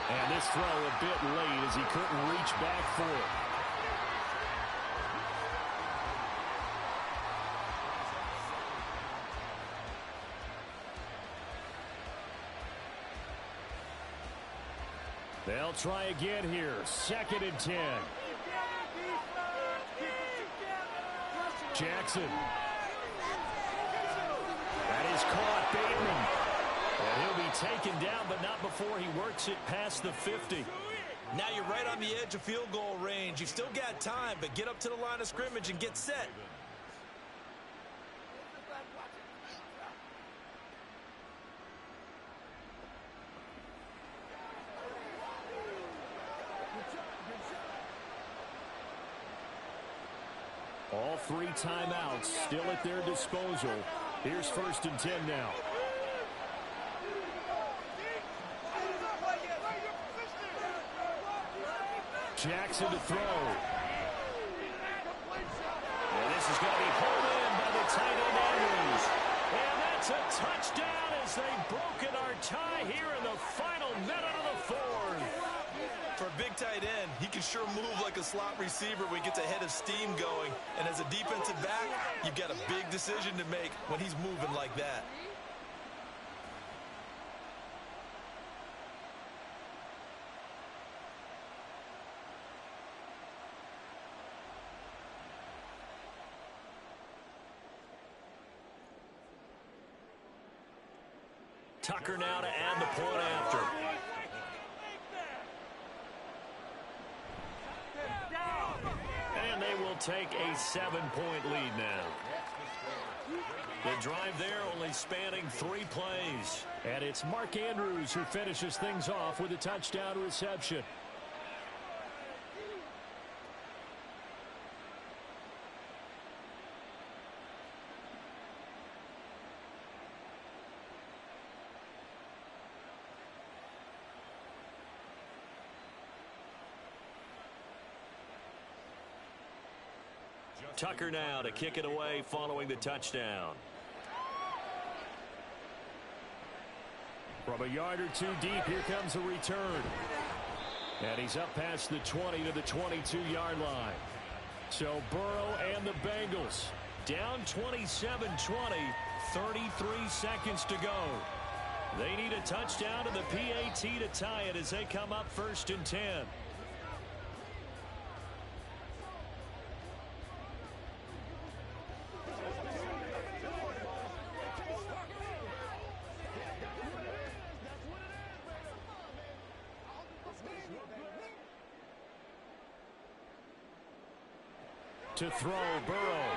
And this throw a bit late as he couldn't reach back for it. They'll try again here. 2nd and 10. Jackson. That is caught. Bateman. And he'll be taken down, but not before he works it past the 50. Now you're right on the edge of field goal range. You've still got time, but get up to the line of scrimmage and get set. All 3 timeouts still at their disposal. Here's 1st and 10 now. Jackson to throw. And this is going to be pulled in by the tight end Andrews. And that's a touchdown as they've broken our tie here in the final minute of the 4th. For a big tight end, he can sure move like a slot receiver when he gets a head of steam going. And as a defensive back, you've got a big decision to make when he's moving like that. Tucker now to add the point after. And they will take a 7-point lead now. The drive there only spanning 3 plays. And it's Mark Andrews who finishes things off with a touchdown reception. Tucker now to kick it away following the touchdown. From a yard or 2 deep, here comes a return. And he's up past the 20 to the 22-yard line. So Burrow and the Bengals down 27-20, 33 seconds to go. They need a touchdown to the PAT to tie it as they come up 1st and 10. To throw, Burrow.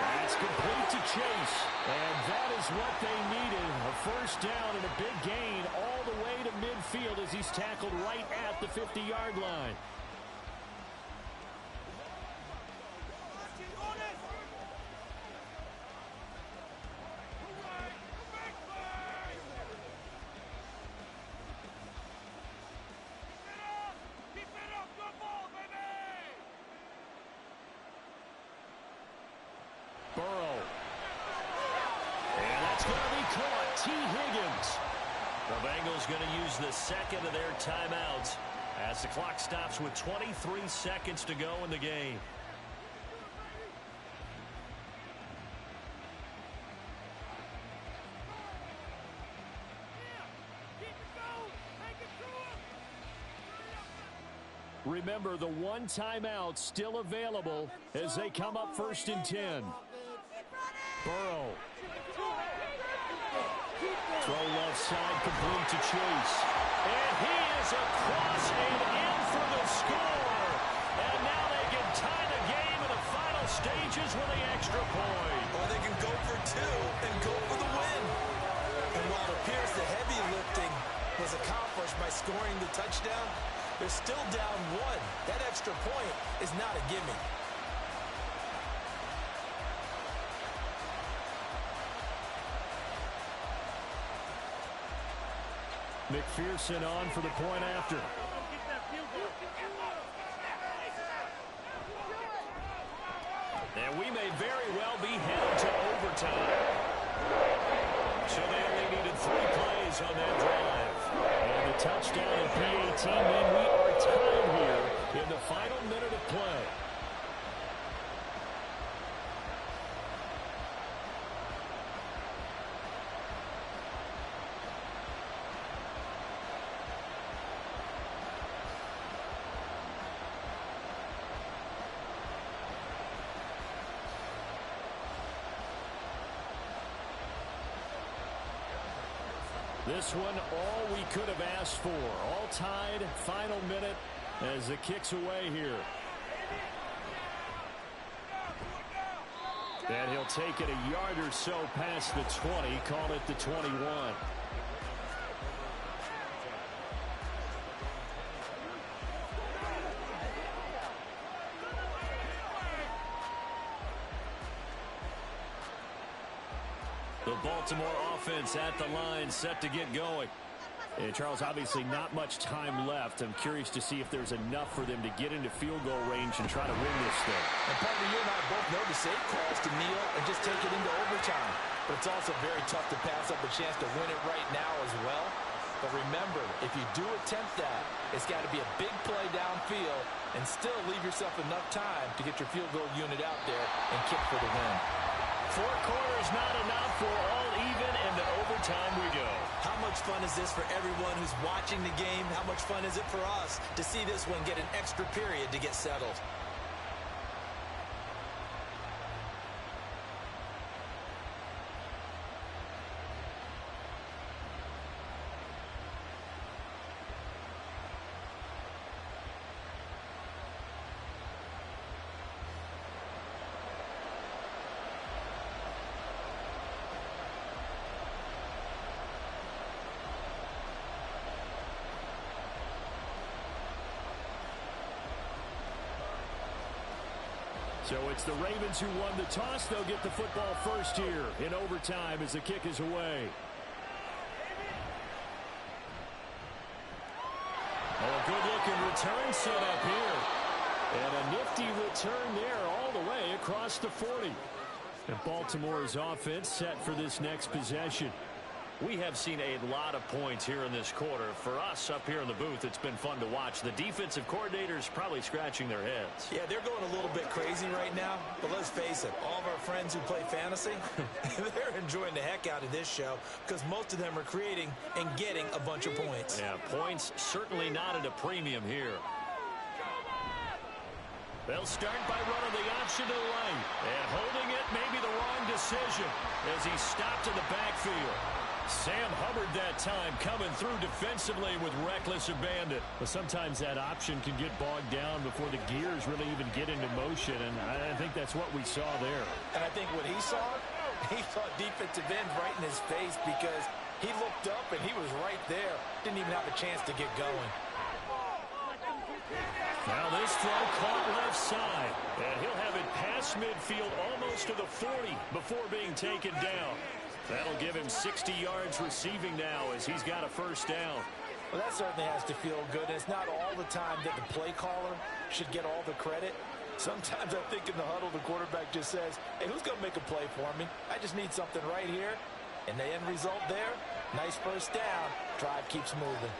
That's complete to Chase. And that is is what they needed. A first down and a big gain all the way to midfield as he's tackled right at the 50-yard line. Burrow. And that's going to be caught. T. Higgins. The Bengals going to use the second of their timeouts as the clock stops with 23 seconds to go in the game. Remember, the one timeout still available as they come up 1st and 10. Burrow. Throw left side, complete to Chase. And he is across and in for the score. And now they can tie the game in the final stages with the extra point. Or they can go for 2 and go for the win. And while it appears the heavy lifting was accomplished by scoring the touchdown, they're still down 1. That extra point is not a gimme. McPherson on for the point after. And we may very well be headed to overtime. So they only needed 3 plays on that drive. And the touchdown and PAT mean we are tied here in the final minute of play. This one, all we could have asked for. All tied, final minute as the kick's away here. And he'll take it a yard or so past the 20, call it the 21. The Baltimore offense at the line, set to get going. And Charles, obviously not much time left. I'm curious to see if there's enough for them to get into field goal range and try to win this thing. And partner, you and I both know the safe calls to kneel and just take it into overtime. But it's also very tough to pass up a chance to win it right now as well. But remember, if you do attempt that, it's got to be a big play downfield and still leave yourself enough time to get your field goal unit out there and kick for the win. 4 quarters not enough, for all even, and to overtime we go. How much fun is this for everyone who's watching the game? How much fun is it for us to see this one get an extra period to get settled? So it's the Ravens who won the toss. They'll get the football first here in overtime as the kick is away. Oh, a good-looking return set up here. And a nifty return there all the way across the 40. And Baltimore's offense set for this next possession. We have seen a lot of points here in this quarter. For us up here in the booth, it's been fun to watch. The defensive coordinators probably scratching their heads. Yeah, they're going a little bit crazy right now. But let's face it, all of our friends who play fantasy, they're enjoying the heck out of this show because most of them are creating and getting a bunch of points. Yeah, points certainly not at a premium here. They'll start by running the option to the lane. And holding it may be the wrong decision as he stopped in the backfield. Sam Hubbard that time coming through defensively with reckless abandon. But sometimes that option can get bogged down before the gears really even get into motion, and I think that's what we saw there. And I think what he saw He saw defensive end right in his face because he looked up and he was right there. Didn't even have a chance to get going. Now this throw caught left side. And he'll have it past midfield almost to the 40 before being taken down. That'll give him 60 yards receiving now as he's got a first down. Well, that certainly has to feel good. It's not all the time that the play caller should get all the credit. Sometimes I think in the huddle, the quarterback just says, hey, who's going to make a play for me? I just need something right here. And the end result there, nice first down. Drive keeps moving.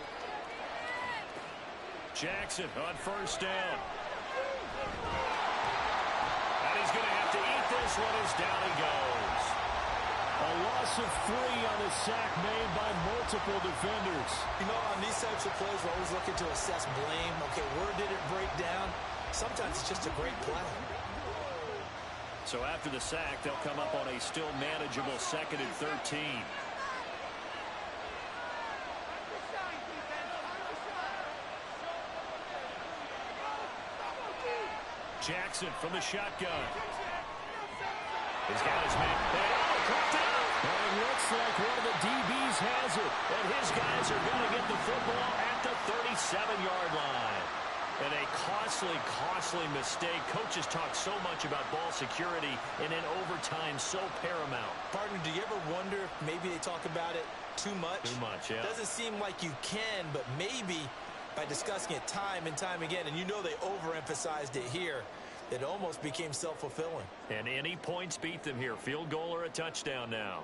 Jackson on first down. And he's going to have to eat this one as down he goes. A loss of 3 on a sack made by multiple defenders. You know, on these types of plays, we're always looking to assess blame. Okay, where did it break down? Sometimes it's just a great play. So after the sack, they'll come up on a still manageable 2nd and 13. Jackson from the shotgun. He's got his man. And it looks like one of the DBs has it. And his guys are going to get the football at the 37-yard line. And a costly mistake. Coaches talk so much about ball security, and in overtime, so paramount. Partner, do you ever wonder if maybe they talk about it too much? Too much, yeah. Doesn't seem like you can, but maybe by discussing it time and time again, and you know they overemphasized it here, it almost became self-fulfilling. And any points beat them here. Field goal or a touchdown now.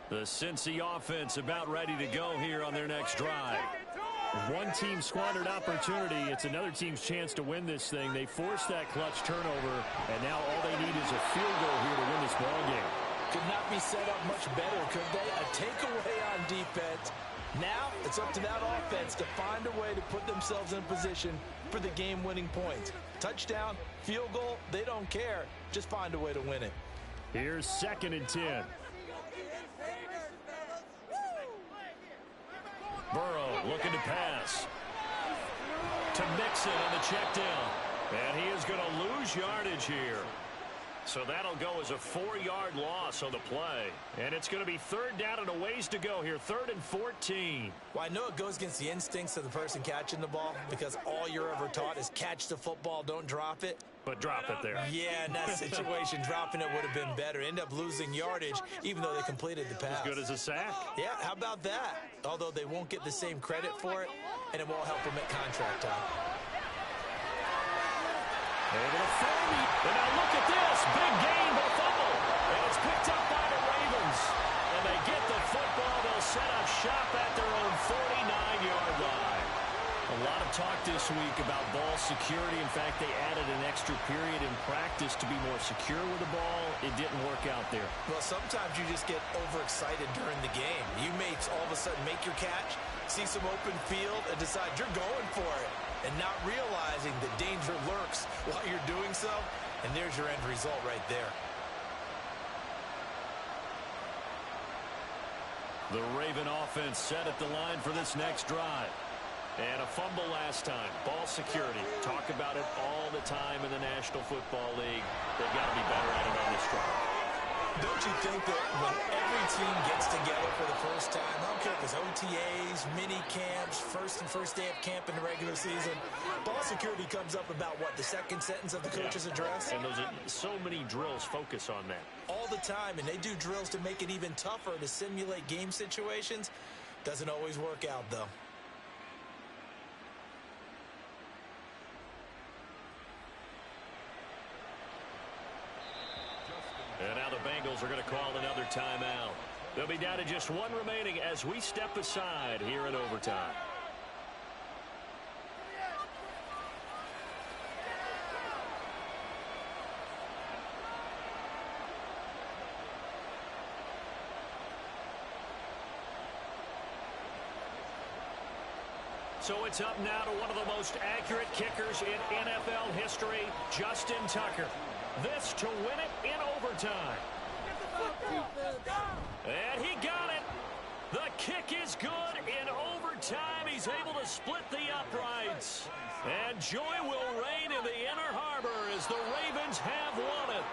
The Cincy offense about ready to go here on their next drive. One team squandered opportunity. It's another team's chance to win this thing. They forced that clutch turnover, and now all they need is a field goal here to win this ball game. Could not be set up much better, could they? A takeaway on defense. Now it's up to that offense to find a way to put themselves in position for the game-winning points. Touchdown, field goal, they don't care. Just find a way to win it. Here's 2nd and 10. Burrow looking to pass. To Mixon on the check down. And he is going to lose yardage here. So that'll go as a 4-yard loss on the play. And it's going to be 3rd down and a ways to go here. 3rd and 14. Well, I know it goes against the instincts of the person catching the ball because all you're ever taught is catch the football, don't drop it. But drop it there. Yeah, in that situation, dropping it would have been better. End up losing yardage, even though they completed the pass. As good as a sack. Yeah, how about that? Although they won't get the same credit for it, and it won't help them at contract time. Able to throw. And now look at this. Big gain, but fumble. And it's picked up by the Ravens. And they get the football. They'll set up shop at their own 49-yard line. A lot of talk this week about ball security. In fact, they added an extra period in practice to be more secure with the ball. It didn't work out there. Well, sometimes you just get overexcited during the game. You may all of a sudden make your catch, see some open field, and decide you're going for it. And not realizing that danger lurks while you're doing so. And there's your end result right there. The Raven offense set at the line for this next drive. And a fumble last time. Ball security. Talk about it all the time in the National Football League. They've got to be better at it on this drive. Don't you think that when every team gets together for the first time, I don't care if it's OTAs, mini camps, first day of camp in the regular season, ball security comes up about, what, the second sentence of the coach's address? And those are so many drills focus on that. All the time, and they do drills to make it even tougher to simulate game situations. Doesn't always work out, though. And now the Bengals are going to call another timeout. They'll be down to just one remaining as we step aside here in overtime. So it's up now to one of the most accurate kickers in NFL history, Justin Tucker. This to win it in overtime. And he got it. The kick is good. In overtime, he's able to split the uprights. And joy will reign in the Inner Harbor as the Ravens have won it.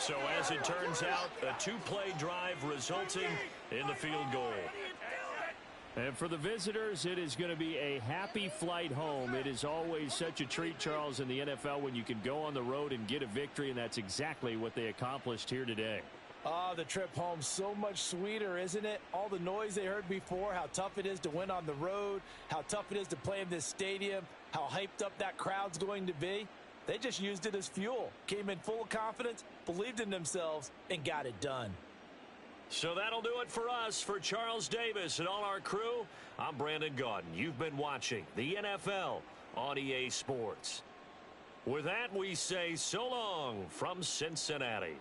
So as it turns out, a two-play drive resulting in the field goal. And for the visitors, it is going to be a happy flight home. It is always such a treat, Charles, in the NFL when you can go on the road and get a victory, and that's exactly what they accomplished here today. Oh, the trip home, so much sweeter, isn't it? All the noise they heard before, how tough it is to win on the road, how tough it is to play in this stadium, how hyped up that crowd's going to be. They just used it as fuel, came in full of confidence, believed in themselves, and got it done. So that'll do it for us. For Charles Davis and all our crew, I'm Brandon Gaudin. You've been watching the NFL on EA Sports. With that, we say so long from Cincinnati.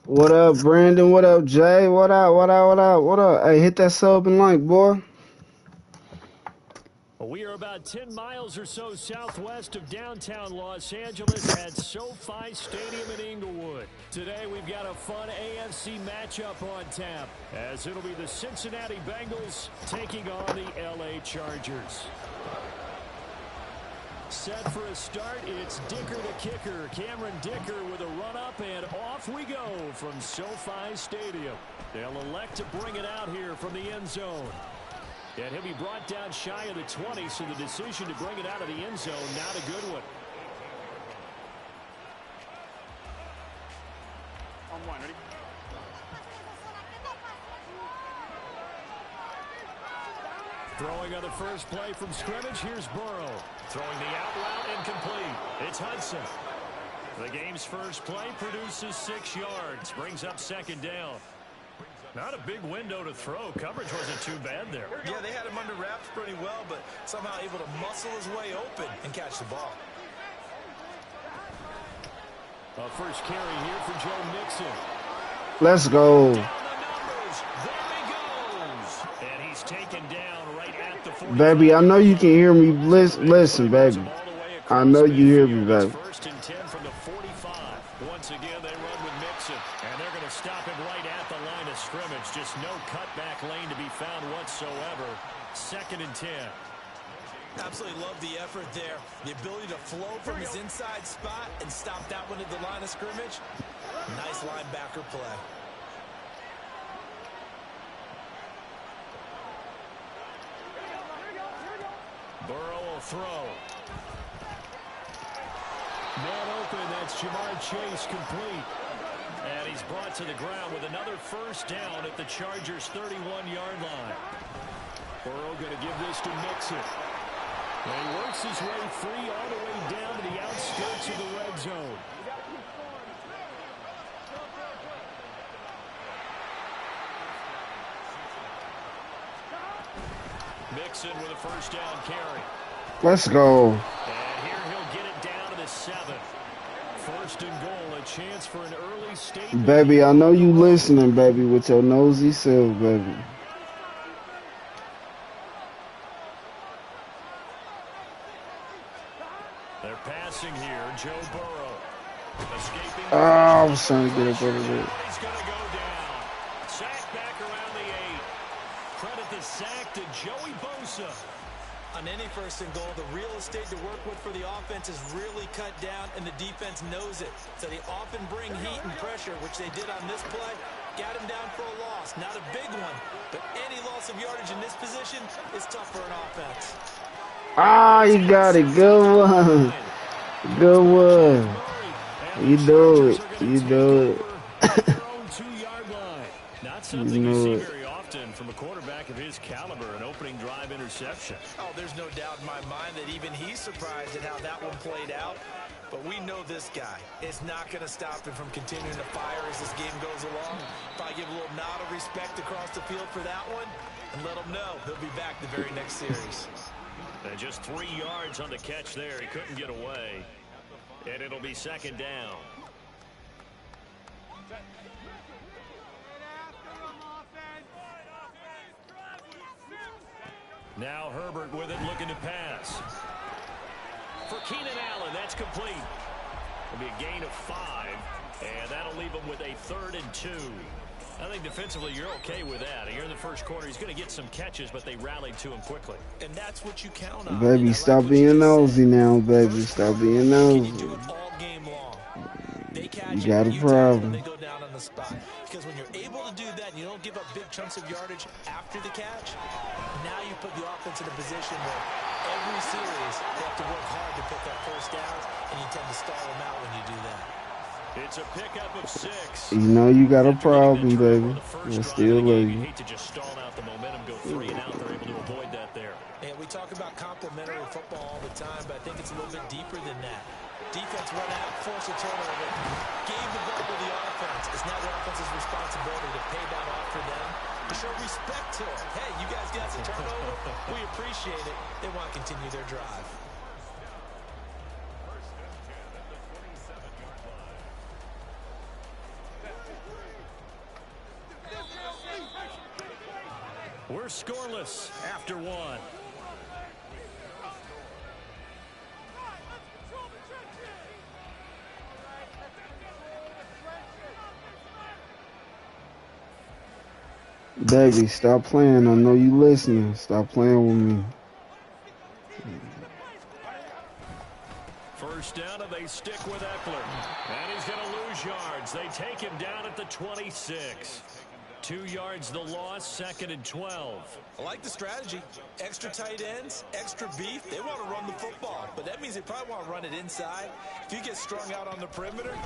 What up, Brandon? What up, Jay? What up? What up? What up? What up? Hey, hit that sub and like, boy. We are about 10 miles or so southwest of downtown Los Angeles at SoFi Stadium in Inglewood. Today we've got a fun AFC matchup on tap, as it'll be the Cincinnati Bengals taking on the LA Chargers. Set for a start, it's Dicker the kicker. Cameron Dicker with a run-up, and off we go from SoFi Stadium. They'll elect to bring it out here from the end zone. And he'll be brought down shy of the 20, so the decision to bring it out of the end zone, not a good one. On one, ready? Throwing on the first play from scrimmage, here's Burrow. Throwing the out route incomplete. It's Hudson. The game's first play produces 6 yards, brings up second down. Not a big window to throw. Coverage wasn't too bad there. Yeah, they had him under wraps pretty well, but somehow able to muscle his way open and catch the ball. A first carry here for Joe Mixon. Let's go. Down the numbers. There he goes. And he's taken down right at the 40. Baby, I know you can hear me. Listen, baby. I know you hear me, baby. First and 10 from the 45. Once again, they run with Mixon. And they're going to stop him right at the line of scrimmage. Just no cutback lane to be found whatsoever. Second and 10. Absolutely love the effort there. The ability to flow from his inside spot and stop that one at the line of scrimmage. Nice linebacker play. Burrow will throw. Man open, that's Jamar Chase, complete. And he's brought to the ground with another first down at the Chargers' 31-yard line. Burrow going to give this to Mixon. And he works his way free all the way down to the outskirts of the red zone. Mixon with a first down carry. Let's go. And here he'll get it down to the 7. First and goal, a chance for an early statement. Baby, I know you listening, baby, with your nosy self, baby. They're passing here, Joe Burrow. Escaping. Oh, I was trying to get up over there. He's going to go down. Sack back around the 8. Credit the sack to Joey Bosa. On any first and goal, the real estate to work with for the offense is really cut down, and the defense knows it. So they often bring heat and pressure, which they did on this play. Got him down for a loss. Not a big one, but any loss of yardage in this position is tough for an offense. Ah, you got it. Good one. Good one. You do it. You do it. Not something you see very often from a quarterback of his caliber, an opening drive interception. Oh, there's no doubt in my mind that even he's surprised at how that one played out. But we know this guy is not going to stop him from continuing to fire as this game goes along. Probably give a little nod of respect across the field for that one and let him know he'll be back the very next series. And just 3 yards on the catch there. He couldn't get away. And it'll be second down. Now Herbert with it, looking to pass. For Keenan Allen, that's complete. It'll be a gain of 5, and that'll leave him with a 3rd and 2. I think defensively you're okay with that. Here in the first quarter, he's going to get some catches, but they rallied to him quickly. And that's what you count on. Baby, stop being nosy now, baby. Stop being nosy. All game long. You got a problem. They go down on the spot. Because when you're able to do that and you don't give up big chunks of yardage after the catch, now you put the offense in a position where every series they have to work hard to put that first down, and you tend to stall them out when you do that. It's a pickup of 6. You know you got a problem, baby. I still love you. Hate to just stall out the momentum, go 3 and out. They're able to avoid that there. And we talk about complementary football all the time, but I think it's a little bit deeper than that. Defense run out, force a turnover, gave the ball to the offense. It's now the offense's responsibility to pay that off for them, to show respect to it. Hey, you guys got some turnover. We appreciate it. They want to continue their drive. We're scoreless after one. Baby, stop playing. I know you listening. Stop playing with me. First down, and they stick with Eckler. And he's going to lose yards. They take him down at the 26. 2 yards the loss, 2nd and 12. I like the strategy. Extra tight ends, extra beef. They want to run the football, but that means they probably want to run it inside. If you get strung out on the perimeter,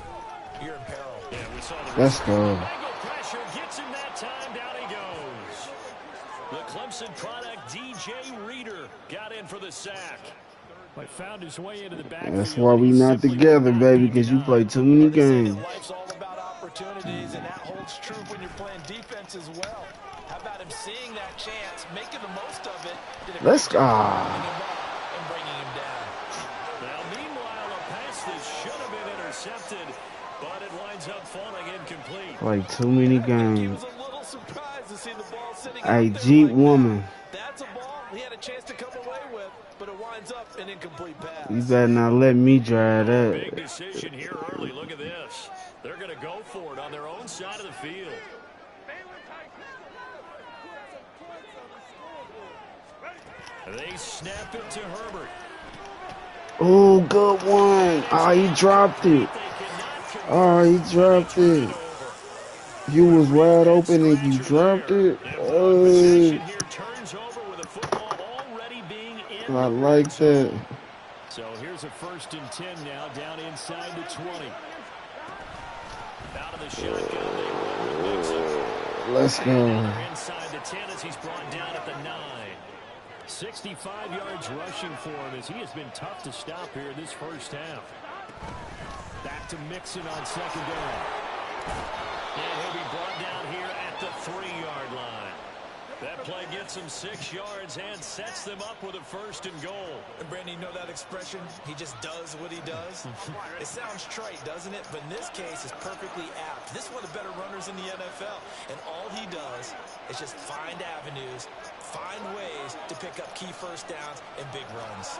you're in peril. Yeah, we saw the Let's go. pressure gets him that time. Down he goes. The Clemson product, DJ Reader, got in for the sack. But found his way into the backfield. That's why we not together, baby, because you play too many games. Life's all about opportunities, and that holds true when you're playing defense as well. How about him seeing that chance, making the most of it? Let's go. And bringing him down. Now, meanwhile, a pass that should have been intercepted, but it winds up falling incomplete. Play too many games. He was a little surprised to see the ball sitting Hey, out there Jeep like woman. That's a ball he had a chance to come away with, but it winds up an incomplete pass. You better not let me drive that. Big decision here early. Look at this. They're going to go for it on their own side of the field. They snap it to Herbert. Oh, good one. Oh, he dropped it. Oh, he dropped it. You was wide open and you dropped it. Oh. I like that. So here's a 1st and 10 now, down inside the 20. Out of the shotgun. Let's go. Inside the 10 as he's brought down at the 9. 65 yards rushing for him as he has been tough to stop here in this first half. Back to Mixon on 2nd down. And he'll be brought down here at the 3-yard line. That play gets him 6 yards and sets them up with a 1st and goal. And Brandon, you know that expression? He just does what he does. It sounds trite, doesn't it? But in this case, it's perfectly apt. This is one of the better runners in the NFL. And all he does is just find avenues, find ways to pick up key first downs and big runs.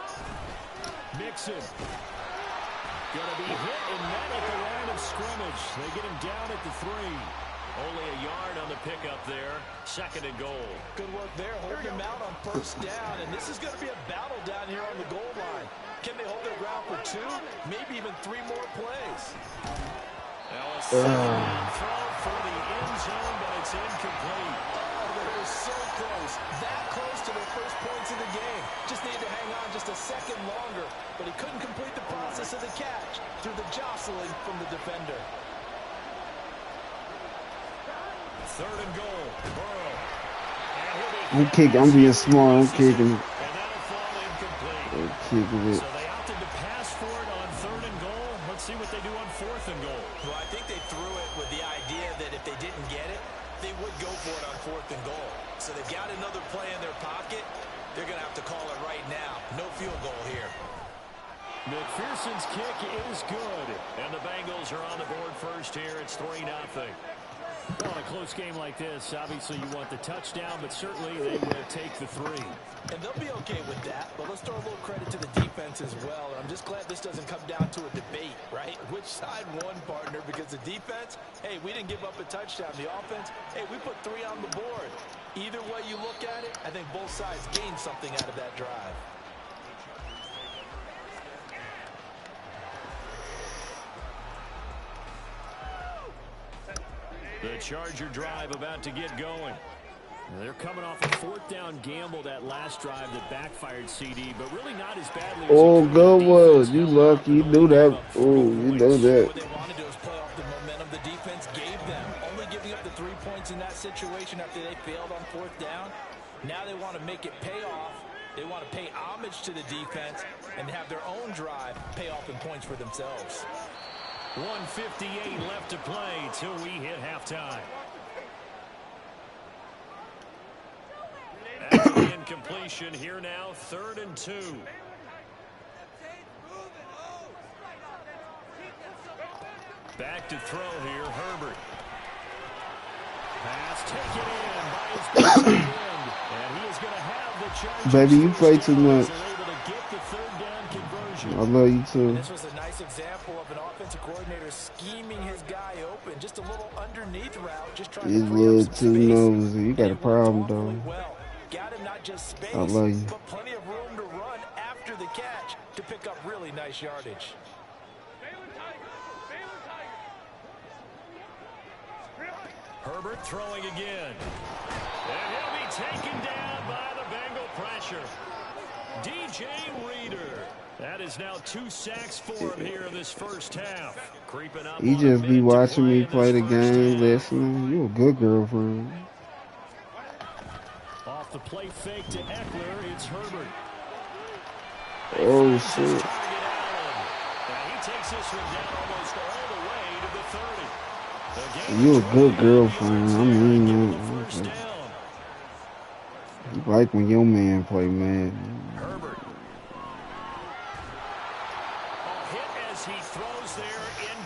Mixon. Gonna be hit and met at the line of scrimmage. They get him down at the 3. Only a yard on the pickup there. 2nd and goal. Good work there, holding him out on 1st down. And this is going to be a battle down here on the goal line. Can they hold their ground for 2, maybe even 3 more plays? Now a 7-down throw for the end zone, but it's incomplete. Oh, they were so close. That close to their first points of the game. Just needed to hang on just a second longer. But he couldn't complete the process of the catch through the jostling from the defender. 3rd and goal. Burrow. I'm kicking. I'm being smart. I'm kicking. And that'll fall incomplete. I'm kicking it. So they opted to pass for it on 3rd and goal. Let's see what they do on 4th and goal. Well, I think they threw it with the idea that if they didn't get it, they would go for it on 4th and goal. So they've got another play in their pocket. They're going to have to call it right now. No field goal here. McPherson's kick is good. And the Bengals are on the board first here. It's 3-0. Well, in a close game like this, obviously you want the touchdown, but certainly they will take the 3. And they'll be okay with that, but let's throw a little credit to the defense as well. I'm just glad this doesn't come down to a debate, right? Which side won, partner? Because the defense, hey, we didn't give up a touchdown. The offense, hey, we put 3 on the board. Either way you look at it, I think both sides gained something out of that drive. The Charger drive about to get going. They're coming off a 4th down gamble that last drive that backfired CD, but really not as badly as Oh, good was. You lucky. You knew that. Oh, you know that. What they want to do is play off the momentum the defense gave them. Only giving up the 3 points in that situation after they failed on 4th down. Now they want to make it pay off. They want to pay homage to the defense and have their own drive pay off in points for themselves. 1:58 left to play till we hit halftime. After the incompletion, here now, 3rd and 2. Back to throw here, Herbert. Pass taken in by his best friend. And he is going to have the Chargers. Baby, you play too much. They're able to get the third down conversion. I love you too. And this was a nice example of an offensive coordinator scheming his guy open. Just a little underneath route, just trying He's to a free little up some too space. nosy. You got a problem, though. Well. Got him not just space, I love you. but plenty of room to run after the catch to pick up really nice yardage. Herbert throwing again. And he'll be taken down by the Bengal pressure. DJ Reader. That is now 2 sacks for him here in this first half. Creeping up. You just be watching me play the game, listening. You a good girlfriend. Off the play fake to Eckler, it's Herbert. Oh, shit. He takes this one down almost all the way to the 30. You a good girlfriend. I mean that. You like when your man play Madden. Herbert. Hit as he throws there.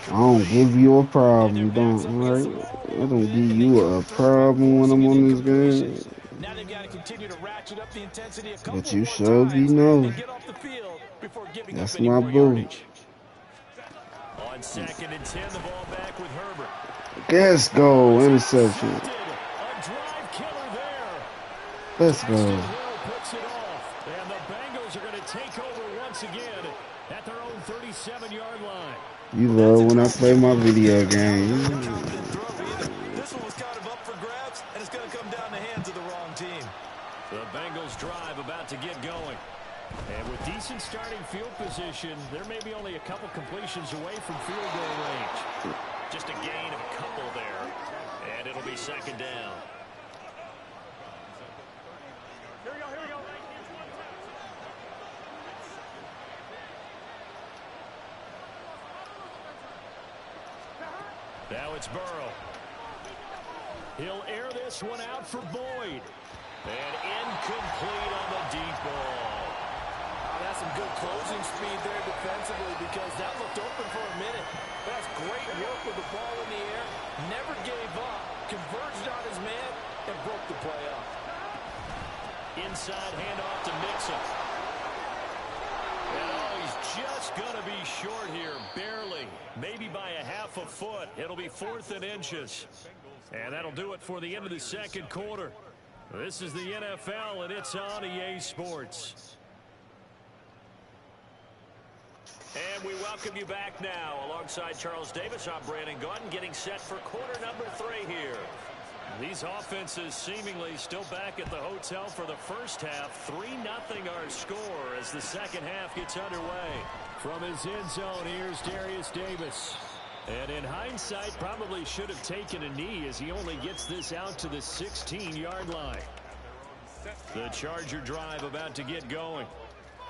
I don't give you a problem, don't. Alright? I don't give you a problem when I'm on this game. Now they've got to continue to ratchet up the intensity a couple But you more sure times be know. and get off the field before giving That's up any my more boo. yardage. On 2nd and 10, the ball back with Herbert. Let's go. Interception. A drive killer there. Let's go. Hill puts it off. And the Bengals are going to take over once again at their own 37-yard line. You love when I play my video game. This one was kind of up for grabs, and it's going to come down the hands of the wrong team. The Bengals drive about to get going. And with decent starting field position, there may be only a couple completions away from field goal range. Just a gain of a couple there. And it'll be 2nd down. Here we go, here we go. Now it's Burrow. He'll air this one out for Boyd. And incomplete on the deep ball. That's some good closing speed there defensively because that looked open for a minute. That's great work with the ball in the air. Never gave up. Converged on his man and broke the play up. Inside handoff to Mixon. And he's just going to be short here, barely. Maybe by a half a foot. It'll be 4th and inches. And that'll do it for the end of the second quarter. This is the NFL, and it's on EA Sports. And we welcome you back now. Alongside Charles Davis, I'm Brandon Gaudin, getting set for quarter number 3 here. These offenses seemingly still back at the hotel for the first half. 3-0 our score as the second half gets underway. From his end zone, here's Darius Davis. And in hindsight, probably should have taken a knee as he only gets this out to the 16-yard line. The Charger drive about to get going.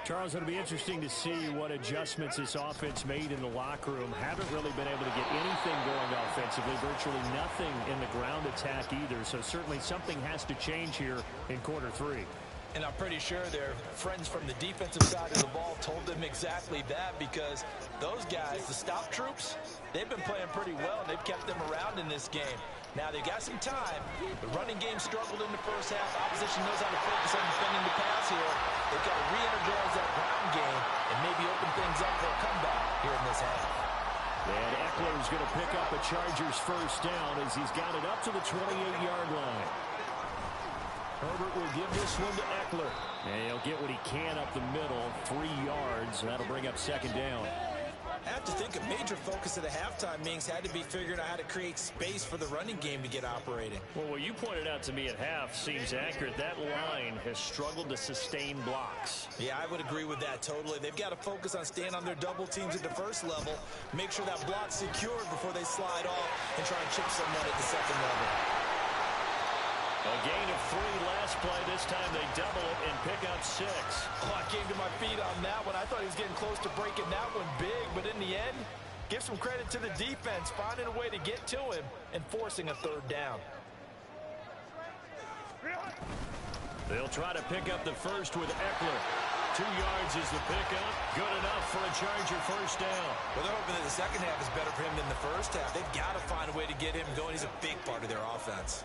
Charles, it'll be interesting to see what adjustments this offense made in the locker room. Haven't really been able to get anything going offensively, virtually nothing in the ground attack either. So certainly something has to change here in quarter 3. And I'm pretty sure their friends from the defensive side of the ball told them exactly that because those guys, the stop troops, they've been playing pretty well and they've kept them around in this game. Now, they've got some time. The running game struggled in the first half. Opposition knows how to focus on defending the pass here. They've got to re-energize that ground game and maybe open things up for a comeback here in this half. And Eckler's going to pick up a Chargers first down as he's got it up to the 28-yard line. Herbert will give this one to Eckler. And he'll get what he can up the middle, 3 yards. And that'll bring up 2nd down. I have to think a major focus of the halftime meetings had to be figuring out how to create space for the running game to get operating. Well, what you pointed out to me at half seems accurate. That line has struggled to sustain blocks. Yeah, I would agree with that totally. They've got to focus on staying on their double teams at the first level, make sure that block's secured before they slide off and try and chip someone at the second level. A gain of 3 last play. This time they double it and pick up 6. Oh, I came to my feet on that one. I thought he was getting close to breaking that one big, but in the end, give some credit to the defense, finding a way to get to him and forcing a 3rd down. They'll try to pick up the first with Eckler. 2 yards is the pickup. Good enough for a Charger first down. Well, they're hoping that the second half is better for him than the first half. They've got to find a way to get him going. He's a big part of their offense.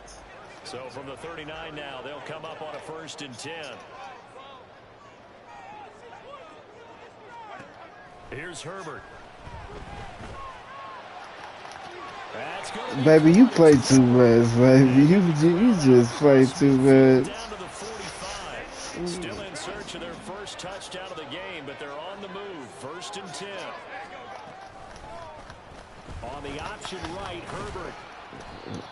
So from the 39 now, they'll come up on a 1st and 10. Here's Herbert. Baby, you play too much, baby. You just play too much. Down to the 45. Still in search of their first touchdown of the game, but they're on the move. 1st and 10. On the option right, Herbert.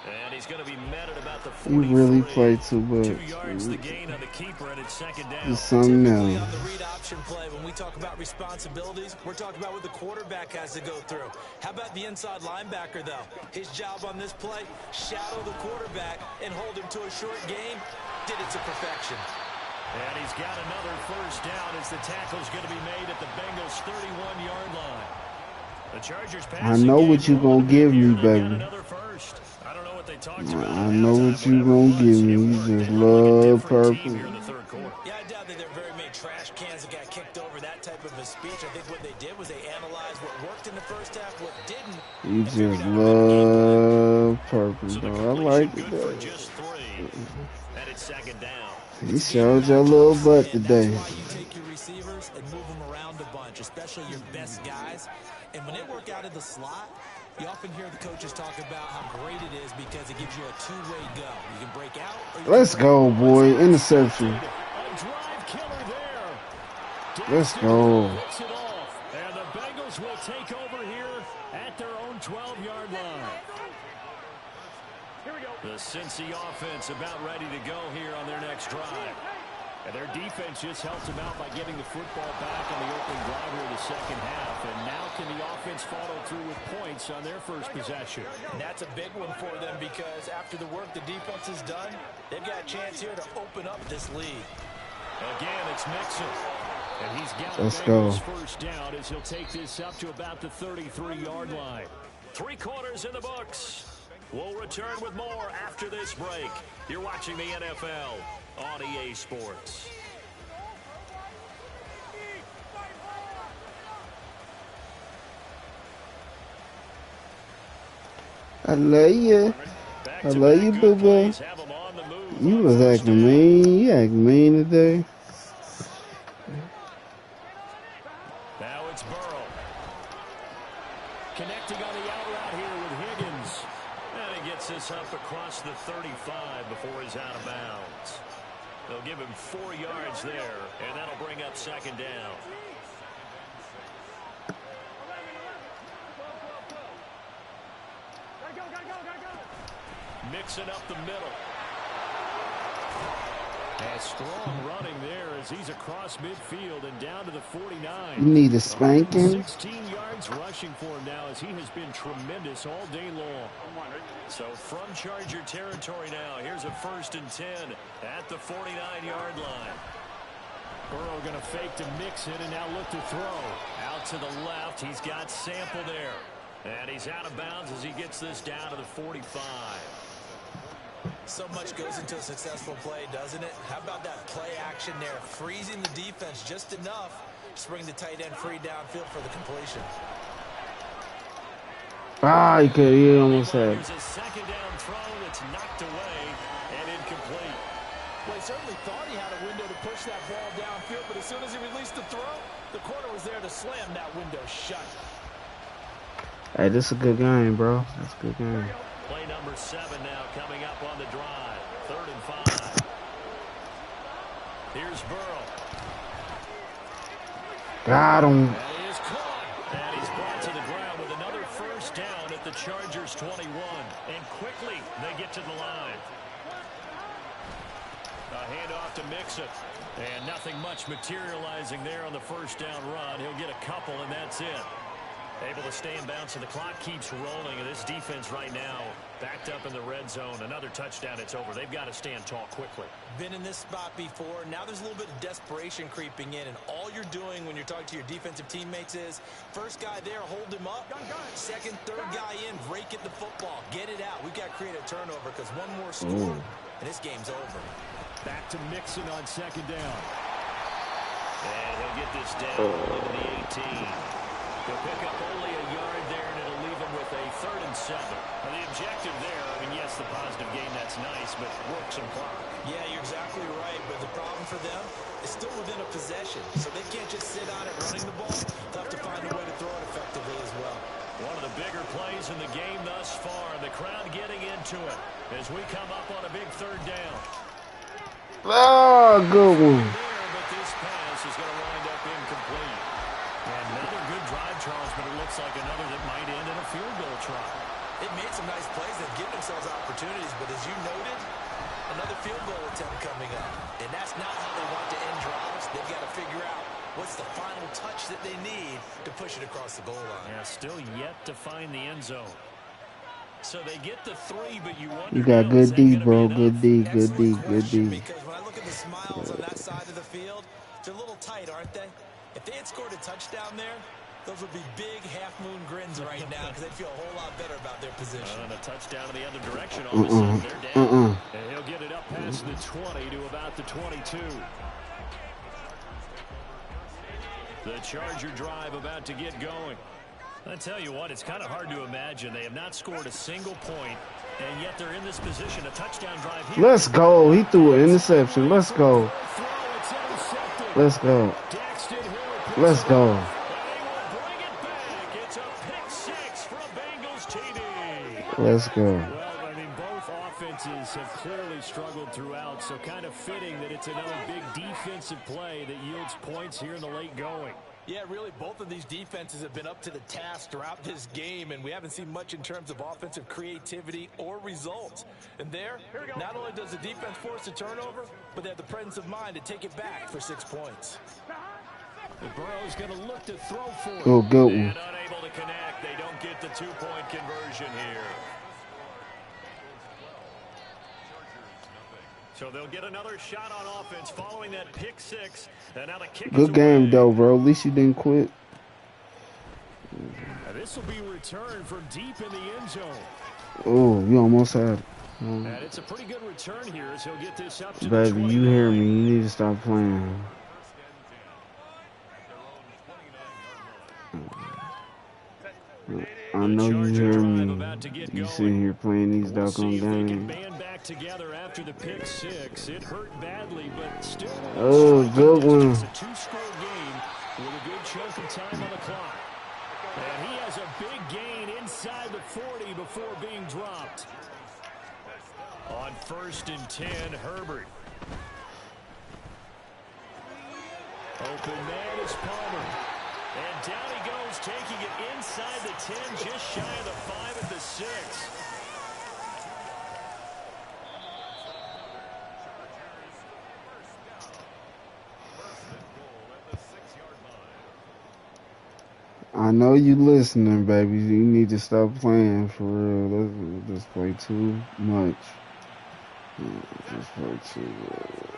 And he's going to be met at about the 43. You really play too much. 2 yards the gain on the keeper, and it's 2nd down. It's something Typically else. on the read option play, when we talk about responsibilities, we're talking about what the quarterback has to go through. How about the inside linebacker, though? His job on this play, shadow the quarterback and hold him to a short gain. Did it to perfection. And he's got another 1st down as the tackle's going to be made at the Bengals' 31-yard line. The Chargers I know what you gonna give me, baby. I don't know what they talked about. I know what you gonna give me. You just love purple. Yeah, I doubt that there are very many trash cans that got kicked over, that type of a speech. I think what they did was they analyzed what worked in the first half, what didn't. You just love purple, though. I like it, though. And it's 2nd down. He showed your little butt today. That's why you take your receivers and move them around a bunch, especially your best guys. And when they work out of the slot, you often hear the coaches talk about how great it is because it gives you a two-way go. You can break out. Let's go, boy. Interception. A drive killer there. Let's go. Picks it off, and the Bengals will take over here at their own 12-yard line. Here we go. The Cincy offense about ready to go here on their next drive. And their defense just helped them out by getting the football back on the opening drive here in the 2nd half. And now can the offense follow through with points on their first possession? And that's a big one for them because after the work the defense has done, they've got a chance here to open up this lead. Again, it's Mixon. And he's got Let's Bengals go. 1st down as he'll take this up to about the 33-yard line. 3 quarters in the books. We'll return with more after this break. You're watching the NFL on EA Sports. I love you. I love you, boo-boo. You was acting mean. You acting mean today. Now it's Burrow. Connecting on the out route here with Higgins. And he gets this up across the 35 before he's out of bounds. They'll give him 4 yards there, and that'll bring up 2nd down. Mixing up the middle. A strong running there as he's across midfield and down to the 49. You need a spanking. 16 yards rushing for him now as he has been tremendous all day long. So from Charger territory now, here's a 1st and 10 at the 49-yard line. Burrow going to fake to Mixon and now look to throw. Out to the left, he's got Sample there. And he's out of bounds as he gets this down to the 45. So much goes into a successful play, doesn't it? How about that play action there? Freezing the defense just enough to bring the tight end free downfield for the completion. Ah, he almost had. There's a 2nd down throw that's knocked away and incomplete. Well, he certainly thought he had a window to push that ball downfield, but as soon as he released the throw, the corner was there to slam that window shut. Hey, this is a good game, bro. That's a good game. Play number 7 now coming up on the drive. 3rd and 5. Here's Burrow. Got him. And he is caught. And he's brought to the ground with another 1st down at the Chargers 21. And quickly they get to the line. A handoff to Mixon. And nothing much materializing there on the 1st down run. He'll get a couple, and that's it. Able to stay in bounds, and the clock keeps rolling. And this defense right now backed up in the red zone. Another touchdown, it's over. They've got to stand tall quickly. Been in this spot before. Now there's a little bit of desperation creeping in, and all you're doing when you're talking to your defensive teammates is first guy there, hold him up. Second, third guy in, break it the football. Get it out. We've got to create a turnover because one more score, and this game's over. Back to Mixon on 2nd down. And he'll get this down into the 18. He'll pick up only a yard there, and it'll leave him with a 3rd and 7. And the objective there, I mean, yes, gets the positive gain, that's nice, but work some clock. Yeah, you're exactly right, but the problem for them is still within a possession, so they can't just sit on it running the ball. They'll have to find a way to throw it effectively as well. One of the bigger plays in the game thus far, the crowd getting into it as we come up on a big third down. Oh, good one. But this pass is going to wind up incomplete. And another good drive, Charles, but it looks like another that might end in a field goal try. They've made some nice plays. They've given themselves opportunities, but as you noted, another field goal attempt coming up. And that's not how they want to end drives. They've got to figure out what's the final touch that they need to push it across the goal line. Yeah, still yet to find the end zone. So they get the 3, but you wonder. You got good D, bro. Good D, good D, good D. Because when I look at the smiles on that side of the field, they're a little tight, aren't they? If they had scored a touchdown there, those would be big half-moon grins right now because they'd feel a whole lot better about their position. And a touchdown in the other direction. All of a sudden, they're down. And he'll get it up past the 20 to about the 22. The Charger drive about to get going. I tell you what, it's kind of hard to imagine. They have not scored a single point, and yet they're in this position. A touchdown drive here. Let's go. He threw an interception. Let's go. Let's go. Let's go. Let's go. Well, I mean, both offenses have clearly struggled throughout, so kind of fitting that it's another big defensive play that yields points here in the late going. Yeah, really, both of these defenses have been up to the task throughout this game, and we haven't seen much in terms of offensive creativity or results. And there, not only does the defense force a turnover, but they have the presence of mind to take it back for 6 points. The Burrow's going to look to throw for it. Oh, good one. And unable to connect. They don't get the 2-point conversion here. So they'll get another shot on offense following that pick 6. And now the kick Good game, away. though, bro. At least you didn't quit. This will be returned from deep in the end zone. Oh, you almost had it. And it's a pretty good return here as he'll get this up to Baby, the 29. you hear me. You need to stop playing. I know you hear me. You sitting here playing these doggone games. Band back together after the pick 6. It hurt badly, but still. Oh, good one. It's a 2-score game with a good chunk of time on the clock. And he has a big gain inside the 40 before being dropped. On 1st and 10, Herbert. Open man is Palmer. And down he goes, taking it inside the 10, just shy of the 5 at the 6. I know you listening, baby. You need to stop playing for real. Let's just play too much. Just play too much.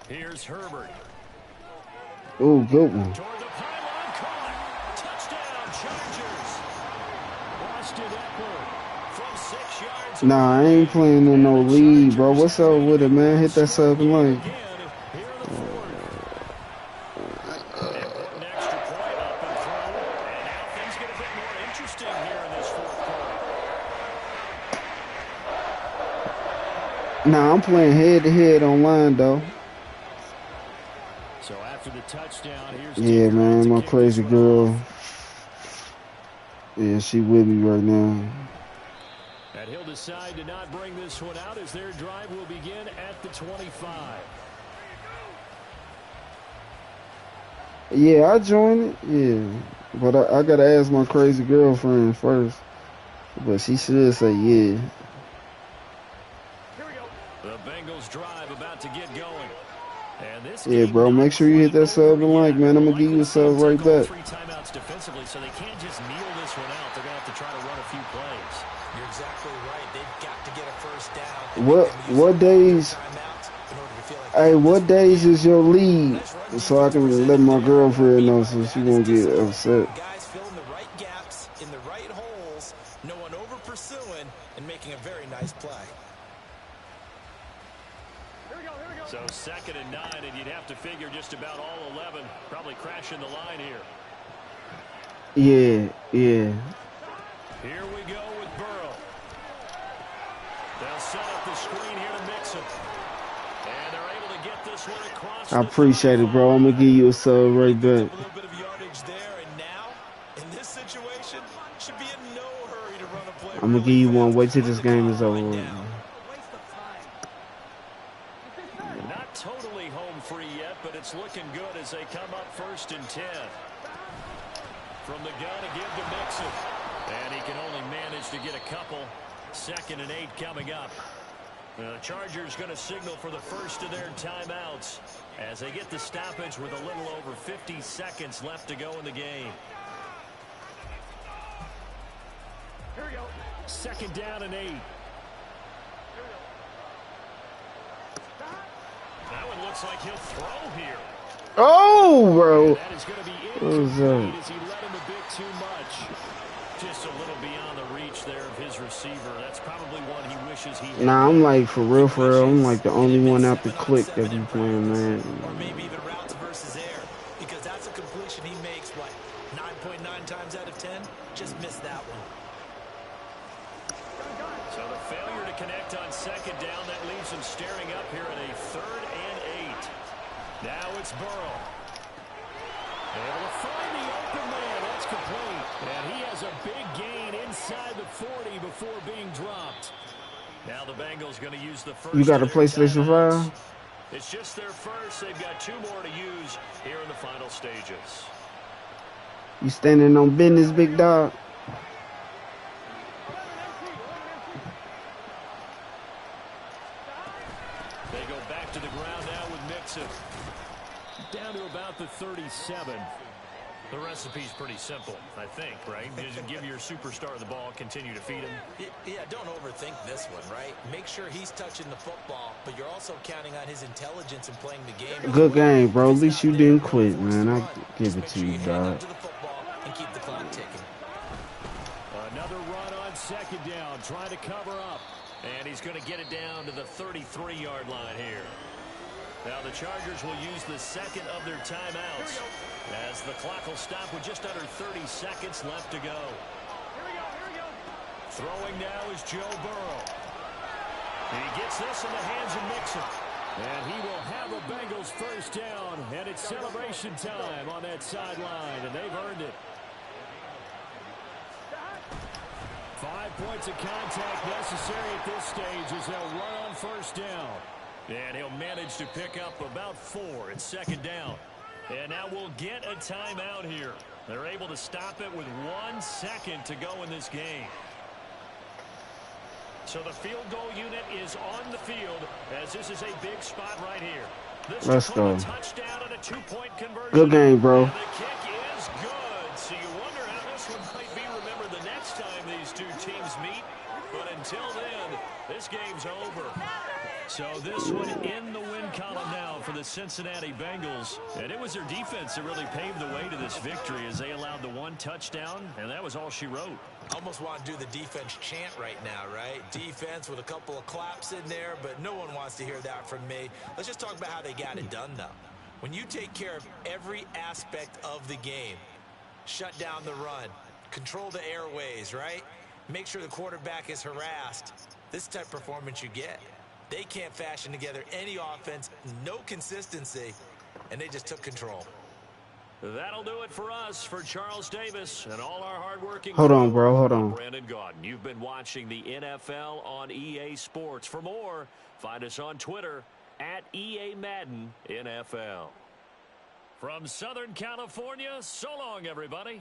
Here's Herbert. Oh, good one. Toward the pylon, caught. Touchdown, Chargers. Austin Eckler from 6 yards. Nah, I ain't playing in no league, bro. What's up with it, man? Hit that sub and like. Nah, I'm playing head-to-head online, though. So after the touchdown, here's yeah, man, my crazy girl. Yeah, she with me right now. And he'll decide to not bring this one out as their drive will begin at the 25. Yeah, I joined it. Yeah, but I gotta ask my crazy girlfriend first. But she should say yeah. The Bengals drive about to get going. And this yeah, bro, make sure you hit that sub and like, man. I'm going to give you a sub right back. 3 timeouts defensively, so they can't just kneel this one out. They're going to have to try to run a few plays. You're exactly right. They've got to get a first down. What days? Hey, what days is your lead? So I can let my girlfriend know so she won't get upset. Guys filling the right gaps in the right holes, no one over pursuing, and making a very nice play. So 2nd and 9, and you'd have to figure just about all 11 probably crashing the line here. Yeah, yeah. Here we go with Burrow. They'll set up the screen here to mix it. And they're able to get this one across. I appreciate it, bro. I'm gonna give you a sub right back. A little bit of yardage there, and now in this situation, should be in no hurry to run a play. I'm gonna give you one. Wait till this game is over. Not totally home free yet, but it's looking good as they come up 1st and 10. From the gun to give to Mixon. And he can only manage to get a couple. 2nd and 8 coming up. The Chargers going to signal for the first of their timeouts as they get the stoppage with a little over 50 seconds left to go in the game. Here we go. 2nd down and 8. Now it looks like he'll throw here. Oh, bro. That is going to be What was that? as he let him a bit too much. Just a little beyond the reach there of his receiver. That's probably one he wishes he had. Nah, I'm like, for real, I'm like the only one out the click that be playing, man. Or maybe even routes versus air, because that's a completion he makes, what, 9.9 times out of 10? Just missed that one. So the failure to connect on 2nd down, that leaves him staring up here at a 3rd and 8. Now it's Burrow. Able to find the open man. That's complete. And he has a big gain inside the 40 before being dropped. Now the Bengals going to use the first. You got a of their PlayStation timeouts. 5? It's just their first. They've got 2 more to use here in the final stages. You standing on business, big dog? They go back to the ground now with Mixon. Down to about the 37. The recipe's pretty simple, I think, right? Just give your superstar the ball, continue to feed him. Yeah, don't overthink this one, right? Make sure he's touching the football, but you're also counting on his intelligence in playing the game. Good game, bro. At least you didn't quit, man. I give it to you, dog. To the football and keep the clock ticking. Another run on 2nd down, trying to cover up. And he's going to get it down to the 33-yard line here. Now the Chargers will use the 2nd of their timeouts as the clock will stop with just under 30 seconds left to go. Throwing now is Joe Burrow. And he gets this in the hands of Mixon. And he will have a Bengals 1st down, and it's celebration time on that sideline, and they've earned it. 5 points of contact necessary at this stage as they'll run on 1st down. And he'll manage to pick up about 4 at 2nd down. And now we'll get a timeout here. They're able to stop it with 1 second to go in this game. So the field goal unit is on the field as this is a big spot right here. This Let's go. Touchdown and a 2-point conversion. Good game, bro. And the kick is good. So you wonder how this one might be remembered the next time these two teams meet. But until then, this game's over. So this one in the win column now for the Cincinnati Bengals. And it was their defense that really paved the way to this victory as they allowed the 1 touchdown, and that was all she wrote. Almost want to do the defense chant right now, right? Defense with a couple of claps in there, but no one wants to hear that from me. Let's just talk about how they got it done, though. When you take care of every aspect of the game, shut down the run, control the airways, right? Make sure the quarterback is harassed. This type of performance you get. They can't fashion together any offense, no consistency, and they just took control. That'll do it for us, for Charles Davis and all our hardworking. Hold on, bro. Hold on. Brandon Gaudin, you've been watching the NFL on EA Sports. For more, find us on Twitter at EA Madden NFL. From Southern California, so long, everybody.